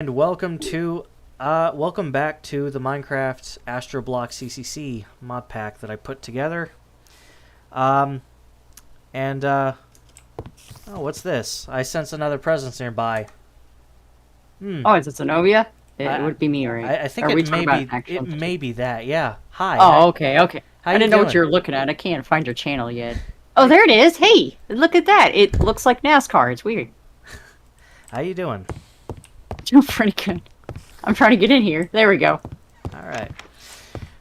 And welcome back to the Minecraft Astroblock CCC mod pack that I put together. Oh, what's this? I sense another presence nearby. Oh, is it Zenobia? It would be me, right? I think Are we it talking may about be. It action? may be that. Yeah. Hi. Oh, okay, okay. How I you didn't know what you doing? were looking at. I can't find your channel yet. Oh, there it is. Hey, look at that. It looks like NASCAR. It's weird. How you doing? Doing pretty good. I'm trying to get in here. There we go. All right.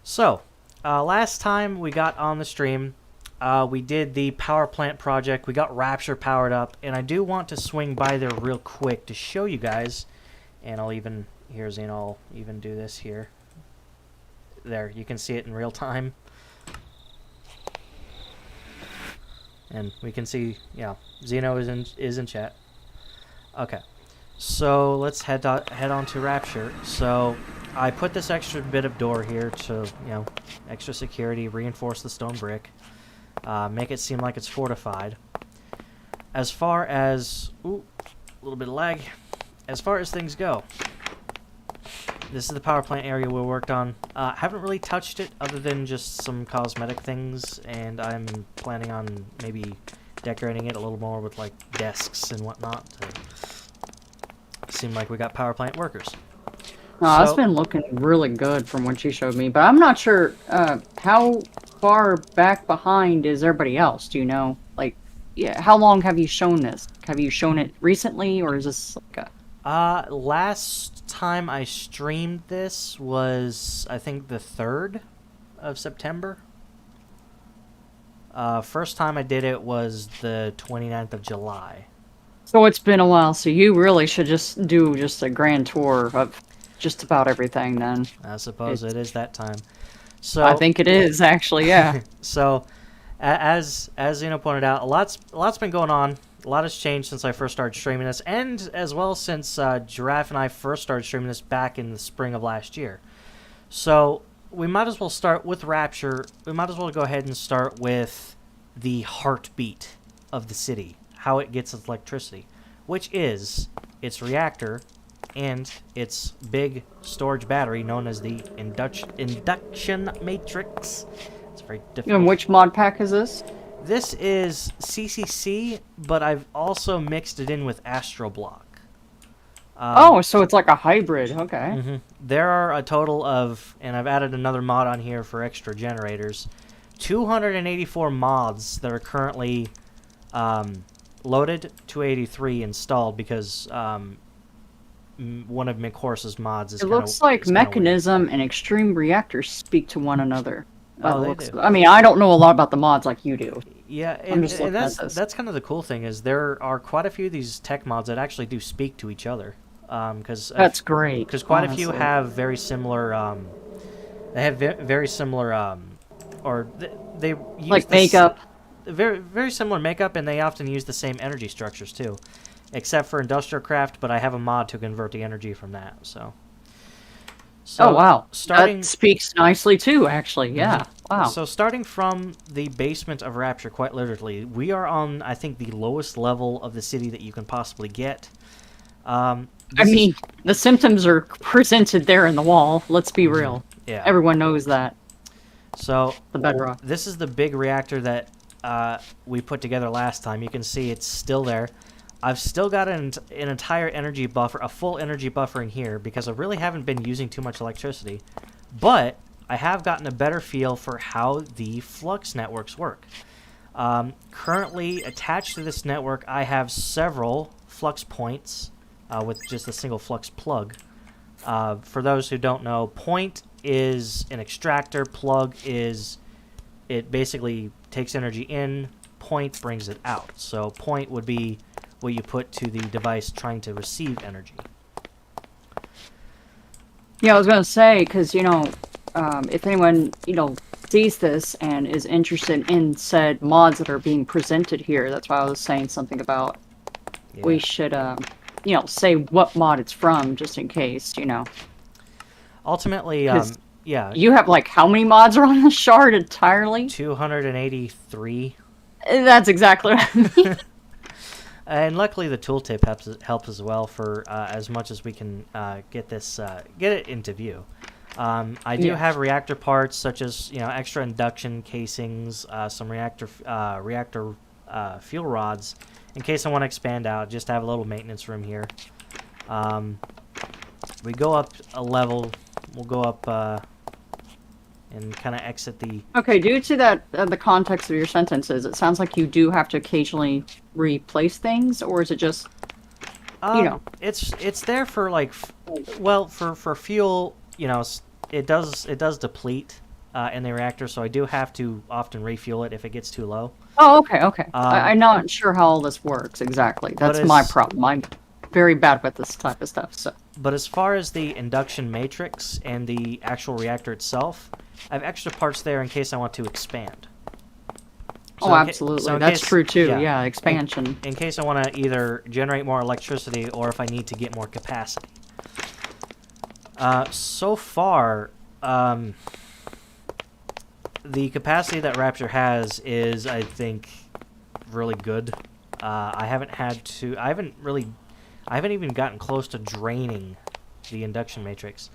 So, last time we got on the stream, we did the power plant project. We got Rapture powered up, and I do want to swing by there real quick to show you guys. And I'll even I'll even do this here. There, you can see it in real time, and we can see, yeah, Zeno is in chat. Okay. So let's head on to Rapture. So I put this extra bit of door here to, extra security, reinforce the stone brick, make it seem like it's fortified. As far as, a little bit of lag. As far as things go, this is the power plant area we worked on. Haven't really touched it other than just some cosmetic things, and I'm planning on maybe decorating it a little more with like desks and whatnot to seem like we got power plant workers. Oh, it's been looking really good from what you showed me, but I'm not sure how far back behind is everybody else. Do you know? Like, yeah, how long have you shown this? Have you shown it recently, or is this like a... Last time I streamed this was, I think, the 3rd of September. First time I did it was the 29th of July. So it's been a while, so you really should just do just a grand tour of just about everything then. I suppose it is that time. So I think it is, actually, yeah. So, as Zeno pointed out, a lot's been going on. A lot has changed since I first started streaming this, and as well since Giraffe and I first started streaming this back in the spring of last year. So we might as well start with Rapture. We might as well go ahead and start with the heartbeat of the city, how it gets its electricity, which is its reactor and its big storage battery known as the induction matrix. It's very difficult. And which mod pack is this? This is CCC, but I've also mixed it in with Astroblock. Oh, so it's like a hybrid. Okay. There are a total of, and I've added another mod on here for extra generators, 284 mods that are currently loaded, 283 installed because one of McHorse's mods is. It looks like Mechanism and Extreme Reactors speak to one another. Oh, they do. I mean, I don't know a lot about the mods like you do. Yeah, and that's kind of the cool thing is there are quite a few of these tech mods that actually do speak to each other. Because that's great. Because quite a few have very similar. They have very similar. Or they use like makeup. Very similar makeup, and they often use the same energy structures too, except for Industrial Craft. But I have a mod to convert the energy from that. So oh wow, that speaks nicely too. Actually, yeah. Wow. So starting from the basement of Rapture, quite literally, we are on, I think, the lowest level of the city that you can possibly get. I mean, the symptoms are presented there in the wall. Let's be real. Yeah. Everyone knows that. So the bedrock. This is the big reactor that we put together last time. You can see it's still there. I've still got an entire energy buffer, a full energy buffer in here because I really haven't been using too much electricity. But I have gotten a better feel for how the flux networks work. Currently attached to this network, I have several flux points with just a single flux plug. For those who don't know, point is an extractor, plug is it basically takes energy in, point brings it out. So point would be what you put to the device trying to receive energy. Yeah, I was going to say, because, if anyone, sees this and is interested in said mods that are being presented here, that's why I was saying something about we should, say what mod it's from, just in case, Ultimately, yeah. You have, like, how many mods are on the shard entirely? 283. That's exactly what I mean. And luckily, the tooltip helps as well for as much as we can get it into view. I do have reactor parts such as extra induction casings, some reactor fuel rods, in case I want to expand out. Just have a little maintenance room here. We go up a level. We'll go up and kind of exit the... Okay, due to that, the context of your sentences, it sounds like you do have to occasionally replace things, or is it just, It's there for, like, for fuel, it does deplete in the reactor, so I do have to often refuel it if it gets too low. Oh, okay. I'm not sure how all this works exactly. That's my problem. I'm very bad with this type of stuff, so... But as far as the induction matrix and the actual reactor itself, I have extra parts there in case I want to expand. So absolutely. That's true too. Yeah, expansion. In case I want to either generate more electricity or if I need to get more capacity. So far, the capacity that Rapture has is, I think, really good. I haven't even gotten close to draining the induction matrix.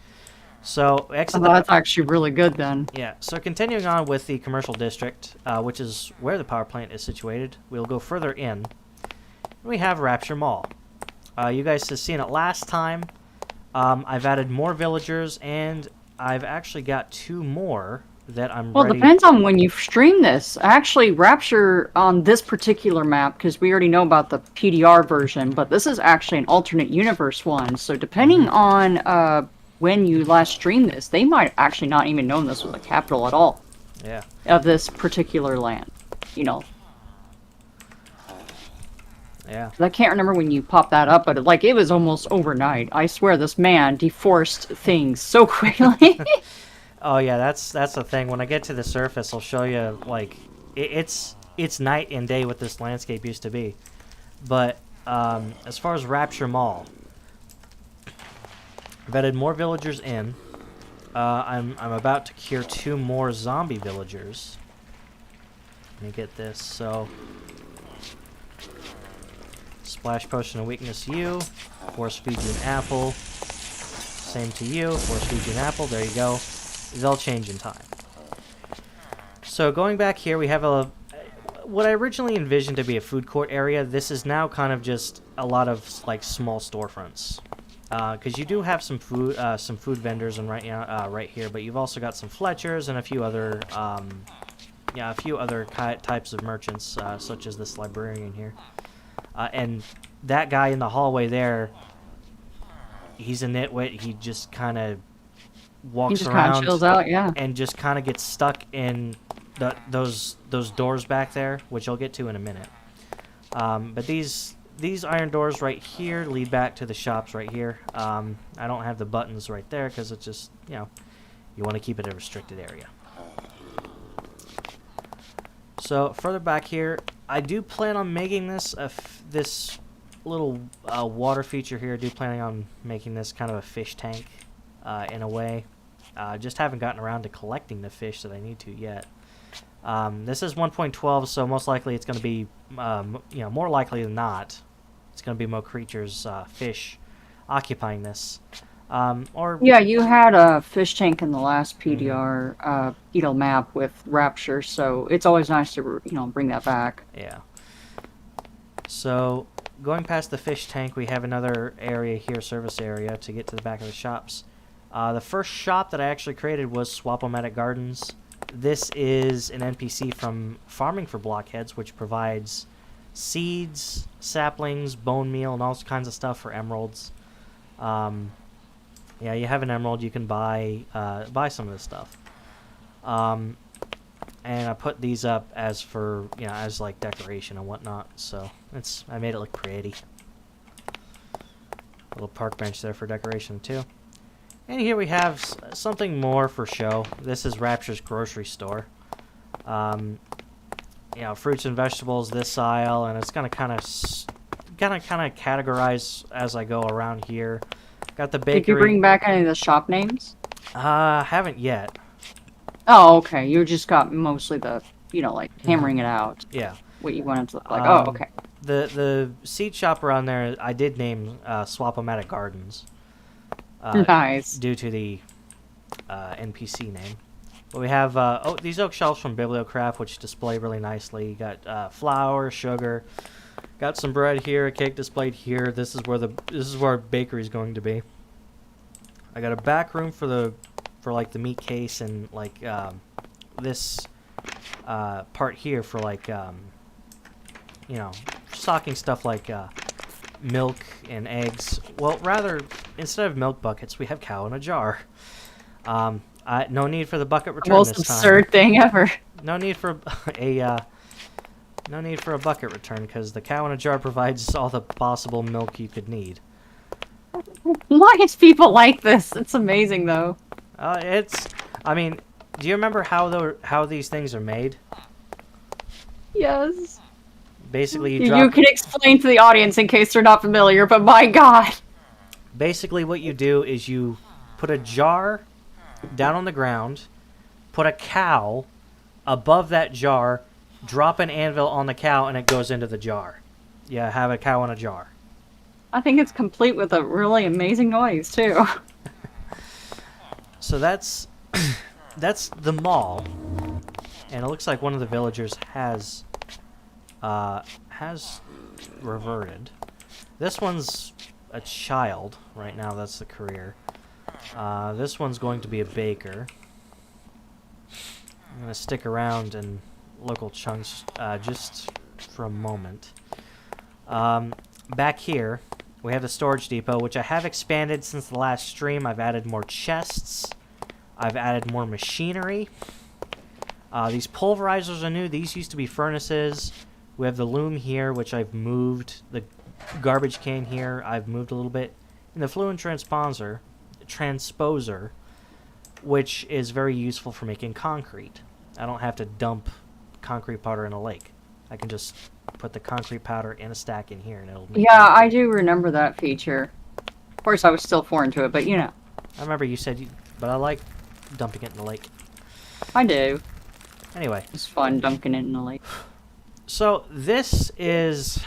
So that's actually really good then. Yeah, so continuing on with the commercial district, which is where the power plant is situated, we'll go further in. We have Rapture Mall. You guys have seen it last time. I've added more villagers, and I've actually got 2 more that I'm ready... Well, it depends on when you stream this. Actually, Rapture on this particular map, because we already know about the PDR version, but this is actually an alternate universe one. So depending on when you last streamed this, they might actually not even know this was a capital at all. Yeah. Of this particular land, Yeah. I can't remember when you popped that up, but it was almost overnight. I swear this man deforced things so quickly. Oh yeah, that's the thing. When I get to the surface, I'll show you, like, it's night and day what this landscape used to be. But as far as Rapture Mall, I've added more villagers in. I'm about to cure 2 more zombie villagers. Let me get this. So, splash potion of weakness you, force feed you an apple. Same to you, force feed you an apple. There you go. They'll change in time. So going back here, we have what I originally envisioned to be a food court area. This is now kind of just a lot of like small storefronts, because you do have some food vendors and right here, but you've also got some Fletchers and a few other types of merchants, such as this librarian here, and that guy in the hallway there. He's a nitwit. He just kind of walks around, chills out, and just kind of gets stuck in those doors back there, which I'll get to in a minute. But these iron doors right here lead back to the shops right here. I don't have the buttons right there because it's just, you want to keep it a restricted area. So further back here, I do plan on making this this little water feature here. I do planning on making this kind of a fish tank. In a way, just haven't gotten around to collecting the fish that I need to yet. This is 1.12, so most likely it's going to be, more likely than not, it's going to be Mo Creature's fish occupying this. Yeah, you had a fish tank in the last PDR, map with Rapture, so it's always nice to, bring that back. Yeah. So going past the fish tank, we have another area here, service area, to get to the back of the shops. The first shop that I actually created was Swapomatic Gardens. This is an NPC from Farming for Blockheads, which provides seeds, saplings, bone meal, and all kinds of stuff for emeralds. Yeah, you have an emerald, you can buy some of this stuff. And I put these up as for, as like decoration and whatnot. So I made it look pretty. A little park bench there for decoration too. And here we have something more for show. This is Rapture's grocery store. Fruits and vegetables, this aisle, and it's gonna kind of categorize as I go around here. Got the bakery. Did you bring back any of the shop names? Haven't yet. Oh, okay. You just got mostly the, hammering it out. Yeah. what you want it to look like. Oh, okay. The seed shop around there, I did name Swap-O-Matic Gardens. Nice. Due to the NPC name. But we have these oak shelves from Bibliocraft, which display really nicely. You got flour, sugar. Got some bread here, a cake displayed here. This is where our bakery is going to be. I got a back room for like the meat case and like this part here for like you know, stocking stuff like milk and eggs. Well, rather, instead of milk buckets, we have cow in a jar. No need for the bucket return Most this time. absurd thing ever. No need for no need for a bucket return because the cow in a jar provides all the possible milk you could need. Why is people like this? It's amazing, though. I mean, do you remember how these things are made? Yes. Basically, You can explain to the audience in case they're not familiar, but my God. Basically, what you do is you put a jar down on the ground, put a cow above that jar, drop an anvil on the cow, and it goes into the jar. Yeah, have a cow in a jar. I think it's complete with a really amazing noise, too. So that's the mall, and it looks like one of the villagers has reverted. This one's a child right now. That's the career. This one's going to be a baker. I'm gonna stick around in local chunks just for a moment. Back here, we have the storage depot, which I have expanded since the last stream. I've added more chests. I've added more machinery. These pulverizers are new. These used to be furnaces. We have the loom here, which I've moved. The garbage can here, I've moved a little bit. And the fluid transposer, which is very useful for making concrete. I don't have to dump concrete powder in a lake. I can just put the concrete powder in a stack in here, and it'll make Yeah, I do remember that feature. Of course, I was still foreign to it, but you know. I remember you said, but I like dumping it in the lake. I do. Anyway. It's fun dunking it in the lake. So this is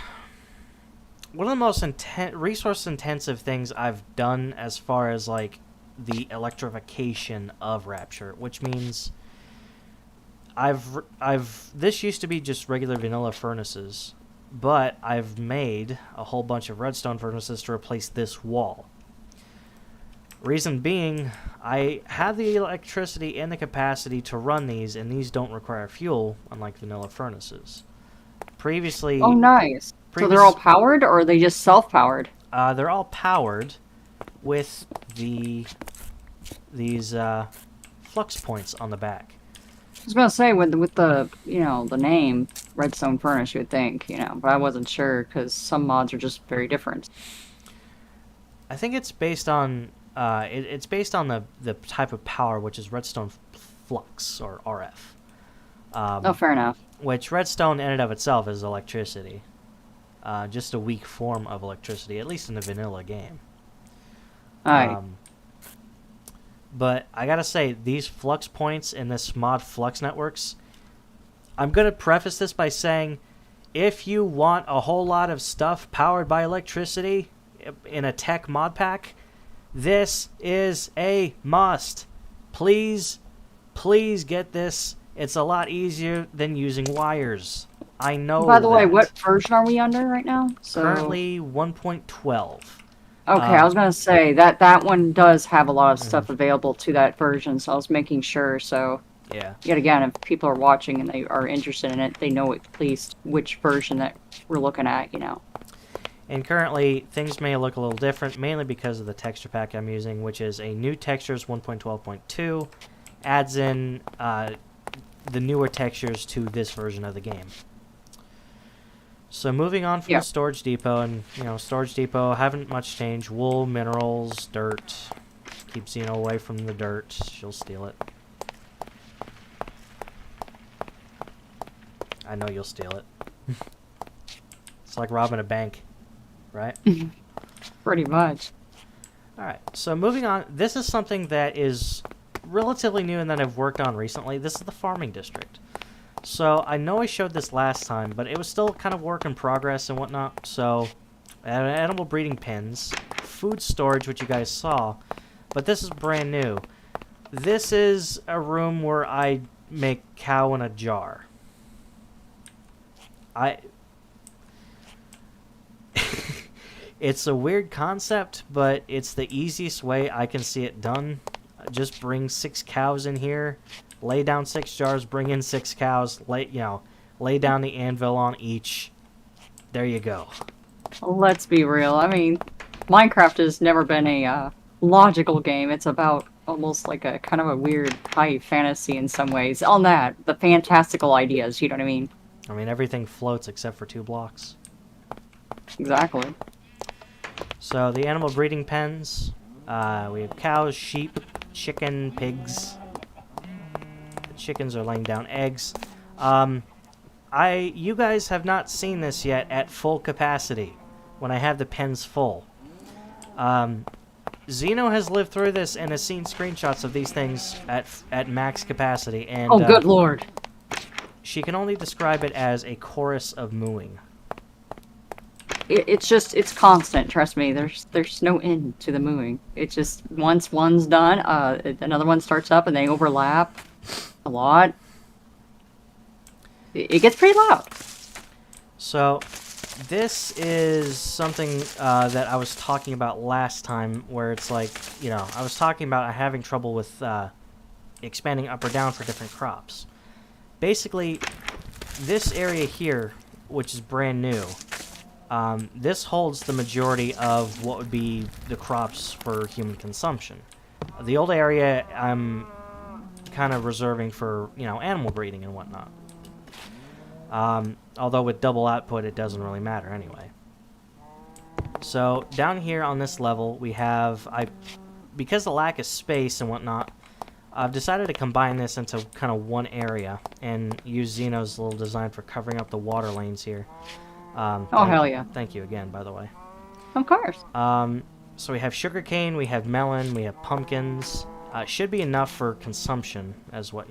one of the most resource-intensive things I've done as far as like the electrification of Rapture, which means this used to be just regular vanilla furnaces, but I've made a whole bunch of redstone furnaces to replace this wall. Reason being, I have the electricity and the capacity to run these, and these don't require fuel, unlike vanilla furnaces. Previously... Oh, nice. So they're all powered, or are they just self-powered? They're all powered with these flux points on the back. I was gonna say with the the name Redstone Furnace, you would think but I wasn't sure because some mods are just very different. I think it's based on it's based on the type of power, which is redstone flux or RF. Oh, fair enough. Which redstone in and of itself is electricity, just a weak form of electricity, at least in the vanilla game. Aye. But I gotta say, these flux points in this mod Flux Networks, I'm gonna preface this by saying, if you want a whole lot of stuff powered by electricity in a tech mod pack, this is a must. Please, please get this. It's a lot easier than using wires. I know. By the way, what version are we under right now? Currently 1.12. Okay, I was gonna say that one does have a lot of stuff available to that version, so I was making sure. So yeah. Yet again, if people are watching and they are interested in it, they know at least which version that we're looking at. And currently, things may look a little different, mainly because of the texture pack I'm using, which is a new textures 1.12.2, adds in the newer textures to this version of the game. So moving on from the storage depot, and storage depot haven't much changed. Wool, minerals, dirt. Keep Xeno away from the dirt. She'll steal it. I know you'll steal it. It's like robbing a bank, right? Pretty much. Alright, so moving on. This is something that is relatively new and that I've worked on recently. This is the farming district. So I know I showed this last time, but it was still kind of work in progress and whatnot. So animal breeding pens, food storage, which you guys saw, but this is brand new. This is a room where I make cow in a jar. It's a weird concept, but it's the easiest way I can see it done. Just bring 6 cows in here, lay down 6 jars, bring in 6 cows, lay down the anvil on each. There you go. Let's be real. I mean, Minecraft has never been a logical game. It's about almost like a kind of a weird high fantasy in some ways. On that, the fantastical ideas, you know what I mean? I mean, everything floats except for 2 blocks. Exactly. So the animal breeding pens, we have cows, sheep, chicken, pigs. The chickens are laying down eggs. You guys have not seen this yet at full capacity, when I have the pens full. Xeno has lived through this and has seen screenshots of these things at max capacity, and Oh, good lord. she can only describe it as a chorus of mooing. It's constant, trust me. There's no end to the mooing. It's just, once one's done, another one starts up and they overlap a lot. It gets pretty loud. So, this is something that I was talking about last time, where it's like, I was talking about having trouble with expanding up or down for different crops. Basically, this area here, which is brand new, this holds the majority of what would be the crops for human consumption. The old area I'm kind of reserving for, animal breeding and whatnot. Although with double output, it doesn't really matter anyway. So down here on this level, we have, because of the lack of space and whatnot, I've decided to combine this into kind of one area and use Xeno's little design for covering up the water lanes here. Hell yeah. Thank you again, by the way. Of course. So we have sugarcane, we have melon, we have pumpkins. It should be enough for consumption, as what,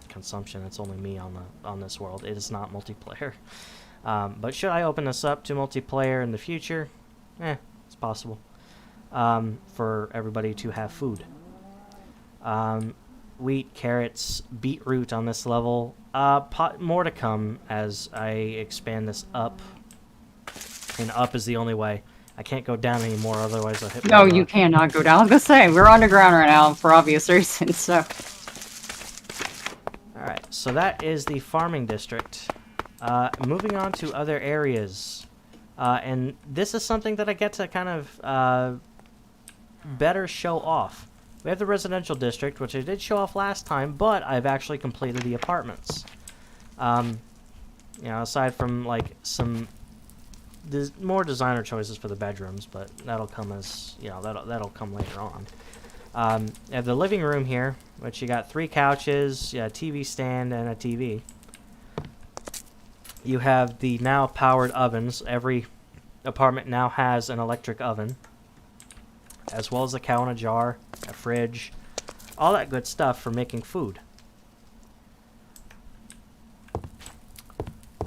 consumption. It's only me on this world. It is not multiplayer. But should I open this up to multiplayer in the future? It's possible. For everybody to have food. Wheat, carrots, beetroot on this level. More to come as I expand this up. And up is the only way. I can't go down anymore, otherwise I'll hit my No, rock. you cannot go down. I was gonna say, we're underground right now for obvious reasons, so... Alright, so that is the farming district. Moving on to other areas. And this is something that I get to kind of better show off. We have the residential district, which I did show off last time, but I've actually completed the apartments. Aside from like some more designer choices for the bedrooms, but that'll come as, that'll come later on. You have the living room here, which you got 3 couches, a TV stand, and a TV. You have the now powered ovens. Every apartment now has an electric oven, as well as a cow in a jar, a fridge, all that good stuff for making food.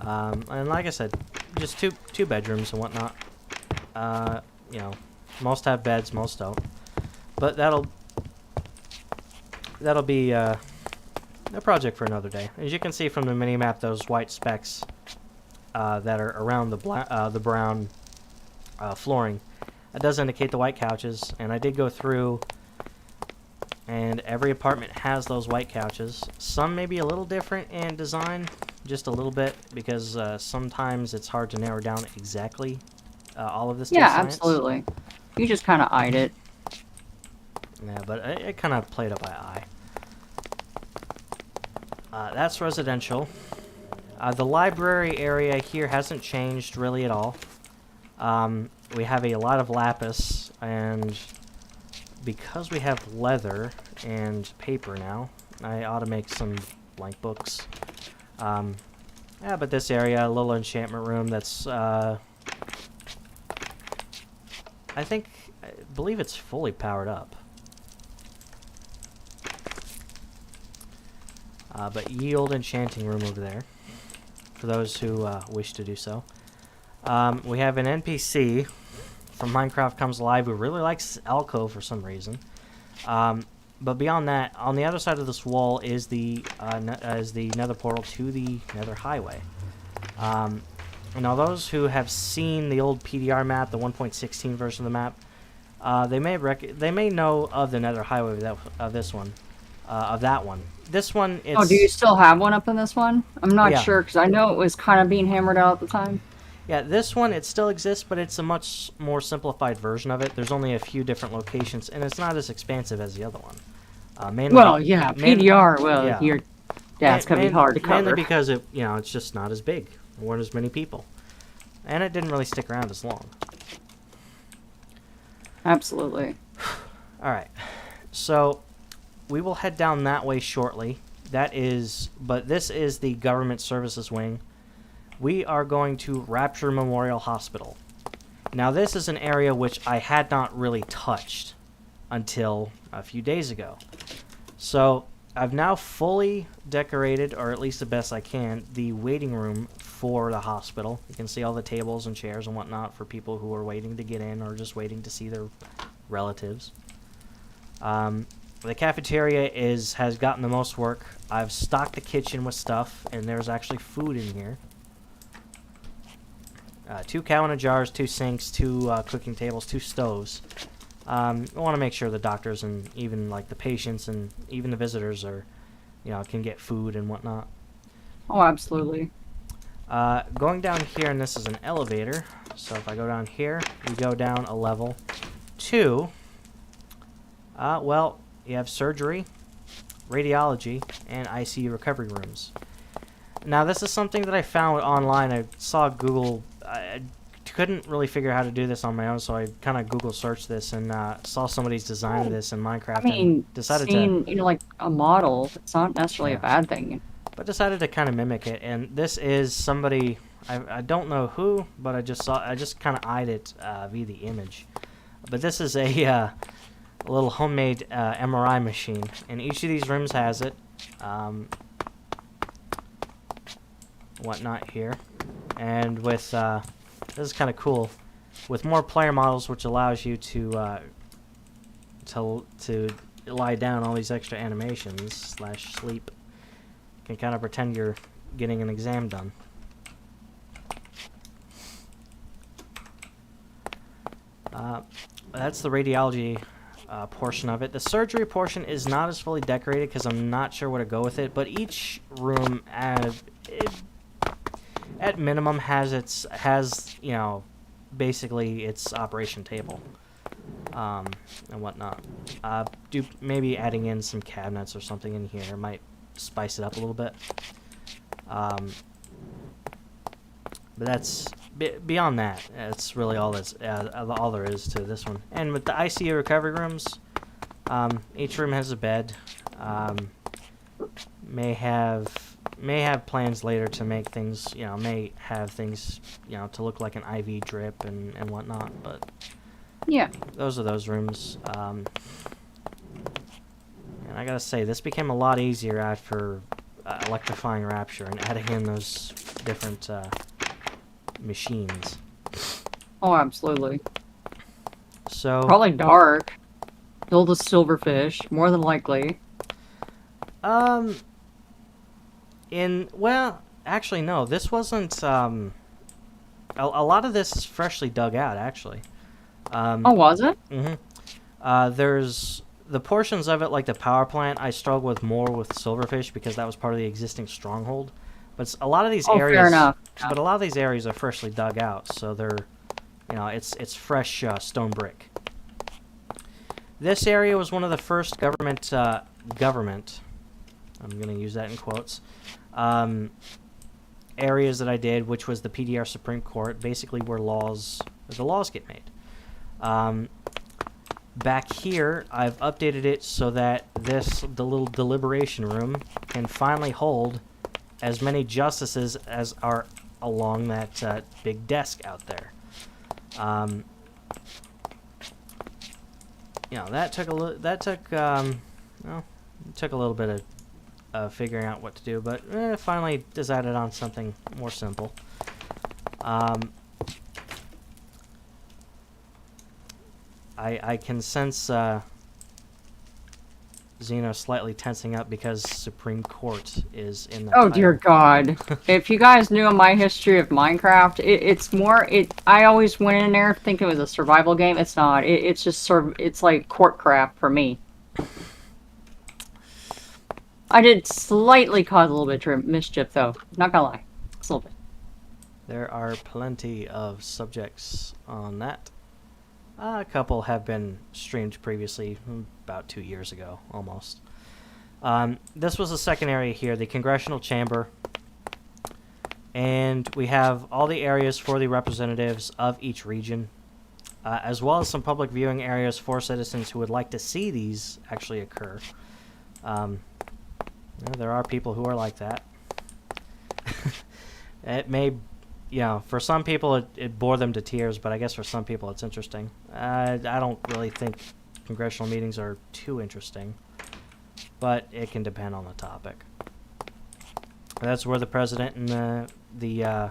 And like I said, just two bedrooms and whatnot. Most have beds, most don't. But that'll be a project for another day. As you can see from the mini-map, those white specks that are around the brown flooring, that does indicate the white couches. And I did go through, and every apartment has those white couches. Some may be a little different in design, just a little bit, because sometimes it's hard to narrow down exactly all of this. Yeah, absolutely. You just kind of eyed it. Yeah, but it kind of played up by eye. That's residential. The library area here hasn't changed really at all. We have a lot of lapis, and because we have leather and paper now, I ought to make some blank books. But this area, a little enchantment room that's, I believe it's fully powered up. but yield enchanting room over there for those who wish to do so. We have an NPC from Minecraft Comes Alive who really likes alcove for some reason. But beyond that, on the other side of this wall is the nether portal to the nether highway. Now those who have seen the old PDR map, the 1.16 version of the map, they may know of the nether highway of this one, of that one. This one, it's... Oh, do you still have one up in this one? I'm not Yeah. sure, because I know it was kind of being hammered out at the time. Yeah, this one, it still exists, but it's a much more simplified version of it. There's only a few different locations, and it's not as expansive as the other one. Mainly, Well, yeah, PDR, well, yeah. it's going to be hard to cover. Mainly because it's just not as big. There weren't as many people. And it didn't really stick around as long. Absolutely. Alright, so we will head down that way shortly. But this is the government services wing. We are going to Rapture Memorial Hospital. Now this is an area which I had not really touched until a few days ago. So I've now fully decorated, or at least the best I can, the waiting room for the hospital. You can see all the tables and chairs and whatnot for people who are waiting to get in or just waiting to see their relatives. The cafeteria has gotten the most work. I've stocked the kitchen with stuff, and there's actually food in here. 2 counter jars, 2 sinks, 2 cooking tables, 2 stoves. I want to make sure the doctors and even like the patients and even the visitors can get food and whatnot. Oh, absolutely. Going down here, and this is an elevator. So if I go down here, we go down a level to, well, you have surgery, radiology, and ICU recovery rooms. Now this is something that I found online. I saw Google. I couldn't really figure out how to do this on my own, so I kind of Google searched this and saw somebody's design of this in Minecraft. I mean, and decided seeing, like a model, it's not necessarily a bad thing. But decided to kind of mimic it, and this is somebody, I don't know who, but I just kind of eyed it via the image. But this is a little homemade MRI machine, and each of these rooms has it. Whatnot here, and with this is kind of cool, with more player models, which allows you to lie down all these extra animations / sleep. You can kind of pretend you're getting an exam done. That's the radiology portion of it. The surgery portion is not as fully decorated because I'm not sure where to go with it, but each room at minimum has basically its operation table and whatnot. Maybe adding in some cabinets or something in here might spice it up a little bit. But that's beyond that. That's really all there is to this one. And with the ICU recovery rooms, each room has a bed. May have plans later to make things, may have things, to look like an IV drip and whatnot, but yeah, those are those rooms. And I gotta say, this became a lot easier after electrifying Rapture and adding in those different machines. Oh, absolutely. So probably dark. Kill the silverfish, more than likely. Well, actually, no. This wasn't, a lot of this is freshly dug out, actually. Oh, was it? Mm-hmm. There's the portions of it, like the power plant, I struggled with more with silverfish because that was part of the existing stronghold. But a lot of these areas, fair enough. Yeah. But a lot of these areas are freshly dug out, so they're, it's fresh stone brick. This area was one of the first government, I'm going to use that in quotes, areas that I did, which was the PDR Supreme Court, basically where the laws get made. Back here, I've updated it so that the little deliberation room can finally hold as many justices as are along that big desk out there. That took a little bit of figuring out what to do, but finally decided on something more simple. I can sense Xeno slightly tensing up because Supreme Court is in the Oh title. dear God! If you guys knew my history of Minecraft, it's more. I always went in there thinking it was a survival game. It's not. It's just sort of. It's like court crap for me. I did slightly cause a little bit of mischief, though. Not gonna lie, it's a little bit. There are plenty of subjects on that. A couple have been streamed previously, about 2 years ago, almost. This was the second area here, the Congressional Chamber. And we have all the areas for the representatives of each region, as well as some public viewing areas for citizens who would like to see these actually occur. There are people who are like that. It may... for some people it bore them to tears, but I guess for some people it's interesting. I don't really think congressional meetings are too interesting, but it can depend on the topic. That's where the president and the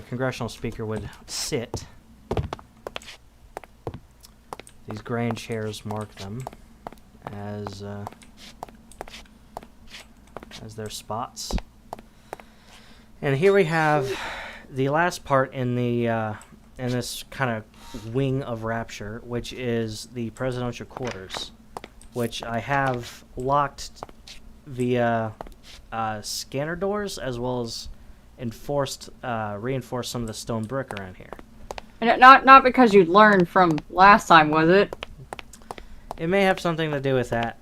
congressional speaker would sit. These grand chairs mark them as their spots. And here we have the last part in the in this kind of wing of Rapture, which is the presidential quarters, which I have locked via scanner doors, as well as reinforced some of the stone brick around here. And not because you learned from last time, was it? It may have something to do with that.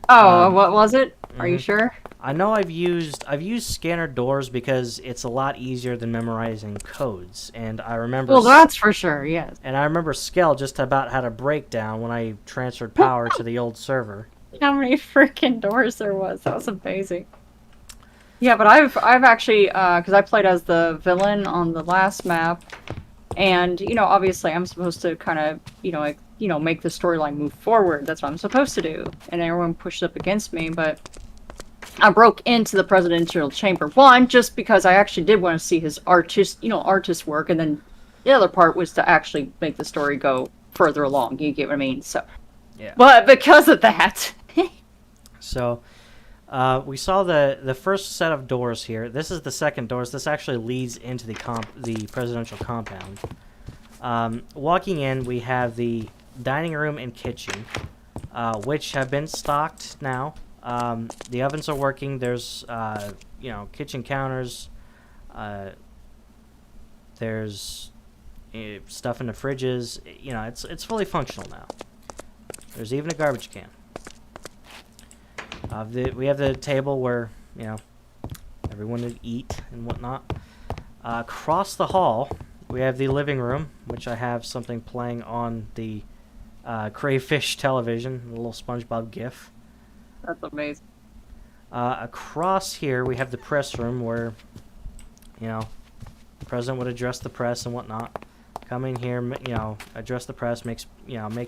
Oh, what was it? Are you sure? I know I've used scanner doors because it's a lot easier than memorizing codes, and I remember. Well, that's for sure. Yes. And I remember Skell just about had a breakdown when I transferred power to the old server. How many freaking doors there was? That was amazing. Yeah, but I've actually because I played as the villain on the last map, and obviously I'm supposed to kind of make the storyline move forward. That's what I'm supposed to do, and everyone pushed up against me, but I broke into the presidential chamber. One, just because I actually did want to see his artist work, and then the other part was to actually make the story go further along. You get what I mean? So, yeah. But because of that, so we saw the first set of doors here. This is the second doors. This actually leads into the presidential compound. Walking in, we have the dining room and kitchen, which have been stocked now. The ovens are working. There's, kitchen counters. There's stuff in the fridges. It's fully functional now. There's even a garbage can. We have the table where, everyone would eat and whatnot. Across the hall, we have the living room, which I have something playing on the crayfish television, a little SpongeBob GIF. That's amazing. Across here, we have the press room where, the president would address the press and whatnot. Come in here, address the press, make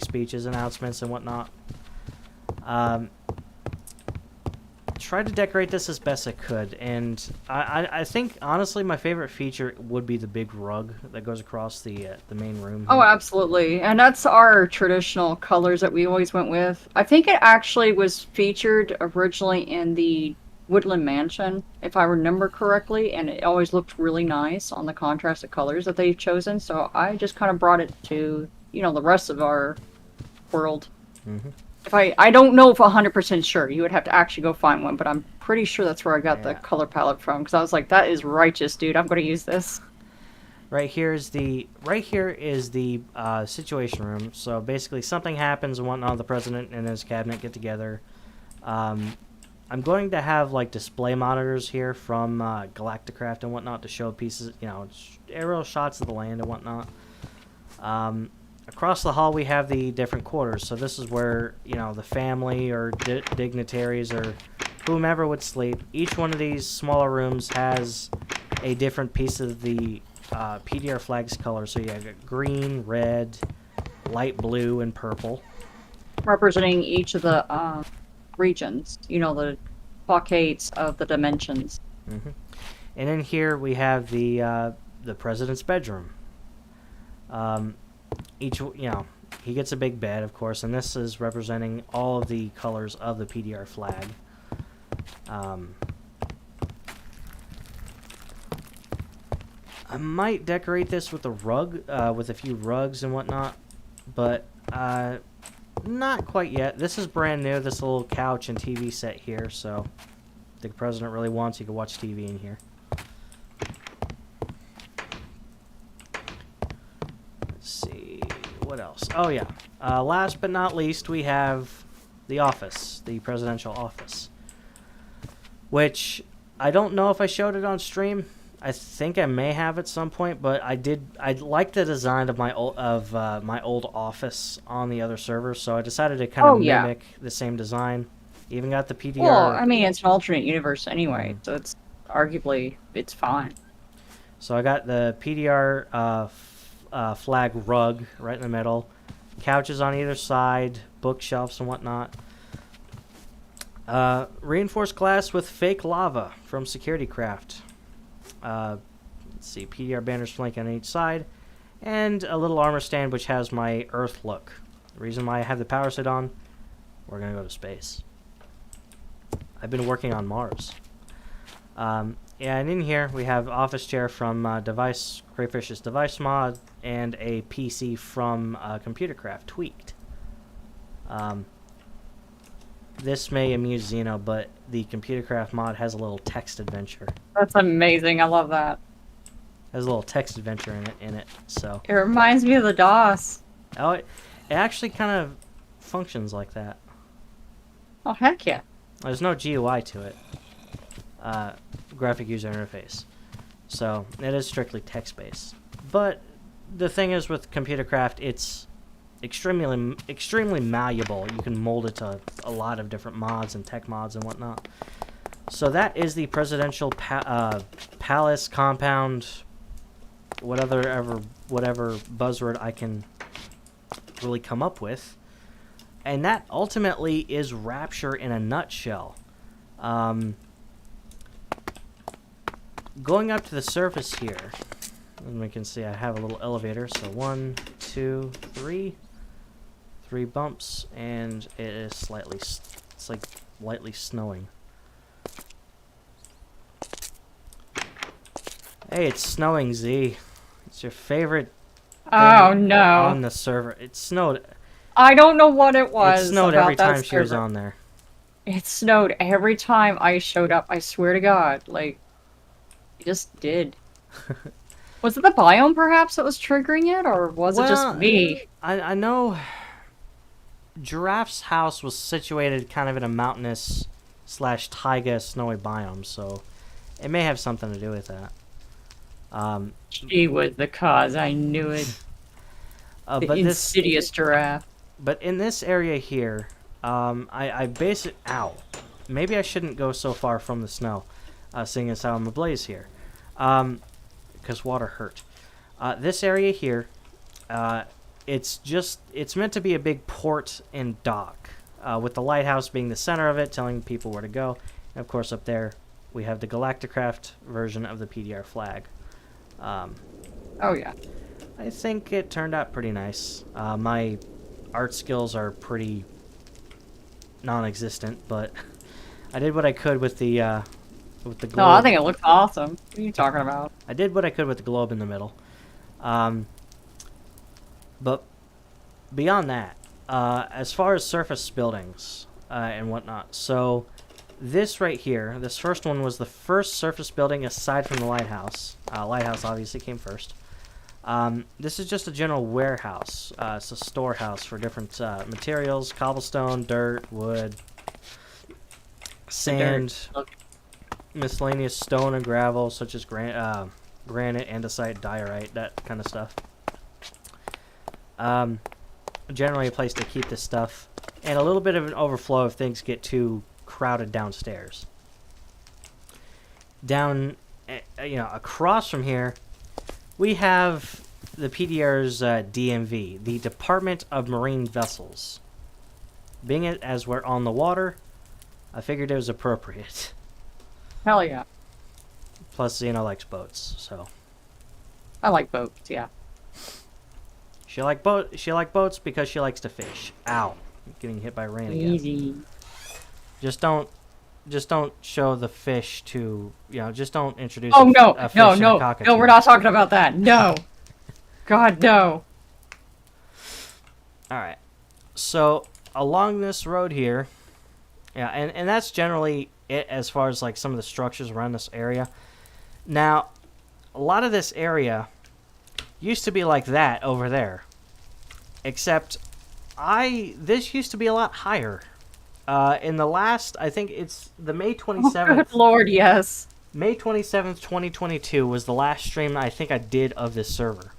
speeches, announcements, and whatnot. Tried to decorate this as best I could, and I think honestly my favorite feature would be the big rug that goes across the main room. Oh, absolutely, and that's our traditional colors that we always went with. I think it actually was featured originally in the Woodland Mansion, if I remember correctly, and it always looked really nice on the contrasted colors that they've chosen. So I just kind of brought it to the rest of our world. Mm-hmm. If I don't know if 100% sure, you would have to actually go find one, but I'm pretty sure that's where I got the color palette from, because I was like, that is righteous, dude. I'm going to use this. Right here is the situation room. So basically something happens and whatnot, the president and his cabinet get together. I'm going to have like display monitors here from Galacticraft and whatnot to show pieces, aerial shots of the land and whatnot. Across the hall, we have the different quarters. So this is where, the family or dignitaries or whomever would sleep. Each one of these smaller rooms has a different piece of the PDR flag's color. So you have green, red, light blue, and purple. representing each of the regions. You know, the blockades of the dimensions. Hmm. And in here we have the president's bedroom. He gets a big bed, of course, and this is representing all of the colors of the PDR flag. I might decorate this with a rug, with a few rugs and whatnot, but not quite yet. This is brand new, this little couch and TV set here, so if the president really wants, he can watch TV in here. Let's see, what else? Oh yeah, last but not least, we have the office, the presidential office, which I don't know if I showed it on stream. I think I may have at some point, but I did. I like the design of my old office on the other server, so I decided to kind of mimic the same design. Even got the PDR. Well, I mean, it's an alternate universe anyway, so it's arguably it's fine. So I got the PDR flag rug right in the middle, couches on either side, bookshelves and whatnot. Reinforced glass with fake lava from Security Craft. Let's see, PDR banners flanking on each side, and a little armor stand which has my Earth look. The reason why I have the power set on, we're gonna go to space. I've been working on Mars. And in here we have office chair from Crayfish's device mod, and a PC from Computer Craft Tweaked. This may amuse Zeno, but the Computer Craft mod has a little text adventure. That's amazing. I love that. Has a little text adventure in it. So it reminds me of the DOS. Oh, it actually kind of functions like that. Oh heck yeah! There's no GUI to it. Graphic user interface. So it is strictly text based. But the thing is with Computer Craft, it's extremely malleable. You can mold it to a lot of different mods and tech mods and whatnot. So that is the presidential palace compound, whatever buzzword I can really come up with. And that ultimately is Rapture in a nutshell. Going up to the surface here, and we can see I have a little elevator. So 1, 2, 3. 3 bumps, and it is it's like lightly snowing. Hey, it's snowing, Z. It's your favorite thing on the server. It snowed. I don't know what it was. It snowed every time she was on there. It snowed every time I showed up. I swear to God, like, it just did. Was it the biome perhaps that was triggering it, or was it just me? I know Giraffe's house was situated kind of in a mountainous / taiga snowy biome, so it may have something to do with that. She was the cause. I knew it. The insidious giraffe. But in this area here, I ow. Maybe I shouldn't go so far from the snow, seeing as how I'm ablaze here. Because water hurt. This area here, it's meant to be a big port and dock, with the lighthouse being the center of it, telling people where to go. And of course up there, we have the Galacticraft version of the PDR flag. Oh yeah. I think it turned out pretty nice. My art skills are pretty non-existent, but I did what I could with the globe. No, I think it looks awesome. What are you talking about? I did what I could with the globe in the middle. But beyond that, as far as surface buildings and whatnot, so this right here, this first one was the first surface building aside from the lighthouse. Lighthouse obviously came first. This is just a general warehouse. It's a storehouse for different materials: cobblestone, dirt, wood, sand, miscellaneous stone and gravel, such as granite, andesite, diorite, that kind of stuff. Generally a place to keep this stuff, and a little bit of an overflow if things get too crowded downstairs. Down, across from here, we have the PDR's DMV, the Department of Marine Vessels. being it as we're on the water, I figured it was appropriate. Hell yeah. Plus, Xeno likes boats, so I like boats, yeah. she likes boats because she likes to fish. Ow! I'm getting hit by rain again. Easy. Just don't show the fish to, just don't introduce Oh, no, a fish no, and a no, cockatoo. no, we're not talking about that. No. God, no. Alright. So, along this road here, yeah, and that's generally it as far as, like, some of the structures around this area. Now, a lot of this area used to be like that over there. Except, this used to be a lot higher. In the last, I think it's the May 27th. Oh, good lord, yes. May 27th, 2022 was the last stream I think I did of this server.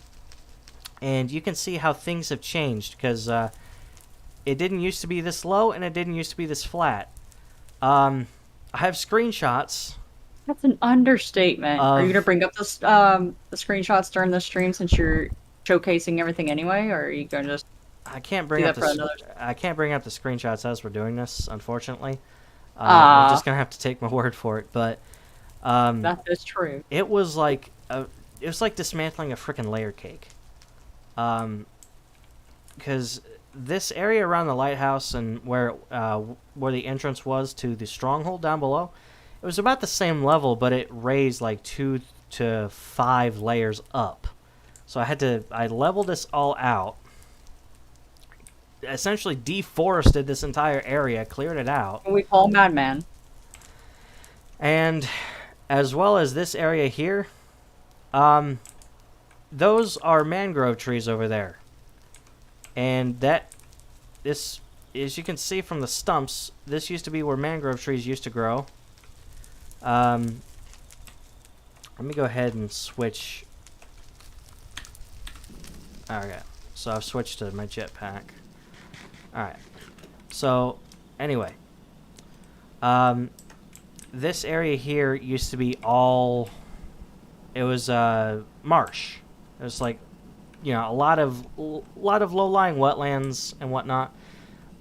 And you can see how things have changed, because it didn't used to be this low, and it didn't used to be this flat. I have screenshots. That's an understatement. Are you gonna bring up the screenshots during the stream since you're showcasing everything anyway, or are you gonna just... I can't bring up the screenshots as we're doing this, unfortunately. I'm just gonna have to take my word for it. But that is true. It was like dismantling a freaking layer cake. Because this area around the lighthouse and where the entrance was to the stronghold down below, it was about the same level, but it raised like 2 to 5 layers up. So I leveled this all out. Essentially deforested this entire area, cleared it out. We call Madman. And as well as this area here, those are mangrove trees over there. And this, as you can see from the stumps, this used to be where mangrove trees used to grow. Let me go ahead and switch. Okay, so I've switched to my jetpack. Alright, so anyway, this area here used to be all, it was marsh. It was like, a lot of low-lying wetlands and whatnot.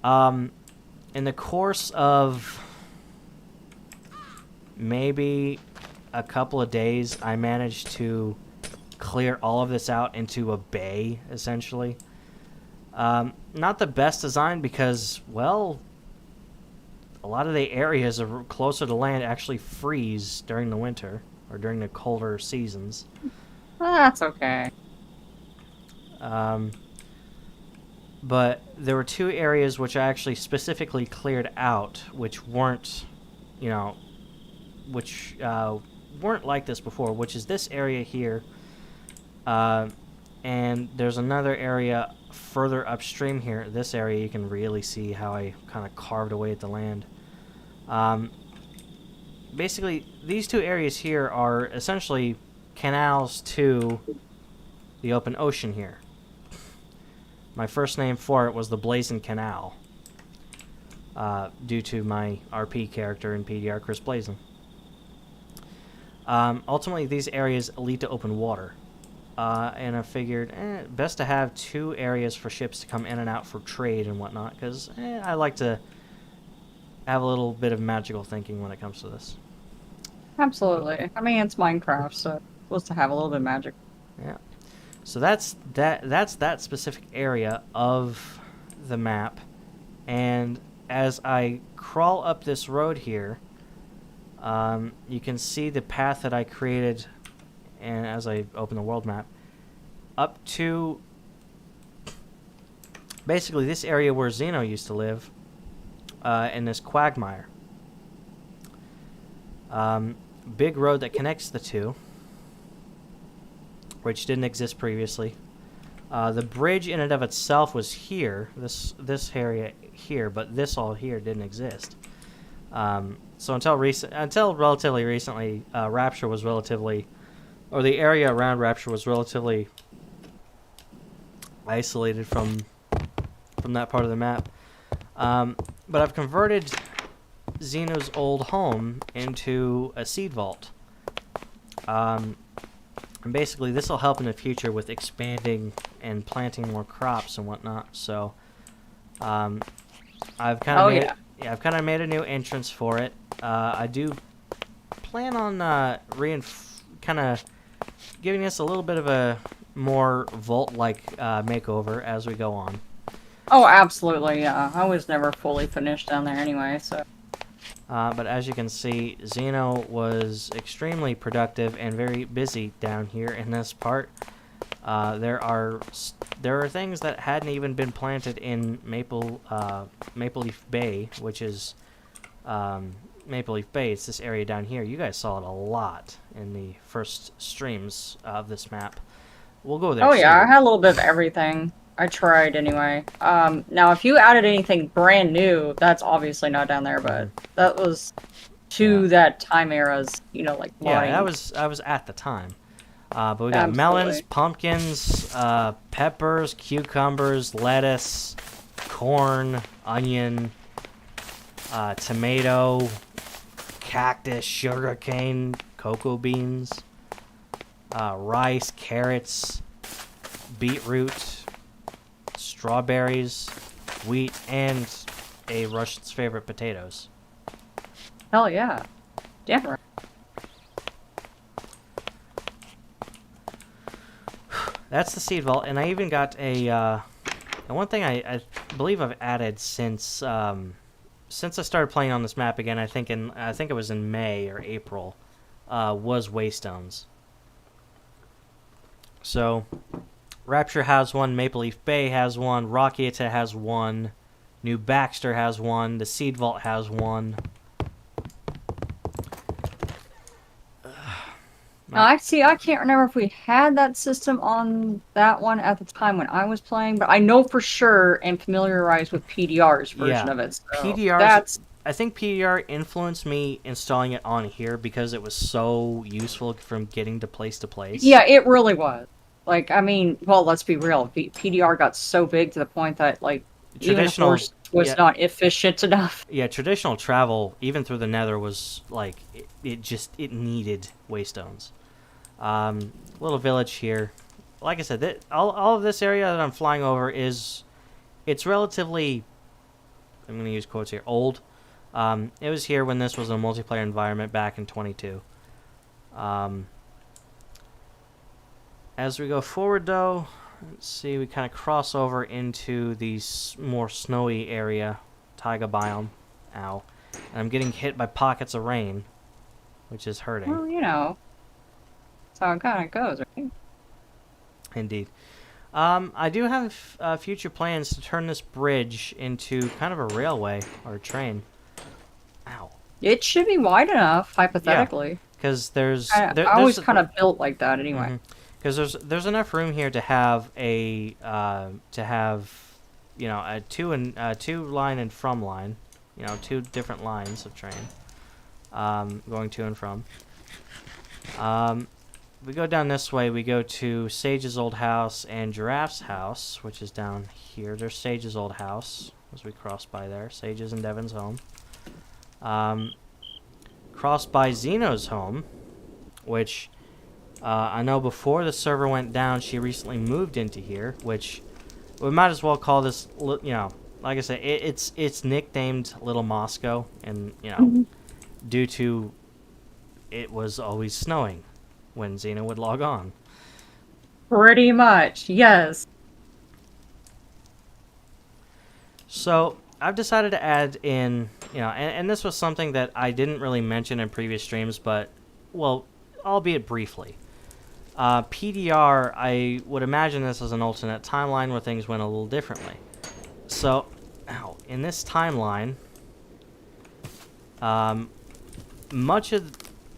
In the course of maybe a couple of days, I managed to clear all of this out into a bay, essentially. Not the best design because, well, a lot of the areas are closer to land actually freeze during the winter or during the colder seasons. That's okay. But there were 2 areas which I actually specifically cleared out, which weren't, weren't like this before, which is this area here. And there's another area further upstream here. This area, you can really see how I kind of carved away at the land. Basically, these 2 areas here are essentially canals to the open ocean here. My first name for it was the Blazing Canal, due to my RP character in PDR, Chris Blazing. Ultimately, these areas lead to open water. And I figured, best to have 2 areas for ships to come in and out for trade and whatnot, because I like to have a little bit of magical thinking when it comes to this. Absolutely. I mean, it's Minecraft, so it's supposed to have a little bit of magic. Yeah. So that's that specific area of the map, and as I crawl up this road here, you can see the path that I created, and as I open the world map, up to basically this area where Xeno used to live, in this quagmire. Big road that connects the 2, which didn't exist previously. The bridge in and of itself was here, this area here, but this all here didn't exist. So until relatively recently, Rapture was relatively, or the area around Rapture was relatively isolated from that part of the map. But I've converted Xeno's old home into a seed vault. And basically, this will help in the future with expanding and planting more crops and whatnot. So, I've kind of I've kind of made a new entrance for it. I do plan on kind of giving us a little bit of a more vault-like makeover as we go on. Oh, absolutely, yeah. I was never fully finished down there anyway, so... But as you can see, Xeno was extremely productive and very busy down here in this part. There are things that hadn't even been planted in Maple Leaf Bay, which is Maple Leaf Bay. It's this area down here. You guys saw it a lot in the first streams of this map. We'll go there. Oh yeah, soon. I had a little bit of everything. I tried anyway. Now if you added anything brand new, that's obviously not down there, but that was to that time era's, you know, like modding. Yeah, I was at the time. But we got melons, pumpkins, peppers, cucumbers, lettuce, corn, onion, tomato, cactus, sugarcane, cocoa beans, rice, carrots, beetroot, strawberries, wheat, and a Russian's favorite, potatoes. Hell yeah. Damn right. That's the seed vault, and I even got a one thing I believe I've added since I started playing on this map again. I think it was in May or April, was waystones. So, Rapture has one, Maple Leaf Bay has one, Rockieta has one, New Baxter has one, the Seed Vault has one. Now, I can't remember if we had that system on that one at the time when I was playing, but I know for sure and familiarized with PDR's version of it. So I think PDR influenced me installing it on here because it was so useful from getting to place. Yeah, it really was. Like, I mean, well, let's be real. PDR got so big to the point that, like, traditional was not efficient enough. Yeah, traditional travel, even through the Nether, was like it needed waystones. Little village here. Like I said, all of this area that I'm flying over it's relatively, I'm going to use quotes here, old. It was here when this was a multiplayer environment back in 22. As we go forward, though, let's see, we kind of cross over into the more snowy area, taiga biome. Ow. And I'm getting hit by pockets of rain, which is hurting. Well, you know, that's how it kind of goes, right? Indeed. I do have future plans to turn this bridge into kind of a railway or a train. Ow. It should be wide enough, hypothetically. Because I always kind of built like that anyway. Because there's enough room here to have a you know, a two line and from line, you know, two different lines of train going to and from. We go down this way, we go to Sage's old house and Giraffe's house, which is down here. There's Sage's old house as we cross by there. Sage's and Devin's home. Cross by Xeno's home, which I know before the server went down, she recently moved into here, which we might as well call this, you know, like I said, it's nicknamed Little Moscow, and, you know, due to it was always snowing when Xeno would log on. Pretty much, yes. So I've decided to add in, you know, and this was something that I didn't really mention in previous streams, but, well, albeit briefly. PDR, I would imagine this as an alternate timeline where things went a little differently. So, in this timeline, much of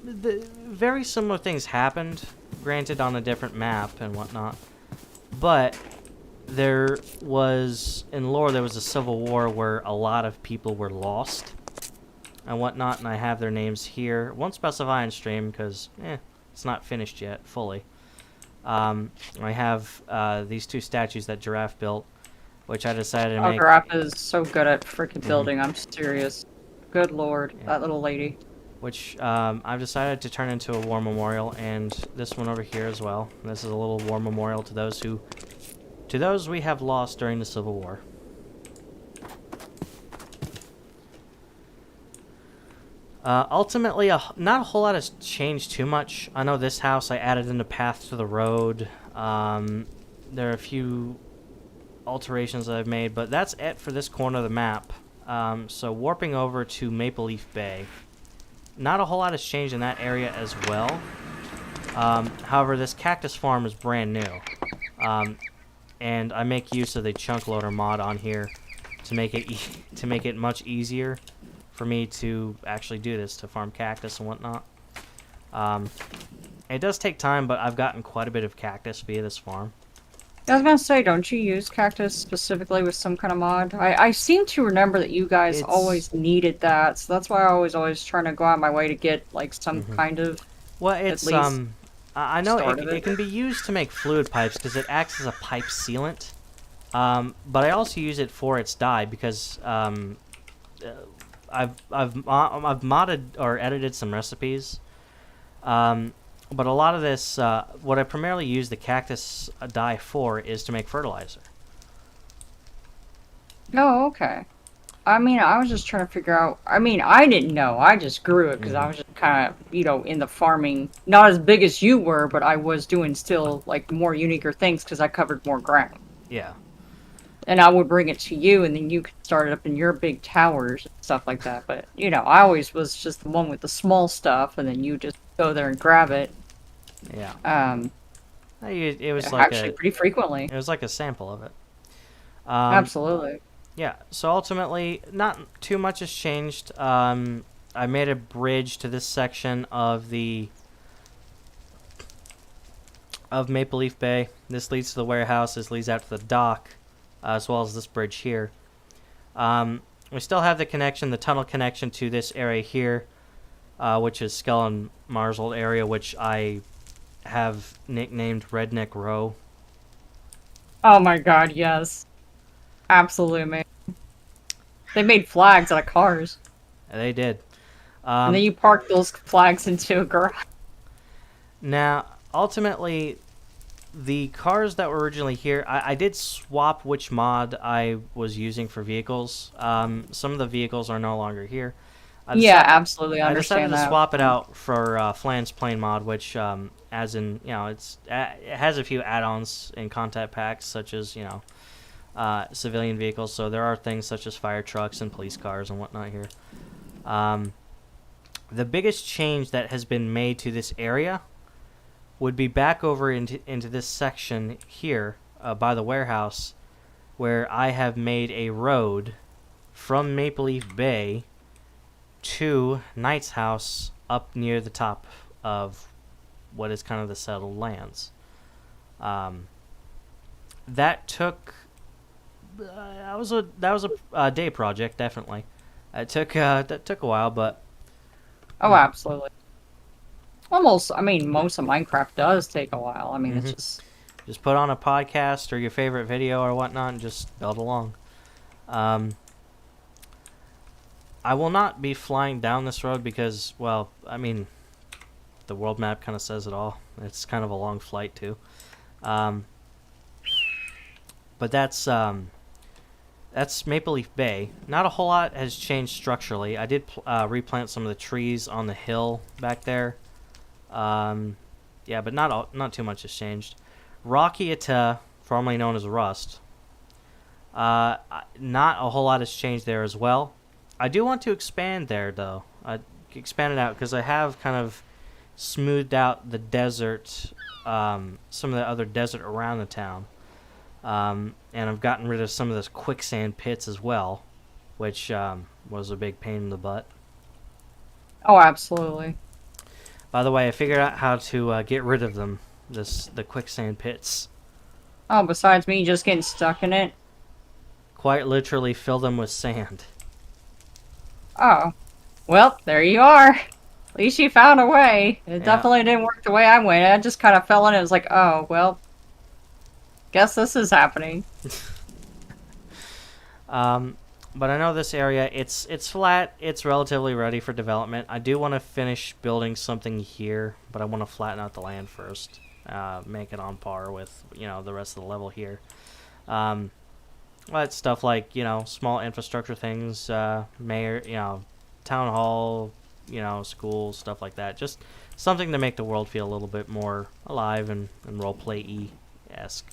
the very similar things happened, granted on a different map and whatnot, but there was, in lore, there was a civil war where a lot of people were lost and whatnot, and I have their names here. Won't specify on stream because, it's not finished yet, fully. I have these two statues that Giraffe built, which I decided to make. Giraffe is so good at freaking building, I'm serious. Good lord, that little lady. Which I've decided to turn into a war memorial, and this one over here as well. This is a little war memorial to those we have lost during the Civil War. Ultimately, not a whole lot has changed too much. I know this house I added in the path to the road. There are a few alterations that I've made, but that's it for this corner of the map. So warping over to Maple Leaf Bay. Not a whole lot has changed in that area as well. However, this cactus farm is brand new. And I make use of the chunk loader mod on here to make it much easier for me to actually do this, to farm cactus and whatnot. It does take time, but I've gotten quite a bit of cactus via this farm. I was gonna say, don't you use cactus specifically with some kind of mod? I seem to remember that you guys always needed that, so that's why I was always trying to go out my way to get like some kind of. Well, it's I know it can be used to make fluid pipes because it acts as a pipe sealant. But I also use it for its dye because I've modded or edited some recipes. But a lot of this, what I primarily use the cactus dye for is to make fertilizer. Oh, okay. I mean, I was just trying to figure out. I mean, I didn't know. I just grew it because I was just kind of, in the farming. Not as big as you were, but I was doing still, like, more uniquer things because I covered more ground. Yeah. And I would bring it to you, and then you could start it up in your big towers and stuff like that. But, I always was just the one with the small stuff, and then you just go there and grab it. Yeah. It was like actually pretty frequently. It was like a sample of it. Absolutely. Yeah. So ultimately, not too much has changed. I made a bridge to this section of Maple Leaf Bay. This leads to the warehouse. This leads out to the dock, as well as this bridge here. We still have the tunnel connection to this area here, which is Skeleton Mars' old area, which I have nicknamed Redneck Row. Oh my god, yes. Absolutely, man. They made flags out of cars. They did. And then you park those flags into a garage. Now, ultimately, the cars that were originally here, I did swap which mod I was using for vehicles. Some of the vehicles are no longer here. Absolutely. I decided understand to swap it out for Flan's Plane mod, which, as in, it has a few add-ons in content packs, such as, civilian vehicles. So there are things such as fire trucks and police cars and whatnot here. The biggest change that has been made to this area would be back over into this section here by the warehouse, where I have made a road from Maple Leaf Bay to Knight's house up near the top of what is kind of the settled lands. That took that was a day project, definitely. That took a while, but oh, absolutely. Almost, I mean, most of Minecraft does take a while. I mean, it's just put on a podcast or your favorite video or whatnot and just build along. I will not be flying down this road because, well, I mean, the world map kind of says it all. It's kind of a long flight too. But that's Maple Leaf Bay. Not a whole lot has changed structurally. I did replant some of the trees on the hill back there. Yeah, but not too much has changed. Rockiata, formerly known as Rust. Not a whole lot has changed there as well. I do want to expand there, though. I expand it out because I have kind of smoothed out the desert, some of the other desert around the town. And I've gotten rid of some of those quicksand pits as well, which was a big pain in the butt. Oh, absolutely. By the way, I figured out how to get rid of them, the quicksand pits. Oh, besides me just getting stuck in it? Quite literally fill them with sand. Oh. Well, there you are. At least you found a way. It definitely didn't work the way I went. I just kind of fell in it. It was like, oh, well, guess this is happening. But I know this area, it's flat, it's relatively ready for development. I do want to finish building something here, but I want to flatten out the land first. Make it on par with, the rest of the level here. Well, it's stuff like, small infrastructure things, mayor, town hall, schools, stuff like that. Just something to make the world feel a little bit more alive and roleplay-y-esque.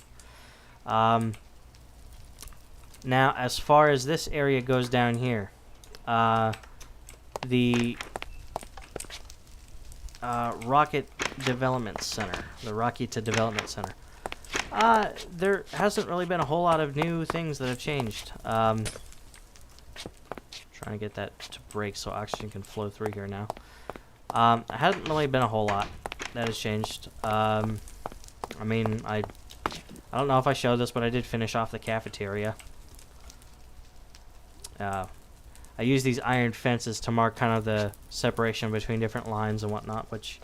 Now, as far as this area goes down here, the Rocket Development Center, the Rocketa Development Center. There hasn't really been a whole lot of new things that have changed. Trying to get that to break so oxygen can flow through here now. Hasn't really been a whole lot that has changed. I mean, I don't know if I showed this, but I did finish off the cafeteria. I use these iron fences to mark kind of the separation between different lines and whatnot, which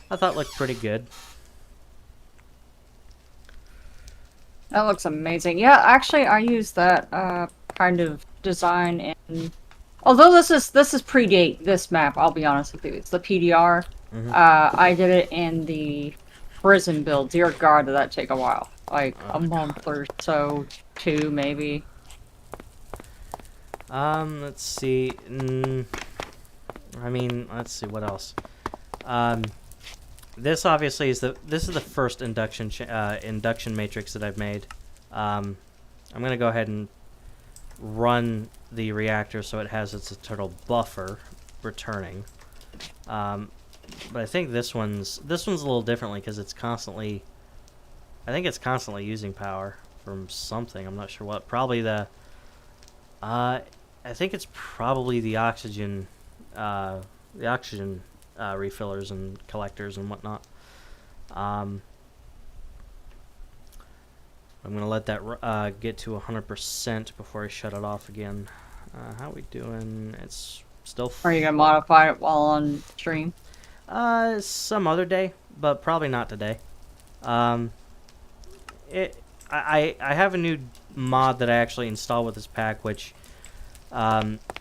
I thought looked pretty good. That looks amazing. Yeah, actually, I use that kind of design in. Although this is predate this map, I'll be honest with you. It's the PDR. Mm-hmm. I did it in the prison build. Dear God, did that take a while? Like a month or so, 2 maybe. Let's see. I mean, let's see what else. This obviously is the first induction matrix that I've made. I'm gonna go ahead and run the reactor so it has its internal buffer returning. But I think this one's a little differently because it's constantly. I think it's constantly using power from something. I'm not sure what. Probably the. I think it's probably the oxygen refillers and collectors and whatnot. I'm gonna let that get to 100% before I shut it off again. How we doing? It's still. Are you gonna modify it while on stream? Some other day, but probably not today. I have a new mod that I actually installed with this pack, which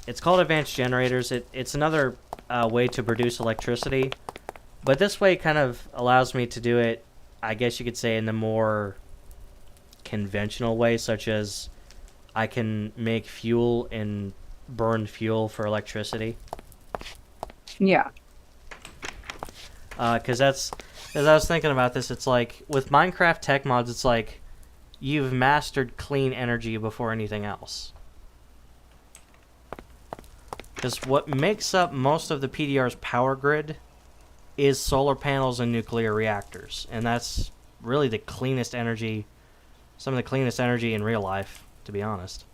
it's called Advanced Generators. It's another way to produce electricity, but this way kind of allows me to do it, I guess you could say, in the more conventional way, such as I can make fuel and burn fuel for electricity. Yeah. Because as I was thinking about this, it's like with Minecraft tech mods, it's like you've mastered clean energy before anything else. Because what makes up most of the PDR's power grid is solar panels and nuclear reactors. And that's really the cleanest energy, some of the cleanest energy in real life, to be honest.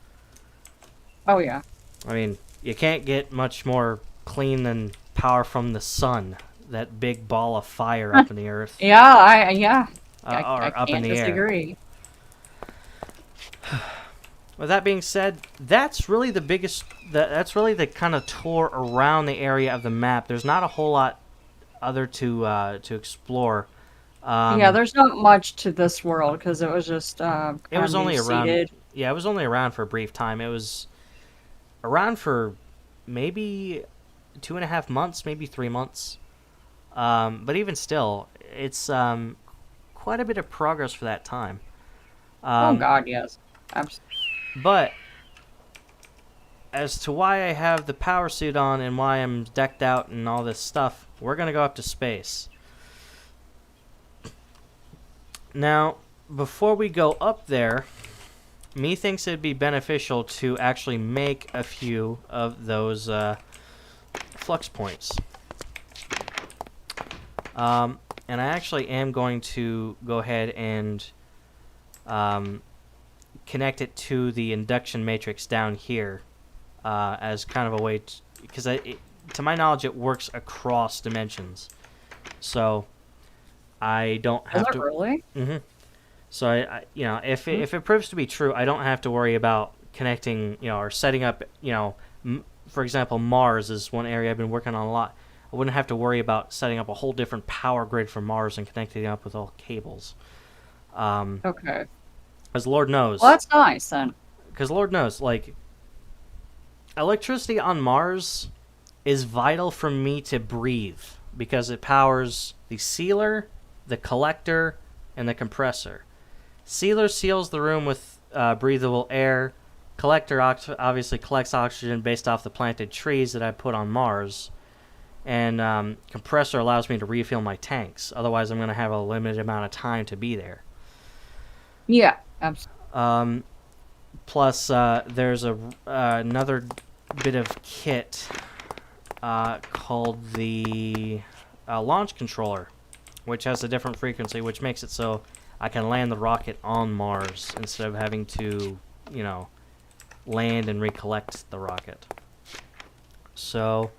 Oh, yeah. I mean, you can't get much more clean than power from the sun, that big ball of fire up in the earth. Yeah, I up in can't the air. disagree. With that being said, that's really the biggest. That's really the kind of tour around the area of the map. There's not a whole lot other to explore. Yeah, there's not much to this world because it was just. It was only around. seated. Yeah, it was only around for a brief time. It was around for maybe 2.5 months, maybe 3 months. But even still, it's quite a bit of progress for that time. Oh God, yes. Absolutely. But as to why I have the power suit on and why I'm decked out and all this stuff, we're going to go up to space. Now, before we go up there, me thinks it'd be beneficial to actually make a few of those flux points. And I actually am going to go ahead and connect it to the induction matrix down here as kind of a way to, because to my knowledge it works across dimensions, so I don't have to. Is it really? Mm-hmm. So I if it proves to be true, I don't have to worry about connecting, or setting up, for example, Mars is one area I've been working on a lot. I wouldn't have to worry about setting up a whole different power grid for Mars and connecting it up with all cables. Okay. As Lord knows. Well, that's nice then. Because Lord knows, like, electricity on Mars is vital for me to breathe because it powers the sealer, the collector, and the compressor. Sealer seals the room with breathable air. Collector obviously collects oxygen based off the planted trees that I put on Mars. And compressor allows me to refill my tanks. Otherwise, I'm going to have a limited amount of time to be there. Yeah, absolutely. Plus, there's another bit of kit called the launch controller, which has a different frequency, which makes it so I can land the rocket on Mars instead of having to, land and recollect the rocket. So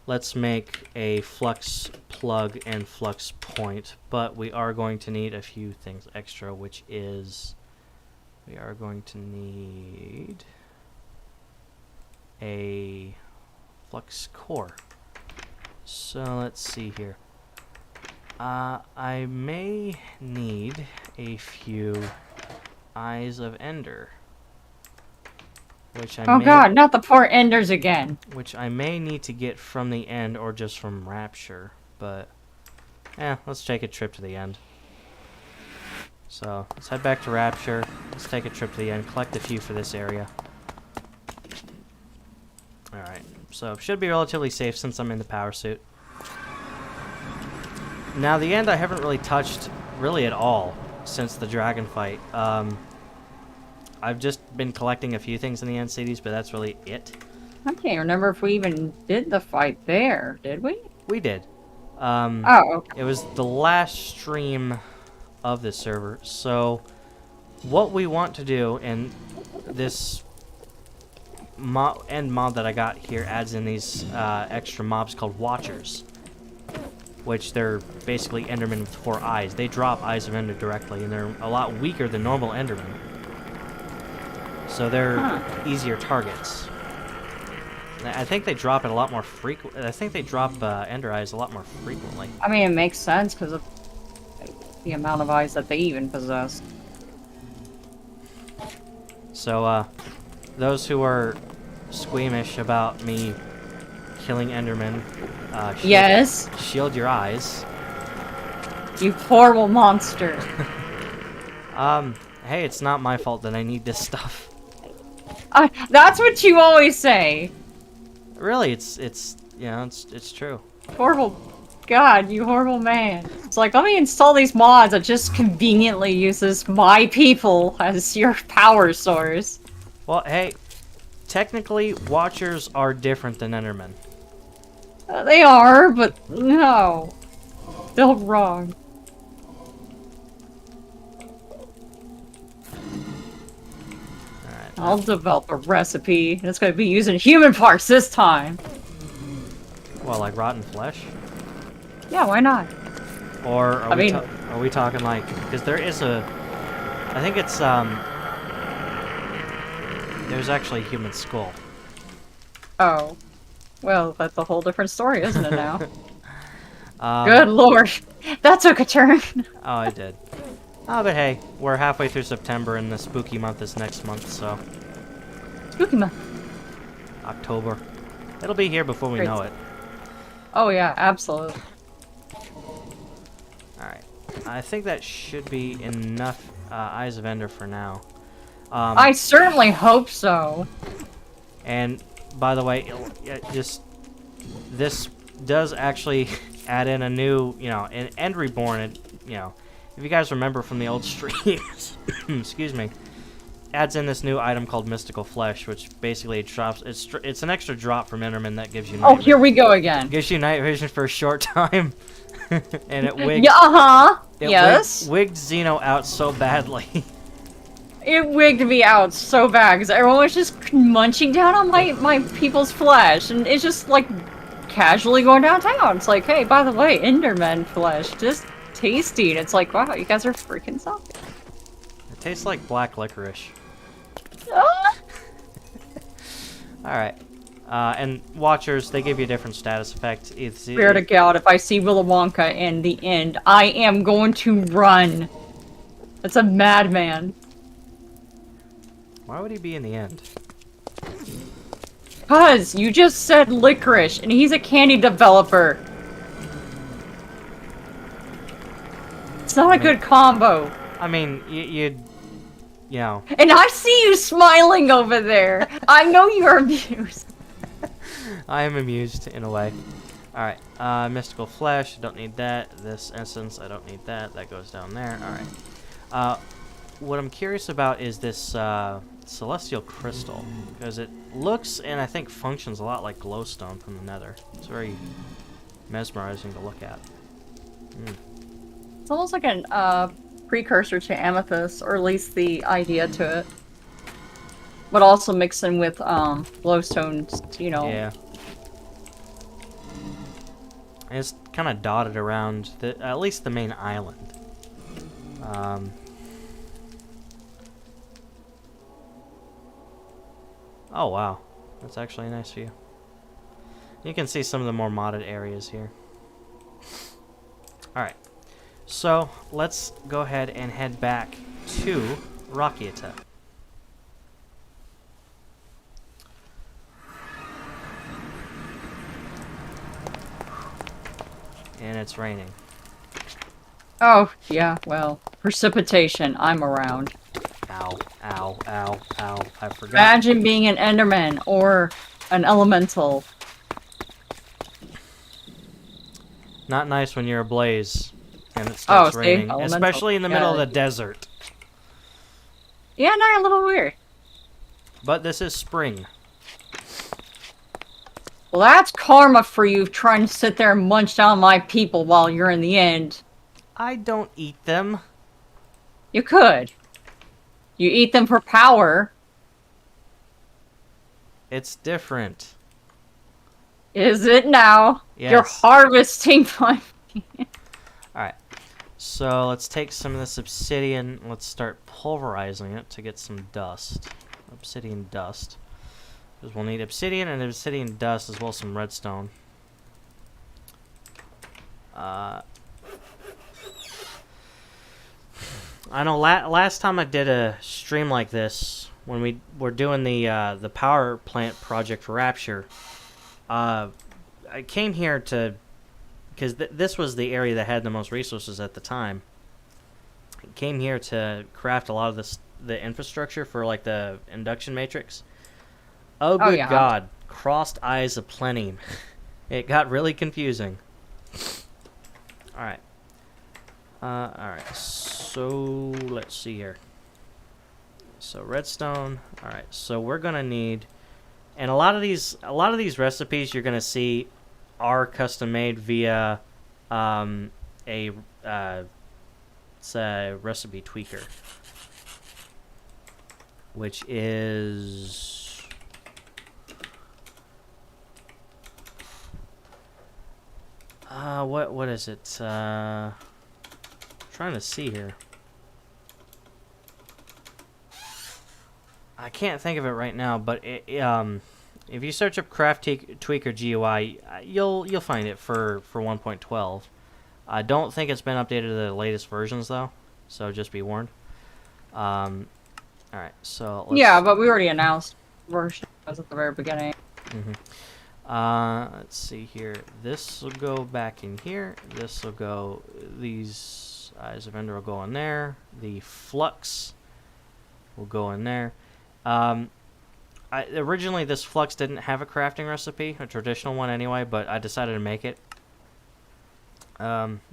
let's make a flux plug and flux point, but we are going to need a few things extra, which is we are going to need a flux core. So let's see here. I may need a few Eyes of Ender. Which I Oh may, god, not the poor Enders again. Which I may need to get from the end or just from Rapture. But, let's take a trip to the end. So, let's head back to Rapture. Let's take a trip to the end. Collect a few for this area. Alright, so should be relatively safe since I'm in the power suit. Now, the end I haven't really touched really at all since the dragon fight. I've just been collecting a few things in the end cities, but that's really it. I can't remember if we even did the fight there, did we? We did. Oh, okay. It was the last stream of this server. So, what we want to do, and this end mod that I got here adds in these extra mobs called Watchers, which they're basically Endermen with 4 eyes. They drop Eyes of Ender directly, and they're a lot weaker than normal Endermen. So they're easier targets. I think they drop it a lot more frequent. I think they drop Ender Eyes a lot more frequently. I mean, it makes sense because of the amount of eyes that they even possess. So, those who are squeamish about me killing Endermen, Yes, shield your eyes. you horrible monster. Hey, it's not my fault that I need this stuff. That's what you always say. Really, it's true. Horrible. God, you horrible man. It's like, let me install these mods that just conveniently uses my people as your power source. Well, hey, technically, Watchers are different than Endermen. They are, but no. Still wrong. Alright. I'll develop a recipe. And it's gonna be using human parts this time. Well, like rotten flesh? Yeah, why not? Or are I are we talking like, because there is I think it's there's actually a human skull. Oh. Well, that's a whole different story, isn't it now? Good lord. That took a turn. Oh, it did. Oh, but hey, we're halfway through September and the spooky month is next month, so Spooky month. October. It'll be here before we Great. know it. Oh yeah, absolutely. Alright. I think that should be enough Eyes of Ender for now. I certainly hope so. And by the way, this does actually add in a new, an End Reborn. If you guys remember from the old streams, excuse me, adds in this new item called Mystical Flesh, which basically drops. It's an extra drop from Enderman that gives you. Oh, here we go again. Gives you night vision for a short time, and it wigs. Yeah, yes. Wigged Xeno out so badly. It wigged me out so bad because everyone was just munching down on my people's flesh, and it's just like casually going downtown. It's like, hey, by the way, Enderman flesh, just tasty. And it's like, wow, you guys are freaking something. It tastes like black licorice. Ah! Alright. And Watchers, they give you a different status effect. Swear to God, if I see Willy Wonka in the end, I am going to run. That's a madman. Why would he be in the end? Cuz, you just said licorice, and he's a candy developer. It's not a good combo. I mean, you know. And I see you smiling over there. I know you're amused. I am amused in a way. Alright, mystical flesh, I don't need that. This essence, I don't need that. That goes down there. Alright. What I'm curious about is this celestial crystal, because it looks and I think functions a lot like glowstone from the nether. It's very mesmerizing to look at. It's almost like an precursor to amethyst, or at least the idea to it. But also mixed in with glowstones, you know. Yeah. And it's kind of dotted around at least the main island. Oh wow, that's actually a nice view. You can see some of the more modded areas here. Alright, so let's go ahead and head back to Rockiata. And it's raining. Oh, yeah, well, precipitation, I'm around. Ow, ow, ow, ow, I forgot. Imagine being an Enderman or an elemental. Not nice when you're ablaze and it starts raining, elemental. especially in the middle of the desert. Yeah, no, a little weird. But this is spring. Well, that's karma for you trying to sit there and munch down my people while you're in the end. I don't eat them. You could. You eat them for power. It's different. Is it now? Yes. You're harvesting my... Alright. So let's take some of this obsidian. Let's start pulverizing it to get some dust. Obsidian dust. Because we'll need obsidian and obsidian dust as well as some redstone. I know last time I did a stream like this, when we were doing the power plant project for Rapture, I came here to, because this was the area that had the most resources at the time. I came here to craft a lot of the infrastructure for like the induction matrix. Oh good yeah. God, crossed eyes aplenty. It got really confusing. All right. Alright, so let's see here. So redstone. Alright, so we're gonna need, and a lot of these recipes you're gonna see are custom made via it's a recipe tweaker, which is what is it? Trying to see here. I can't think of it right now, but if you search up Craft Tweaker GUI, you'll find it for 1.12. I don't think it's been updated to the latest versions though, so just be warned. All right, so yeah, but we already announced version was at the very beginning. Let's see here. This will go back in here. This will go. These Eyes of Ender will go in there. The Flux will go in there. Originally, this Flux didn't have a crafting recipe, a traditional one anyway, but I decided to make it.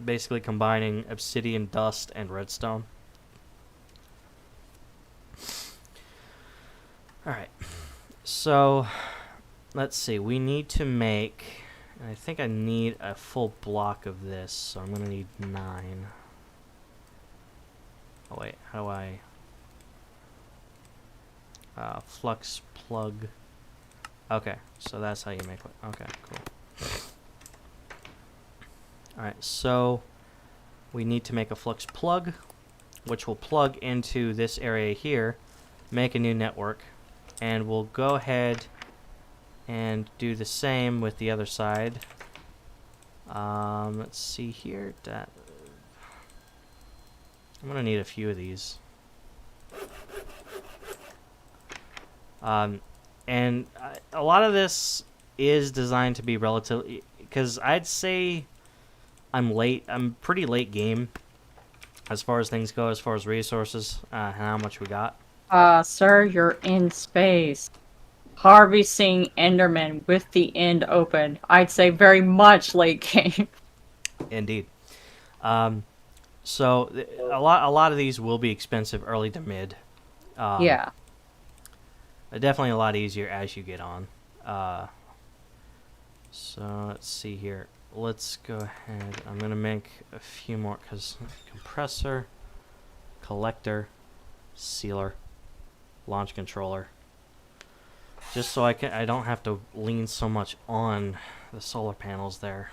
Basically combining obsidian dust and redstone. Alright, so let's see. We need to make, I think I need a full block of this, so I'm going to need 9. Oh wait, how do I... flux plug. Okay, so that's how you make it. Okay, cool. Alright, so we need to make a flux plug, which will plug into this area here, make a new network, and we'll go ahead and do the same with the other side. Let's see here. I'm gonna need a few of these. And a lot of this is designed to be relatively, because I'd say I'm pretty late game as far as things go, as far as resources, and how much we got. Sir, you're in space. harvesting Enderman with the end open. I'd say very much late game. Indeed. So a lot of these will be expensive early to mid. Yeah. Definitely a lot easier as you get on. So let's see here. Let's go ahead. I'm gonna make a few more because compressor, collector, sealer, launch controller. Just so I don't have to lean so much on the solar panels there.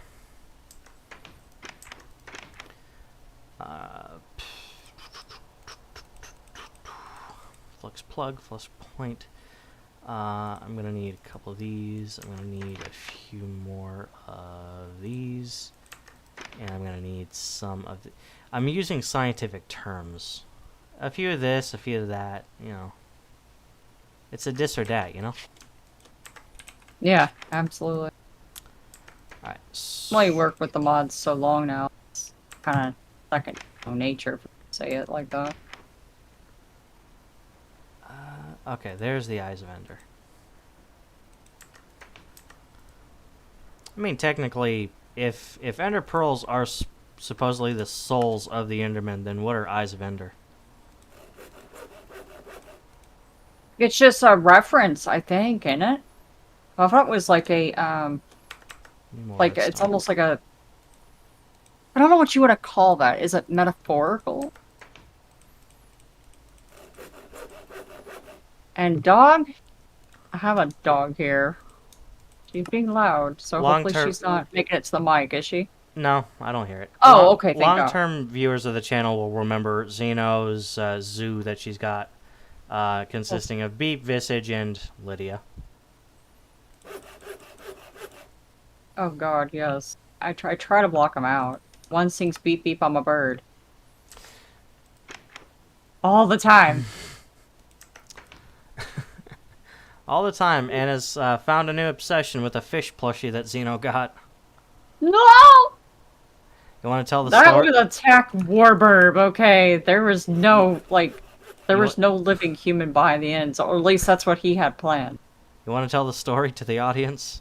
Flux plug, flux point. I'm gonna need a couple of these. I'm gonna need a few more of these, and I'm gonna need some of the. I'm using scientific terms. A few of this, a few of that. You know, it's a this or that. You know. Yeah, absolutely. All right. Well, you work with the mods so long now. It's kind of second nature, if you say it like that. Okay, there's the Eyes of Ender. I mean, technically, if Ender Pearls are supposedly the souls of the Endermen, then what are Eyes of Ender? It's just a reference, I think, isn't it? I thought it was like a like it's almost like a. I don't know what you want to call that. Is it metaphorical? And dog? I have a dog here. She's being loud, so hopefully she's not making it to the mic, is she? No, I don't hear it. Oh, okay, thank God. Long-term viewers of the channel will remember Xeno's zoo that she's got, consisting of Beep, Visage, and Lydia. Oh God, yes. I try to block them out. One sings beep beep, I'm a bird. All the time. All the time, and has found a new obsession with a fish plushie that Xeno got. No! You want to tell the that story? That would attack Warburb, okay? There was no, like, there was no living human by the end, or at least that's what he had planned. You want to tell the story to the audience?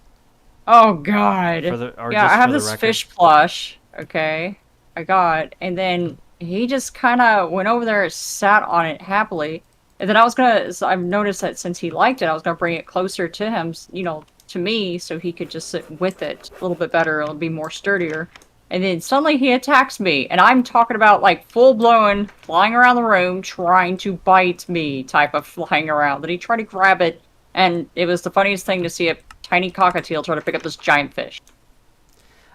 Oh God! Yeah, I have this fish plush, okay? I got, and then he just kind of went over there, sat on it happily, and then I've noticed that since he liked it, I was gonna bring it closer to him, you know, to me, so he could just sit with it a little bit better, it'll be more sturdier. And then suddenly he attacks me, and I'm talking about like full-blown flying around the room, trying to bite me type of flying around. Then he tried to grab it, and it was the funniest thing to see a tiny cockatiel try to pick up this giant fish.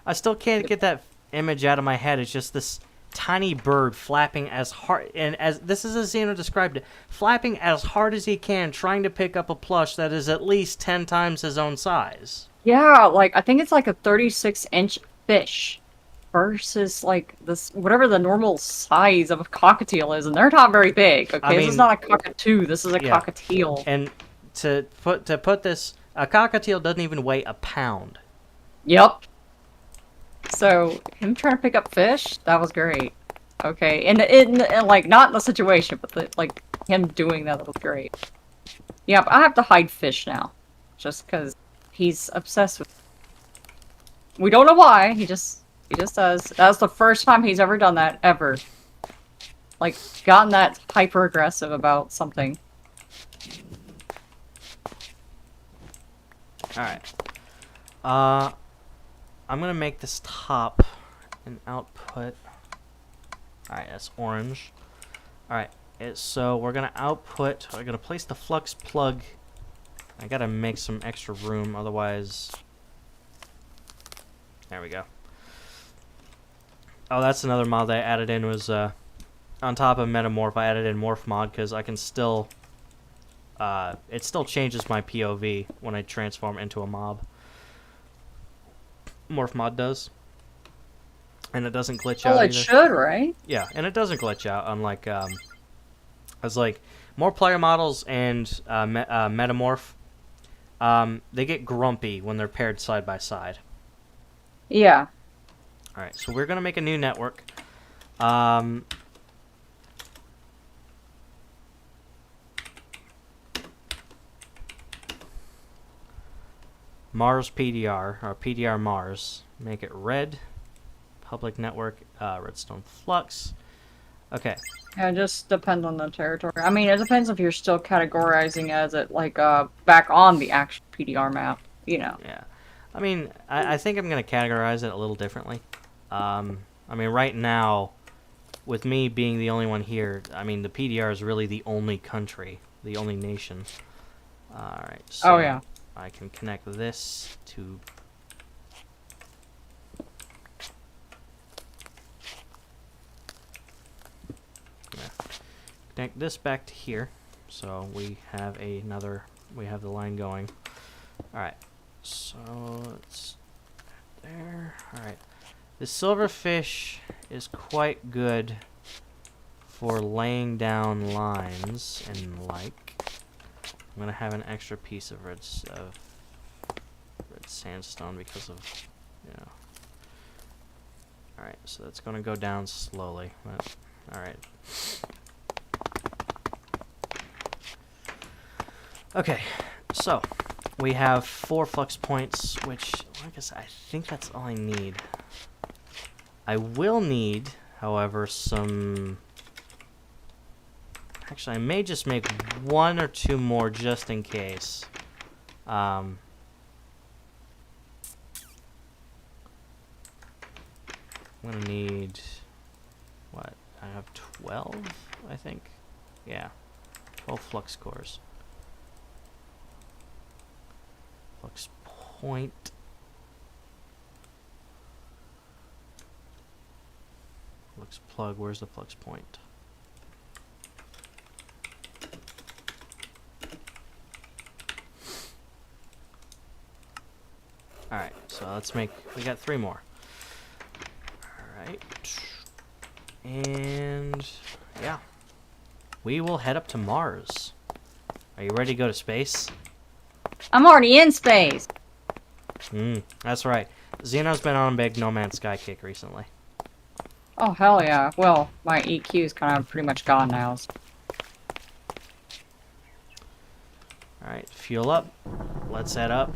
I still can't get that image out of my head. It's just this tiny bird flapping as hard, and as this is as Xeno described it, flapping as hard as he can, trying to pick up a plush that is at least 10 times his own size. Yeah, like I think it's like a 36-inch fish versus like this whatever the normal size of a cockatiel is, and they're not very big. Okay, this is not a cockatoo. This is a cockatiel. And to put this, a cockatiel doesn't even weigh a pound. Yep. So him trying to pick up fish, that was great. Okay, and like not in the situation, but like him doing that was great. Yep, I have to hide fish now, just because he's obsessed with. We don't know why. He just does. That's the first time he's ever done that ever. Like gotten that hyper aggressive about something. All right. I'm gonna make this top an output. All right, that's orange. All right, so we're gonna output. We're gonna place the flux plug. I gotta make some extra room, otherwise. There we go. Oh, that's another mod that I added in was on top of Metamorph. I added in Morph mod because I can still. It still changes my POV when I transform into a mob. Morph mod does, and it doesn't glitch out. Well, it should, right? Yeah, and it doesn't glitch out. Unlike as like more player models and Metamorph, they get grumpy when they're paired side by side. Yeah. All right, so we're gonna make a new network. Mars PDR, or PDR Mars. Make it red. Public network, redstone flux. Okay. Yeah, it just depends on the territory. I mean, it depends if you're still categorizing as it like back on the actual PDR map, you know. Yeah. I mean, I think I'm going to categorize it a little differently. I mean, right now, with me being the only one here, I mean, the PDR is really the only country, the only nation. Alright, so Oh, yeah. I can connect this to... Connect this back to here, so we have we have the line going. Alright, so it's there. Alright, the silverfish is quite good for laying down lines and like. I'm gonna have an extra piece of red sandstone because of, you know. Alright, so that's gonna go down slowly. Alright. Okay, so we have 4 flux points, which I think that's all I need. I will need, however, some... Actually, I may just make 1 or 2 more just in case. I'm gonna need... What? I have 12, I think? Yeah. 12 flux cores. Flux point. Flux plug. Where's the flux point? Alright, so let's make... We got 3 more. Alright. And... yeah. We will head up to Mars. Are you ready to go to space? I'm already in space. That's right. Xeno's been on a big No Man's Sky kick recently. Oh, hell yeah. Well, my EQ is kind of pretty much gone now. So. Alright, fuel up. Let's head up.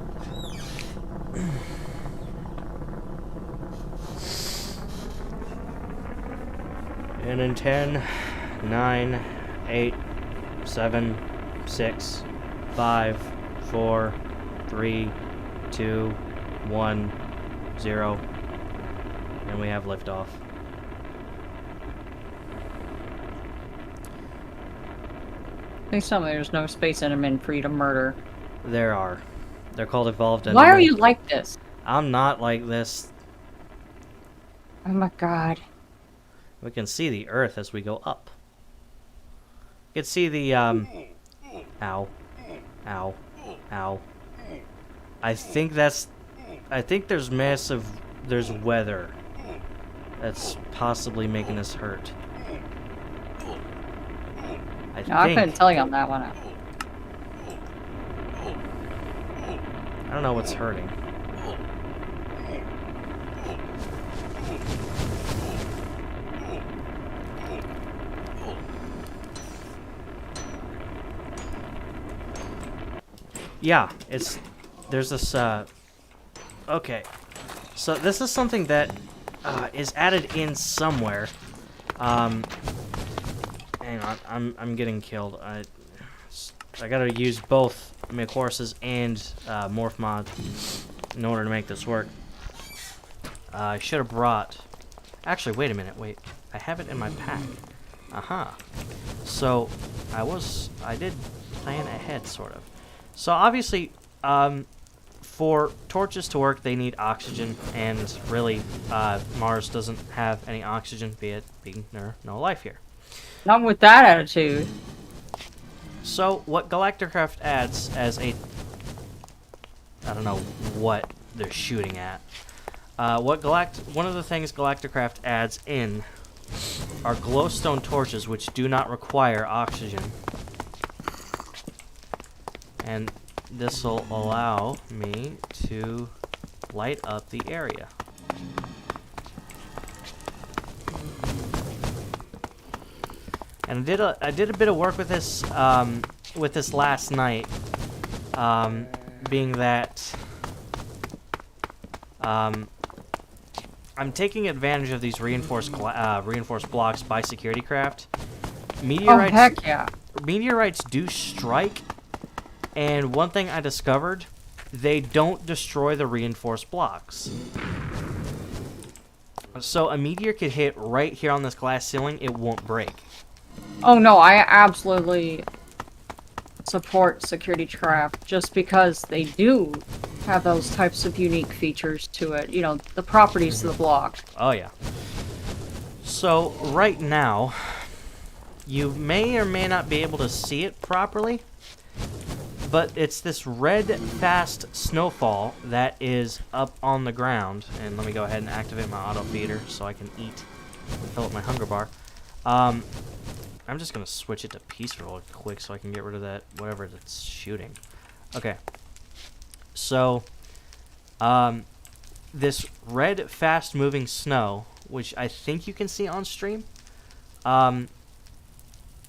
And in 10, 9, 8, 7, 6, 5, 4, 3, 2, 1, 0. And we have liftoff. Please tell me there's no space enemy for you to murder. There are. They're called evolved Why are enemy. you like this? I'm not like this. Oh my god. We can see the Earth as we go up. You can see the, ow. Ow. Ow. I think there's weather that's possibly making us hurt. I couldn't tell you on that one. I don't know what's hurting. Yeah, there's this, okay. So this is something that is added in somewhere. Hang on, I'm getting killed. I gotta use both McHorses and Morph Mod in order to make this work. I should have brought... Actually, wait a minute, wait. I have it in my pack. Aha. So, I did plan ahead, sort of. So, obviously, for torches to work, they need oxygen, and really, Mars doesn't have any oxygen, be it being no life here. Not with that attitude. So, what Galacticraft adds as a... I don't know what they're shooting at. One of the things Galacticraft adds in are glowstone torches, which do not require oxygen. And this will allow me to light up the area. And I did a bit of work with this last night, being that I'm taking advantage of these reinforced blocks by security craft. Oh, heck yeah. Meteorites do strike, and one thing I discovered, they don't destroy the reinforced blocks. So a meteor could hit right here on this glass ceiling, it won't break. Oh no, I absolutely support security craft just because they do have those types of unique features to it. You know, the properties to the block. Oh yeah. So right now, you may or may not be able to see it properly, but it's this red fast snowfall that is up on the ground. And let me go ahead and activate my auto feeder so I can eat and fill up my hunger bar. I'm just gonna switch it to peace real quick so I can get rid of that whatever that's shooting. Okay. So, this red fast moving snow, which I think you can see on stream,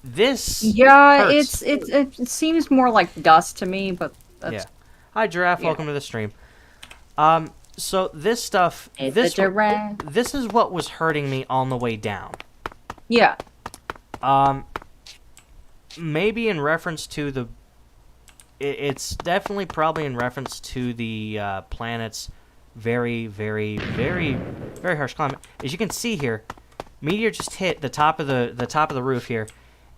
this Yeah, hurts. it seems more like dust to me, but that's Yeah. Hi, Giraffe. yeah. Welcome to the stream. So this stuff, It's a giraffe. this is what was hurting me on the way down. Yeah. Maybe in reference to the... It's definitely probably in reference to the planet's very, very, very, very harsh climate. As you can see here, meteor just hit the top of the roof here,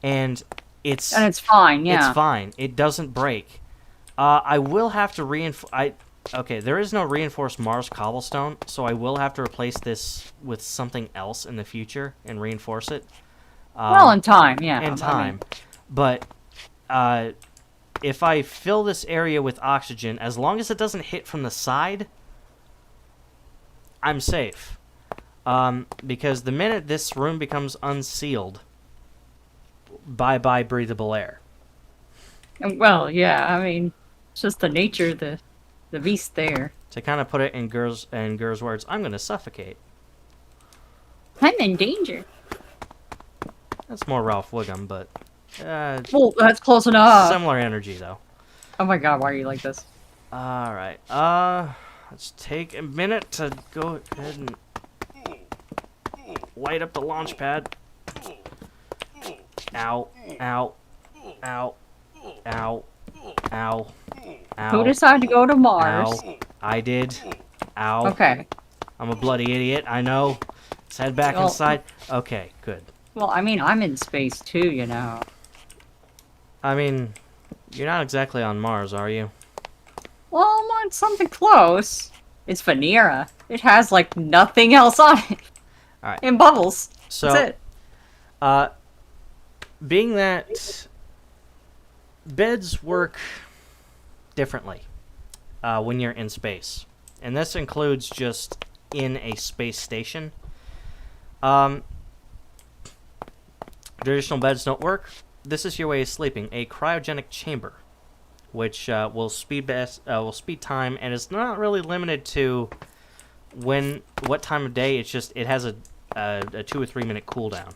and it's fine. Yeah. It's fine. It doesn't break. I will have to reinforce. Okay, there is no reinforced Mars cobblestone, so I will have to replace this with something else in the future and reinforce it. Well, in time, yeah. In time, but if I fill this area with oxygen, as long as it doesn't hit from the side, I'm safe. Because the minute this room becomes unsealed, bye-bye breathable air. Well, yeah. I mean, it's just the nature of the beast there. To kind of put it in Gur's words, I'm going to suffocate. I'm in danger. That's more Ralph Wiggum, but Well, that's close enough. similar energy though. Oh my god, why are you like this? All right. Let's take a minute to go ahead and light up the launch pad. Ow! Ow! Ow! Ow! Ow! Ow! Who decided to go to Mars? Ow! I did. Ow! Okay. I'm a bloody idiot. I know. Let's head back Well- inside. Okay, good. Well, I mean, I'm in space too, you know. I mean, you're not exactly on Mars, are you? Well, I'm on something close. It's Venera. It has, like, nothing else on it. Alright. And bubbles. So, That's it. being that beds work differently when you're in space, and this includes just in a space station. Traditional beds don't work. This is your way of sleeping: a cryogenic chamber, which will speed time, and it's not really limited to what time of day. It's just it has a 2 or 3 minute cooldown.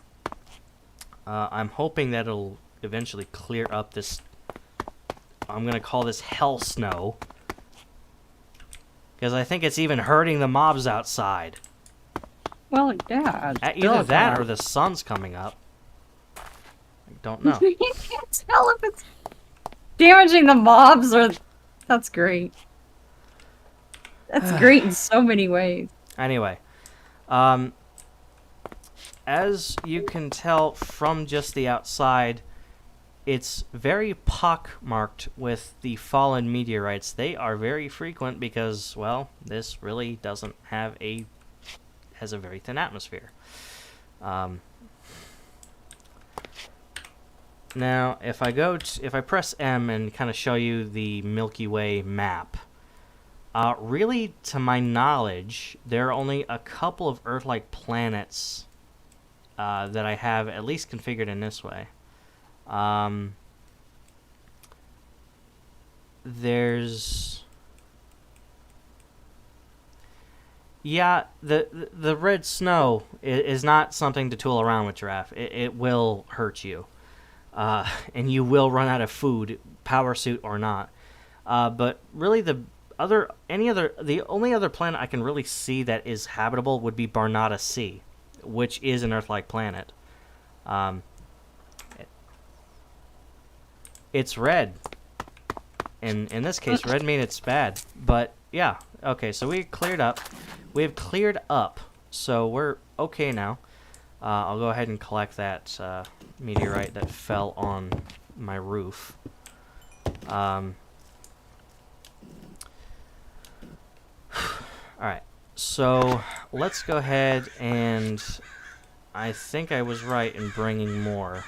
I'm hoping that it'll eventually clear up this. I'm gonna call this hell snow, because I think it's even hurting the mobs outside. Well, yeah. it's Either still that kind or the sun's coming up. I don't know. You can't tell if it's damaging the mobs or... That's great. That's great in so many ways. Anyway, as you can tell from just the outside, it's very pockmarked with the fallen meteorites. They are very frequent because, well, this really doesn't have has a very thin atmosphere. Now, if I press M and kind of show you the Milky Way map, really, to my knowledge, there are only a couple of Earth-like planets that I have at least configured in this way. There's... Yeah, the red snow is not something to tool around with, Giraffe. It will hurt you. And you will run out of food, power suit or not. But really the the only other planet I can really see that is habitable would be Barnata C, which is an Earth-like planet. It's red. In this case, red means it's bad. But yeah, okay. So we cleared up. We have cleared up. So we're okay now. I'll go ahead and collect that meteorite that fell on my roof. Alright, so let's go ahead and I think I was right in bringing more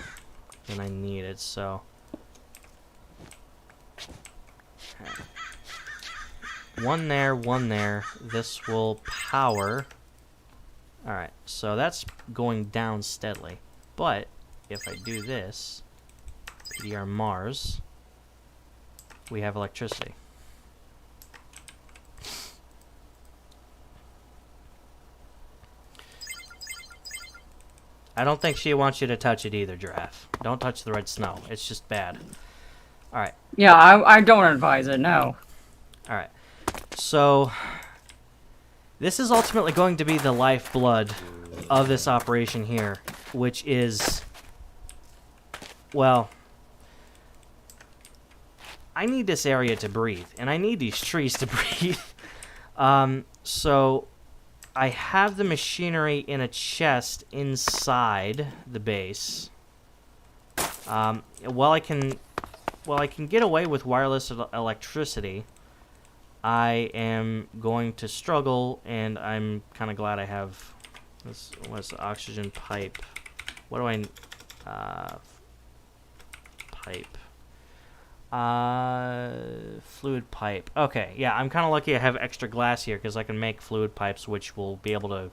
than I needed, so one there. This will power. Alright, so that's going down steadily. But if I do this, PDR Mars, we have electricity. I don't think she wants you to touch it either, Giraffe. Don't touch the red snow. It's just bad. Alright. Yeah, I don't advise it, no. Alright. So, this is ultimately going to be the lifeblood of this operation here, which is, well, I need this area to breathe, and I need these trees to breathe. So I have the machinery in a chest inside the base. While I can get away with wireless electricity, I am going to struggle, and I'm kind of glad I have this. What's the oxygen pipe? What do I pipe? Fluid pipe. Okay, yeah, I'm kind of lucky I have extra glass here because I can make fluid pipes, which will be able to,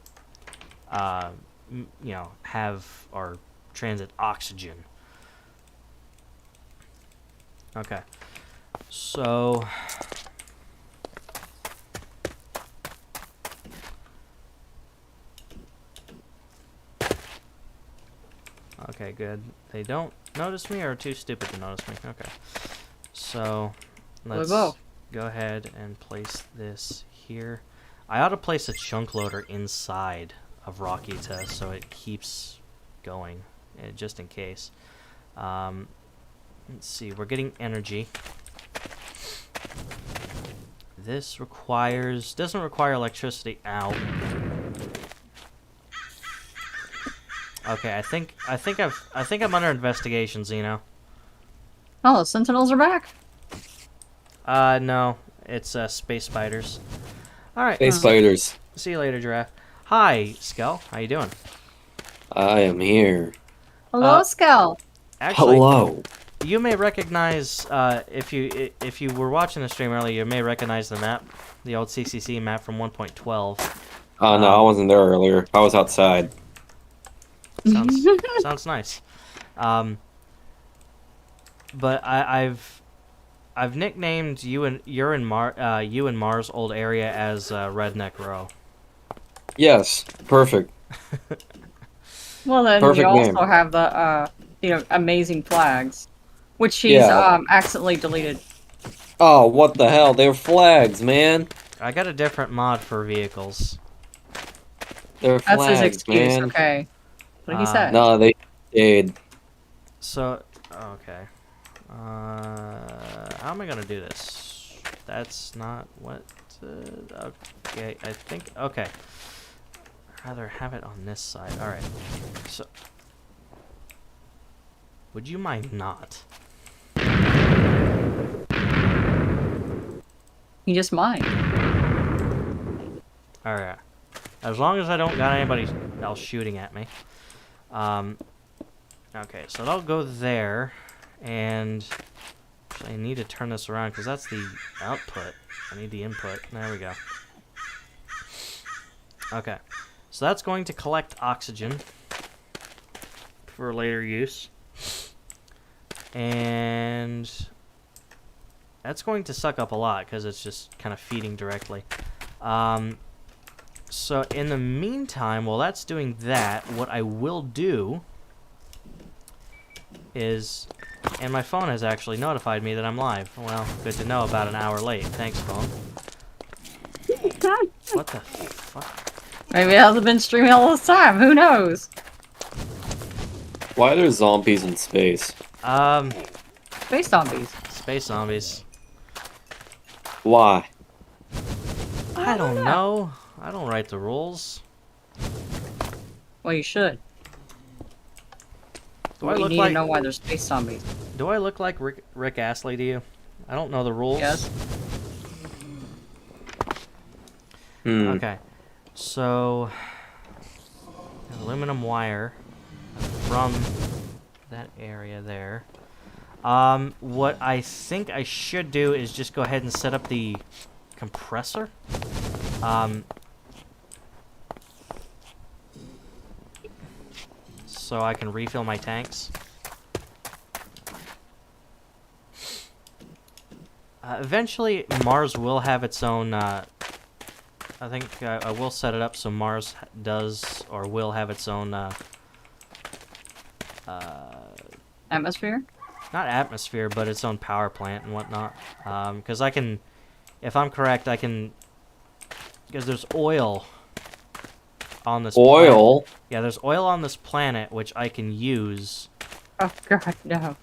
you know, have or transit oxygen. Okay, so okay, good. They don't notice me or are too stupid to notice me. Okay. So, let's go ahead and place this here. I ought to place a chunk loader inside of Rockita so it keeps going, just in case. Let's see, we're getting energy. This doesn't require electricity. Ow. Okay, I think I'm under investigation, Zeno. Oh, the Sentinels are back. No, it's space spiders. All right, Space spiders. See you later, Giraffe. Hi, Skel. How you doing? I am here. Hello, Skel. Actually, Hello. you may recognize if you were watching the stream earlier, you may recognize the map, the old CCC map from 1.12. Oh no, I wasn't there earlier. I was outside. Sounds nice. But I've nicknamed you and Mars' old area as Redneck Row. Yes, perfect. Well, then Perfect we also name. have the amazing flags, which she's accidentally deleted. Oh, what the hell? They're flags, man. I got a different mod for vehicles. They're That's flags, his excuse. man. Okay, what did he say? No, they did. So, okay. How am I gonna do this? That's not what. Okay, I think. Okay. I'd rather have it on this side. All right. So, would you mind not? He just might. All right. As long as I don't got anybody else shooting at me. Okay, so I'll go there, and I need to turn this around because that's the output. I need the input. There we go. Okay, so that's going to collect oxygen for later use, and that's going to suck up a lot because it's just kind of feeding directly. So in the meantime, while that's doing that, what I will do is, and my phone has actually notified me that I'm live. Well, good to know, about an hour late. Thanks, phone. What the fuck? Maybe it hasn't been streaming all this time. Who knows? Why are there zombies in space? Space zombies. Space zombies. Why? I don't know. I don't write the rules. Well, you should. Do Well, I you look need like to know why there's space zombies. Do I look like Rick Astley to you? I don't know the rules. Yes. Okay. So aluminum wire from that area there. What I think I should do is just go ahead and set up the compressor. So I can refill my tanks. Eventually, Mars will have its own. I think I will set it up so Mars does or will have its own. Atmosphere? Not atmosphere, but its own power plant and whatnot. Because I can, if I'm correct, I can. Because there's oil on this. Oil? Planet. Yeah, there's oil on this planet which I can use. Oh god, no.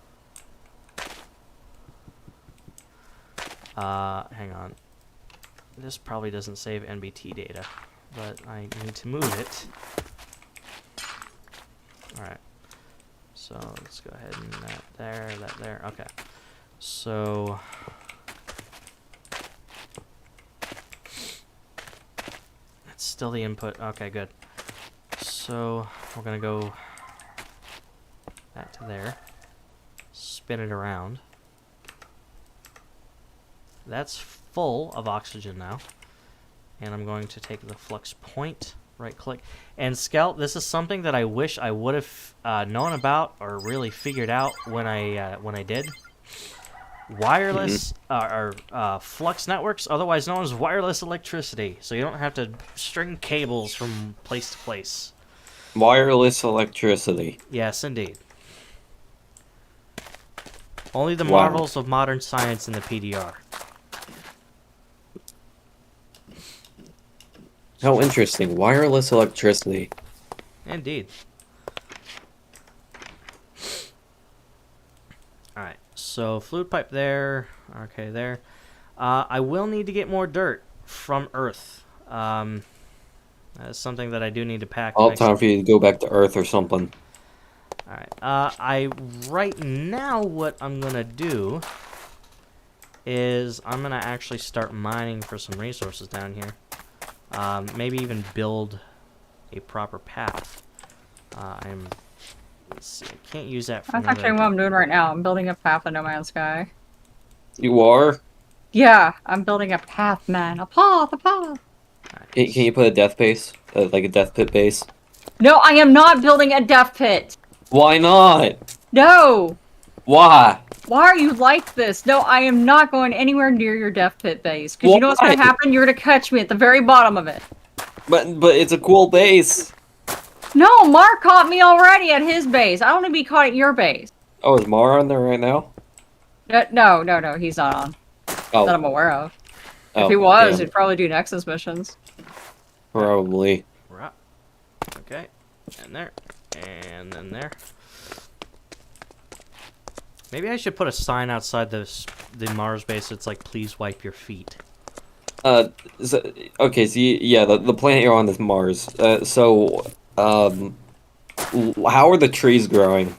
Hang on. This probably doesn't save NBT data, but I need to move it. Alright. So let's go ahead and that there. Okay. So that's still the input. Okay, good. So we're gonna go that to there. Spin it around. That's full of oxygen now. And I'm going to take the flux point, right click. And Scout, this is something that I wish I would have known about or really figured out when I did. Wireless flux networks, otherwise known as wireless electricity. So you don't have to string cables from place to place. Wireless electricity. Yes, indeed. Only the Wow. marvels of modern science in the PDR. How interesting. Wireless electricity. Indeed. Alright, so fluid pipe there. Okay, there. I will need to get more dirt from Earth. That's something that I do need to pack. All time for you to go back to Earth or something. Alright, right now what I'm gonna do is I'm gonna actually start mining for some resources down here. Maybe even build a proper path. Let's see, I can't use that for That's another- actually what I'm doing right now. I'm building a path in No Man's Sky. You are? Yeah, I'm building a path, man. A path, a path. Can you put a death base? Like a death pit base? No, I am not building a death pit. Why not? No. Why? Why are you like this? No, I am not going anywhere near your death pit base. Because you know what's going to Why? happen? You're going to catch me at the very bottom of it. But it's a cool base. No, Mark caught me already at his base. I don't want to be caught at your base. Oh, is Mara on there right now? No, he's not on. Oh. That I'm aware of. Oh, If he was, damn. he'd probably do Nexus missions. Probably. Right. Okay. And there. And then there. Maybe I should put a sign outside the Mars base that's like, please wipe your feet. Okay, so yeah, the planet you're on is Mars. How are the trees growing?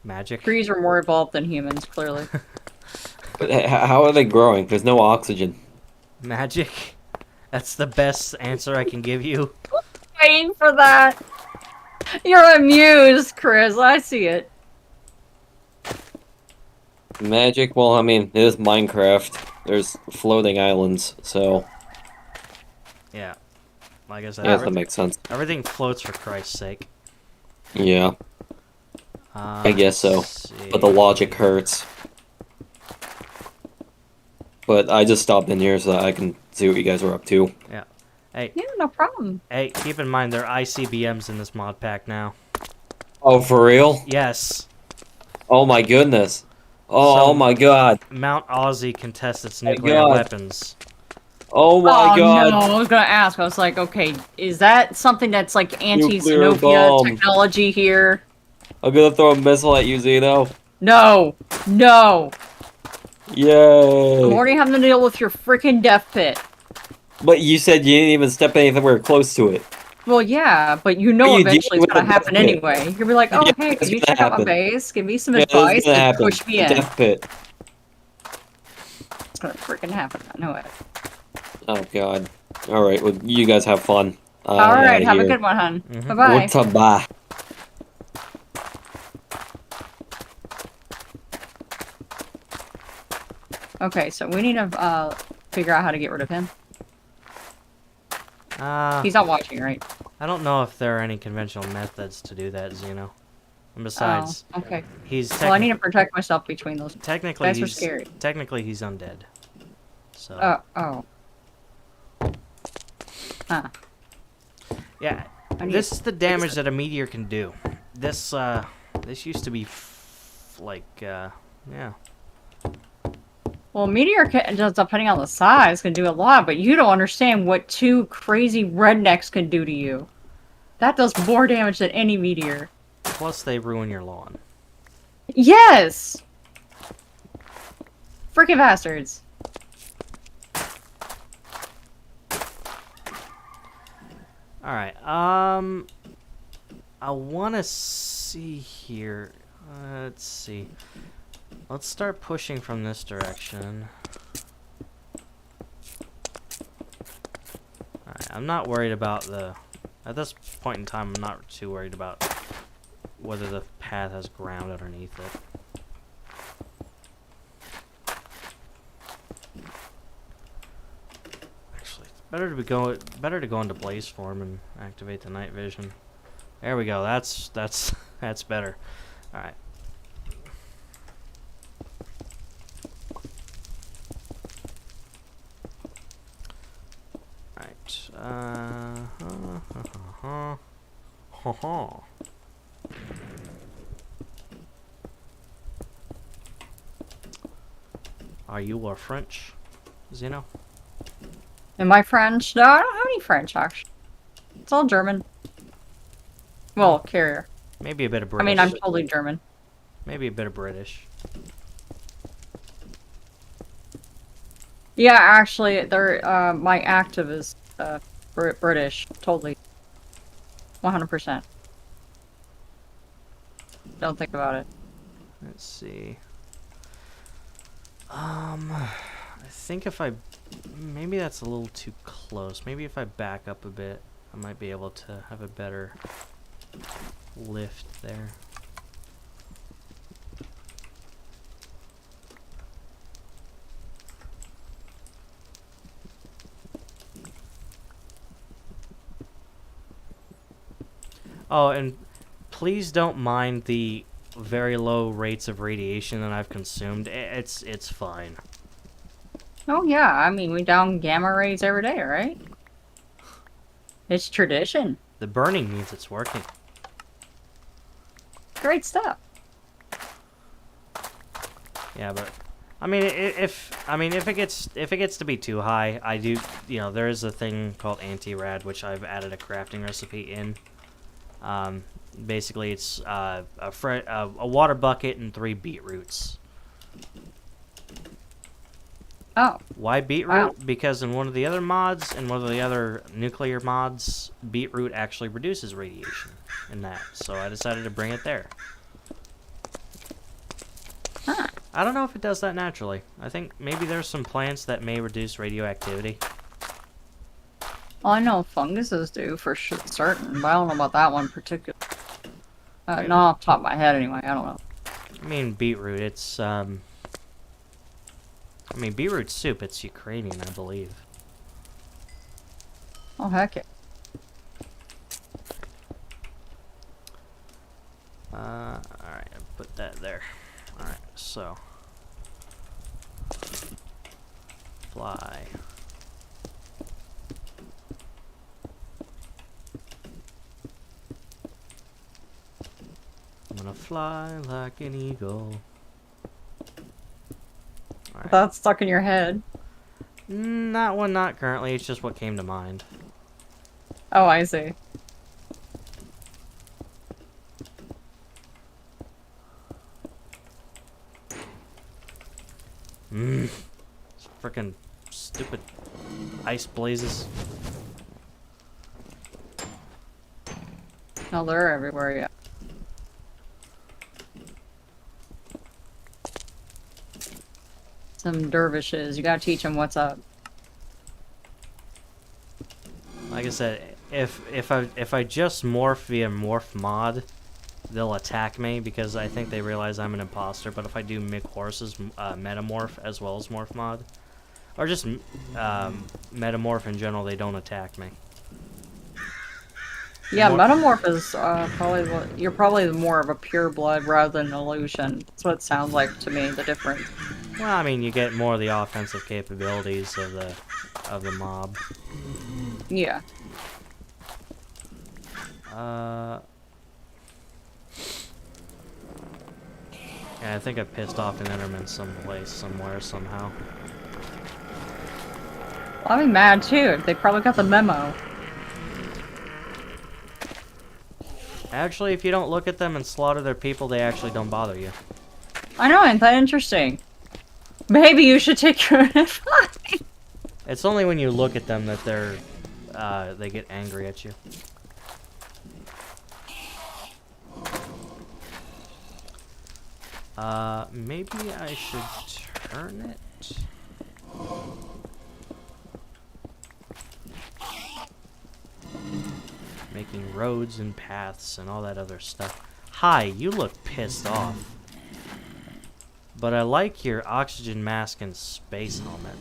Magic. Trees are more evolved than humans, clearly. But how are they growing? There's no oxygen. Magic. That's the best answer I can give you. Waiting for that. You're amused, Chris. I see it. Magic? Well, I mean, it is Minecraft. There's floating islands, so Yeah. Like I said, yeah, that makes sense. everything floats for Christ's sake. Yeah, I guess so. Let's but the see. logic hurts. But I just stopped in here so that I can see what you guys are up to. Yeah. Hey, Yeah, no problem. hey, keep in mind there are ICBMs in this mod pack now. Oh, for real? Yes. Oh my goodness. Oh, Some my god. Mount Aussie can test its My nuclear god. weapons. Oh my Oh god. no, I was gonna ask. I was like, okay, is that something that's like Nuclear anti-xenopia bomb. technology here? I'm gonna throw a missile at you, Zeno. No, no. I'm Yay. already having to deal with your freaking death pit. But you said you didn't even step anywhere close to it. Well, yeah, but you What know are you eventually dealing it's with a gonna death happen pit? anyway. You're gonna be like, Yeah, oh, hey, can it's you gonna check out my happen. base? Give me some Yeah, this is advice gonna and happen. push me A in. death pit. It's gonna freaking happen. I know it. Oh god. Alright, well, you guys have fun. I'm All out right, of have a here. good one, hon. Mhm. Bye-bye. Goodbye. Okay, so we need to figure out how to get rid of him. He's not watching, right? I don't know if there are any conventional methods to do that, Zeno. And besides, Oh, okay. he's Well, I need to protect myself between those. technically Guys are he's scary. technically he's undead. So Oh. Huh. yeah, I need this is the damage it. that a meteor can do. This this used to be yeah. Well, meteor just depending on the size can do a lot, but you don't understand what two crazy rednecks can do to you. That does more damage than any meteor. Plus they ruin your lawn. Yes! Freaking bastards. All right. I want to see here. Let's see. Let's start pushing from this direction. All right. I'm not worried about the. At this point in time, I'm not too worried about whether the path has ground underneath it. Actually, it's better to go into blaze form and activate the night vision. There we go. That's that's better. All right. Right. Are you a French, Zeno? Am I French? No, I don't have any French, actually. It's all German. Well, carrier. Maybe a bit of I British. mean, I'm totally German. Maybe a bit of British. Yeah, actually, they're, my active is, British. Totally. 100%. Don't think about it. Let's see. I think if maybe that's a little too close. Maybe if I back up a bit, I might be able to have a better lift there. Oh, and please don't mind the very low rates of radiation that I've consumed. It's fine. Oh, yeah, I mean, we down gamma rays every day, right? It's tradition. The burning means it's working. Great stuff. Yeah, but I mean, if it gets to be too high, I do, there is a thing called anti-rad, which I've added a crafting recipe in. Basically, it's a water bucket and 3 beetroots. Oh. Why beetroot? Wow. Because in one of the other mods and one of the other nuclear mods, beetroot actually reduces radiation in that. So I decided to bring it there. Huh. I don't know if it does that naturally. I think maybe there's some plants that may reduce radioactivity. Well, I know funguses do for certain, but I don't know about that one in particular. Not off the top of my head, anyway. I don't know. I mean, beetroot, it's, beetroot soup, it's Ukrainian, I believe. Oh, heck yeah. Alright, I put that there. Alright, so. Fly. I'm gonna fly like an eagle. Alright. That's stuck in your head. That one, not currently. It's just what came to mind. Oh, I see. Freaking stupid ice blazes. No, they're everywhere, yeah. Some dervishes. You gotta teach them what's up. Like I said, if I just morph via morph mod, they'll attack me because I think they realize I'm an imposter. But if I do Mick Horse's metamorph as well as morph mod, or just metamorph in general, they don't attack me. Yeah, More- metamorph is you're probably more of a pure blood rather than an illusion. That's what it sounds like to me. The difference. Well, I mean, you get more of the offensive capabilities of the mob. Yeah. Yeah, I think I pissed off an Enderman somewhere, somehow. I'll be mad too. They probably got the memo. Actually, if you don't look at them and slaughter their people, they actually don't bother you. I know, ain't that interesting? Maybe you should take your It's only when you look at them that they get angry at you. Maybe I should turn it. Making roads and paths and all that other stuff. Hi, you look pissed off. But I like your oxygen mask and space helmet.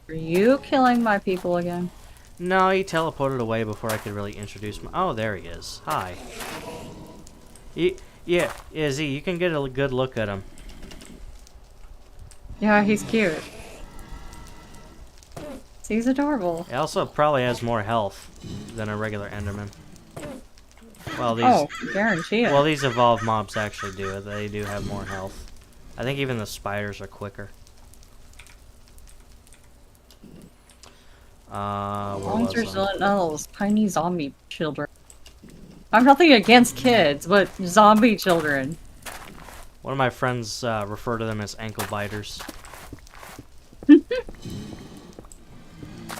Are you killing my people again? No, he teleported away before I could really introduce him. Oh, there he is. Hi. Yeah, Z, you can get a good look at him. Yeah, he's cute. He's adorable. He also probably has more health than a regular Enderman. Well, these Oh, guarantee it. well, these evolved mobs actually do. They do have more health. I think even the spiders are quicker. Monsters don't know those tiny zombie children. I'm nothing against kids, but zombie children. One of my friends refer to them as ankle biters.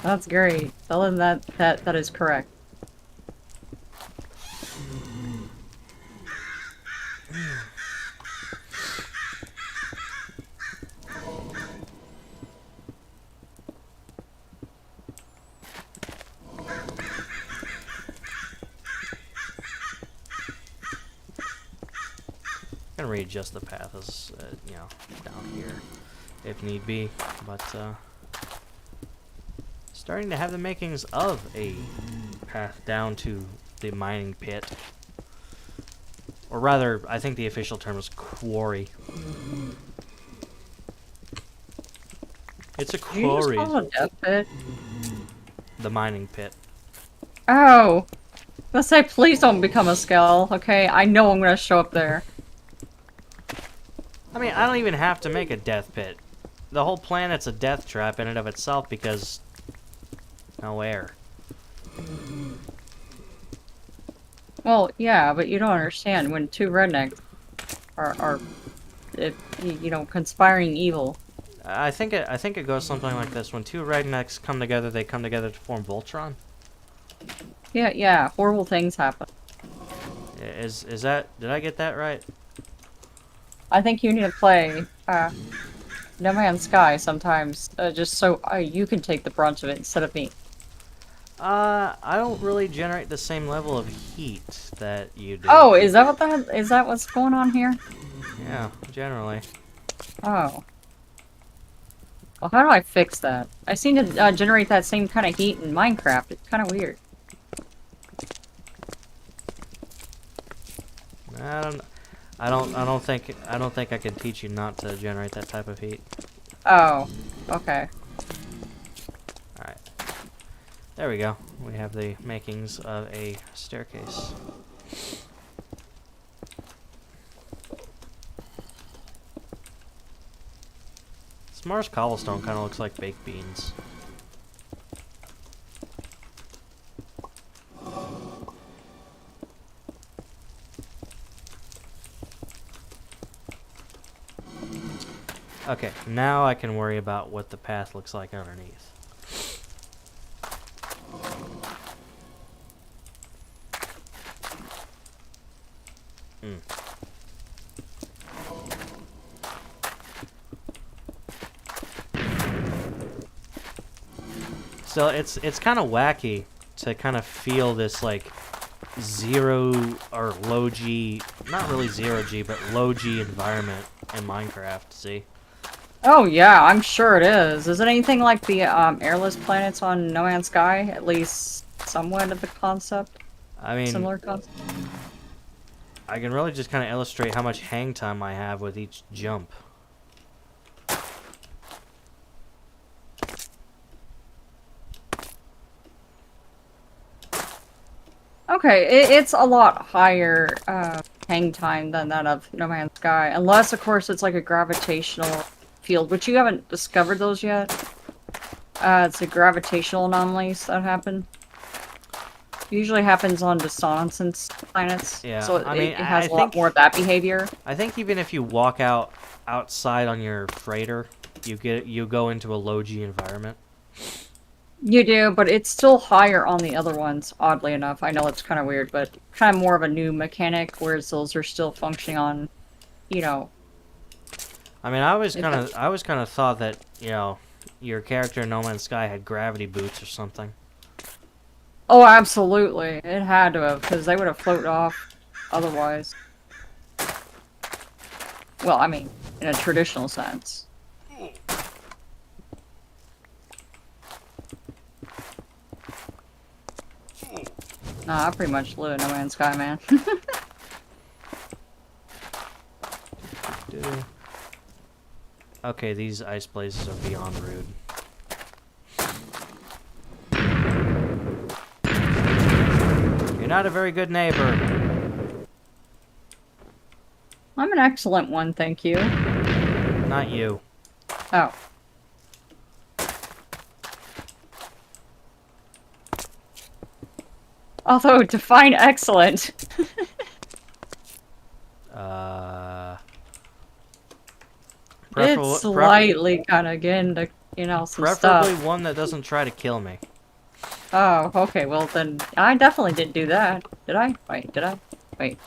That's great. Tell them that is correct. I'm gonna readjust the path as down here, if need be. But starting to have the makings of a path down to the mining pit, or rather, I think the official term is quarry. It's a Did you just quarry. call it a death pit? The mining pit. Oh! Let's say please don't become a skull, okay? I know I'm gonna show up there. I mean, I don't even have to make a death pit. The whole planet's a death trap in and of itself because no air. Well, yeah, but you don't understand when two rednecks are conspiring evil. I think it goes something like this: when two rednecks come together, they come together to form Voltron. Yeah, horrible things happen. Is that? Did I get that right? I think you need to play No Man's Sky sometimes, just so you can take the brunt of it instead of me. I don't really generate the same level of heat that you do. Oh, is that what's going on here? Yeah, generally. Oh. Well, how do I fix that? I seem to generate that same kind of heat in Minecraft. It's kind of weird. I don't think I can teach you not to generate that type of heat. Oh, okay. Alright. There we go. We have the makings of a staircase. This Mars cobblestone kind of looks like baked beans. Okay, now I can worry about what the path looks like underneath. So it's kind of wacky to kind of feel this like zero or low G, not really zero G, but low G environment in Minecraft. See? Oh yeah, I'm sure it is. Is it anything like the airless planets on No Man's Sky? At least somewhat of the concept. I mean, Similar concept. I can really just kind of illustrate how much hang time I have with each jump. Okay, it's a lot higher hang time than that of No Man's Sky, unless of course it's like a gravitational field, which you haven't discovered those yet. It's the gravitational anomalies that happen. Usually happens on dissonance planets, Yeah, so I mean, it has I a lot think- more of that behavior. I think even if you walk outside on your freighter, you go into a low G environment. You do, but it's still higher on the other ones, oddly enough. I know it's kind of weird, but kind of more of a new mechanic, whereas those are still functioning on, you know... I mean, I always kind of thought that, you know, your character in No Man's Sky had gravity boots or something. Oh, absolutely. It had to have, because they would have floated off otherwise. Well, I mean, in a traditional sense. Nah, I pretty much live in No Man's Sky, man. Okay, these ice blazes are beyond rude. You're not a very good neighbor. I'm an excellent one, thank you. Not you. Oh. Although, define excellent. It's slightly kind of getting to, you know, some preferably stuff. one that doesn't try to kill me. Oh, okay, well then, I definitely didn't do that. Did I? Wait, did I? Wait.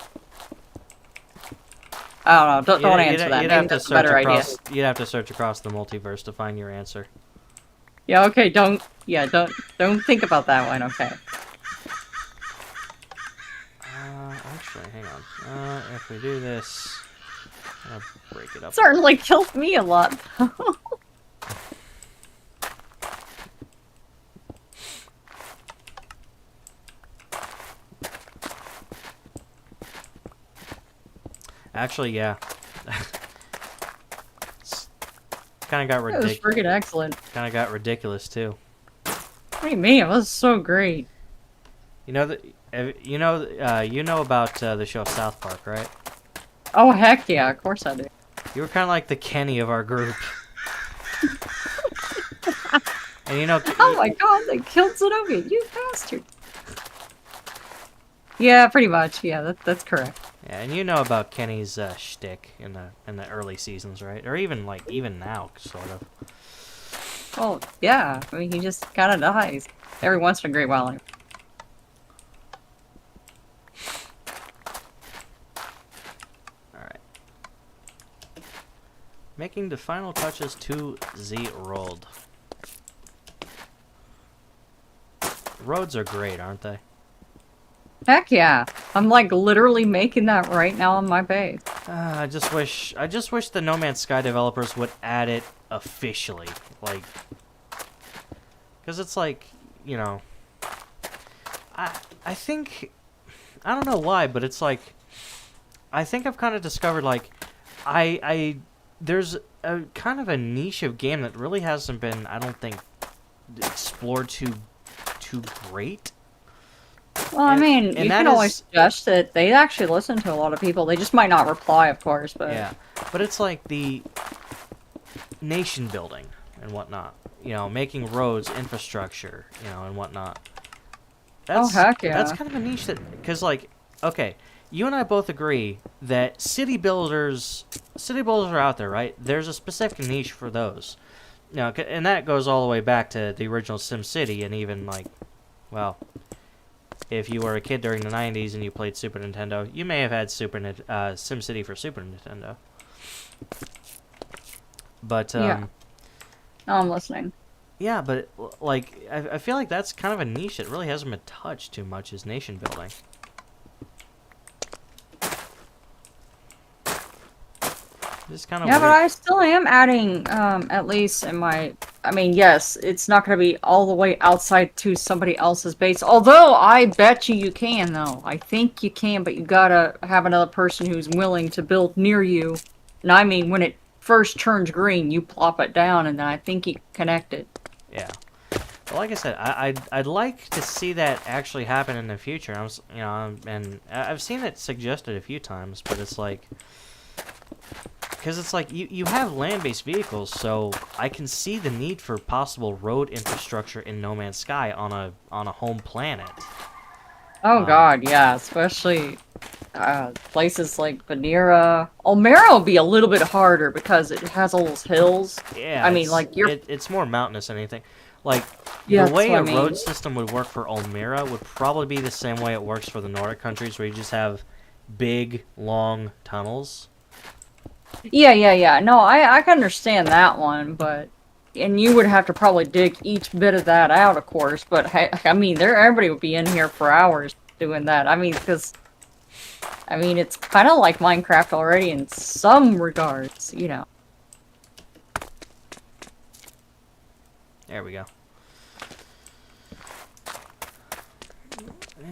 I don't know, don't answer that. Maybe that's a better idea. You'd have to search across the multiverse to find your answer. Yeah, okay, don't think about that one, okay. Actually, hang on. If we do this, I'll break it up. Certainly killed me a lot, though. Actually, yeah. Kind of got It was ridiculous. freaking excellent. Kind of got ridiculous too. What do you mean? It was so great. You know that you know about the show South Park, right? Oh, heck yeah, of course I do. You were kind of like the Kenny of our group. And you know. Oh my god, they killed Zenobia, you bastard. Yeah, pretty much. Yeah, that's correct. Yeah, and you know about Kenny's shtick in the early seasons, right? Or even now, sort of. Oh, yeah. I mean, he just kind of dies every once in a great while. Alright. Making the final touches to the road. Roads are great, aren't they? Heck yeah. I'm like literally making that right now on my base. I just wish the No Man's Sky developers would add it officially, like, because it's like, you know, I think, I don't know why, but it's like, I think I've kind of discovered, like, there's a kind of a niche of game that really hasn't been, I don't think, explored too great. Well, I mean, you can always suggest it. They actually listen to a lot of people. They just might not reply, of course, but... Yeah, but it's like nation building and whatnot. You know, making roads, infrastructure, you know, and whatnot. That's, heck yeah. That's kind of a niche that, because like, okay, you and I both agree that city builders are out there, right? There's a specific niche for those. You know, and that goes all the way back to the original SimCity, and even like, well, if you were a kid during the 90s and you played Super Nintendo, you may have had SimCity for Super Nintendo. But Yeah. Oh, I'm listening. yeah, but like I feel like that's kind of a niche that really hasn't been touched too much, is nation building. It's kind of Yeah, weird. but I still am adding, at least in my... I mean, yes, it's not going to be all the way outside to somebody else's base. Although, I bet you can, though. I think you can, but you gotta have another person who's willing to build near you. And I mean, when it first turns green, you plop it down, and then I think you can connect it. Yeah. Well, like I said, I'd like to see that actually happen in the future. And I've seen it suggested a few times, but it's like... Because it's like, you have land-based vehicles, so I can see the need for possible road infrastructure in No Man's Sky on a home planet. Oh god, yeah, especially places like Vanera. Almera will be a little bit harder because it has all those hills. Yeah, I mean, like, it's more mountainous than anything. Like, Yeah, the way that's a what I road mean. system would work for Almira would probably be the same way it works for the Nordic countries, where you just have big, long tunnels. Yeah. No, I can understand that one, but... And you would have to probably dig each bit of that out, of course, but I mean, everybody would be in here for hours doing that. I mean, because... I mean, it's kind of like Minecraft already in some regards, you know. There we go.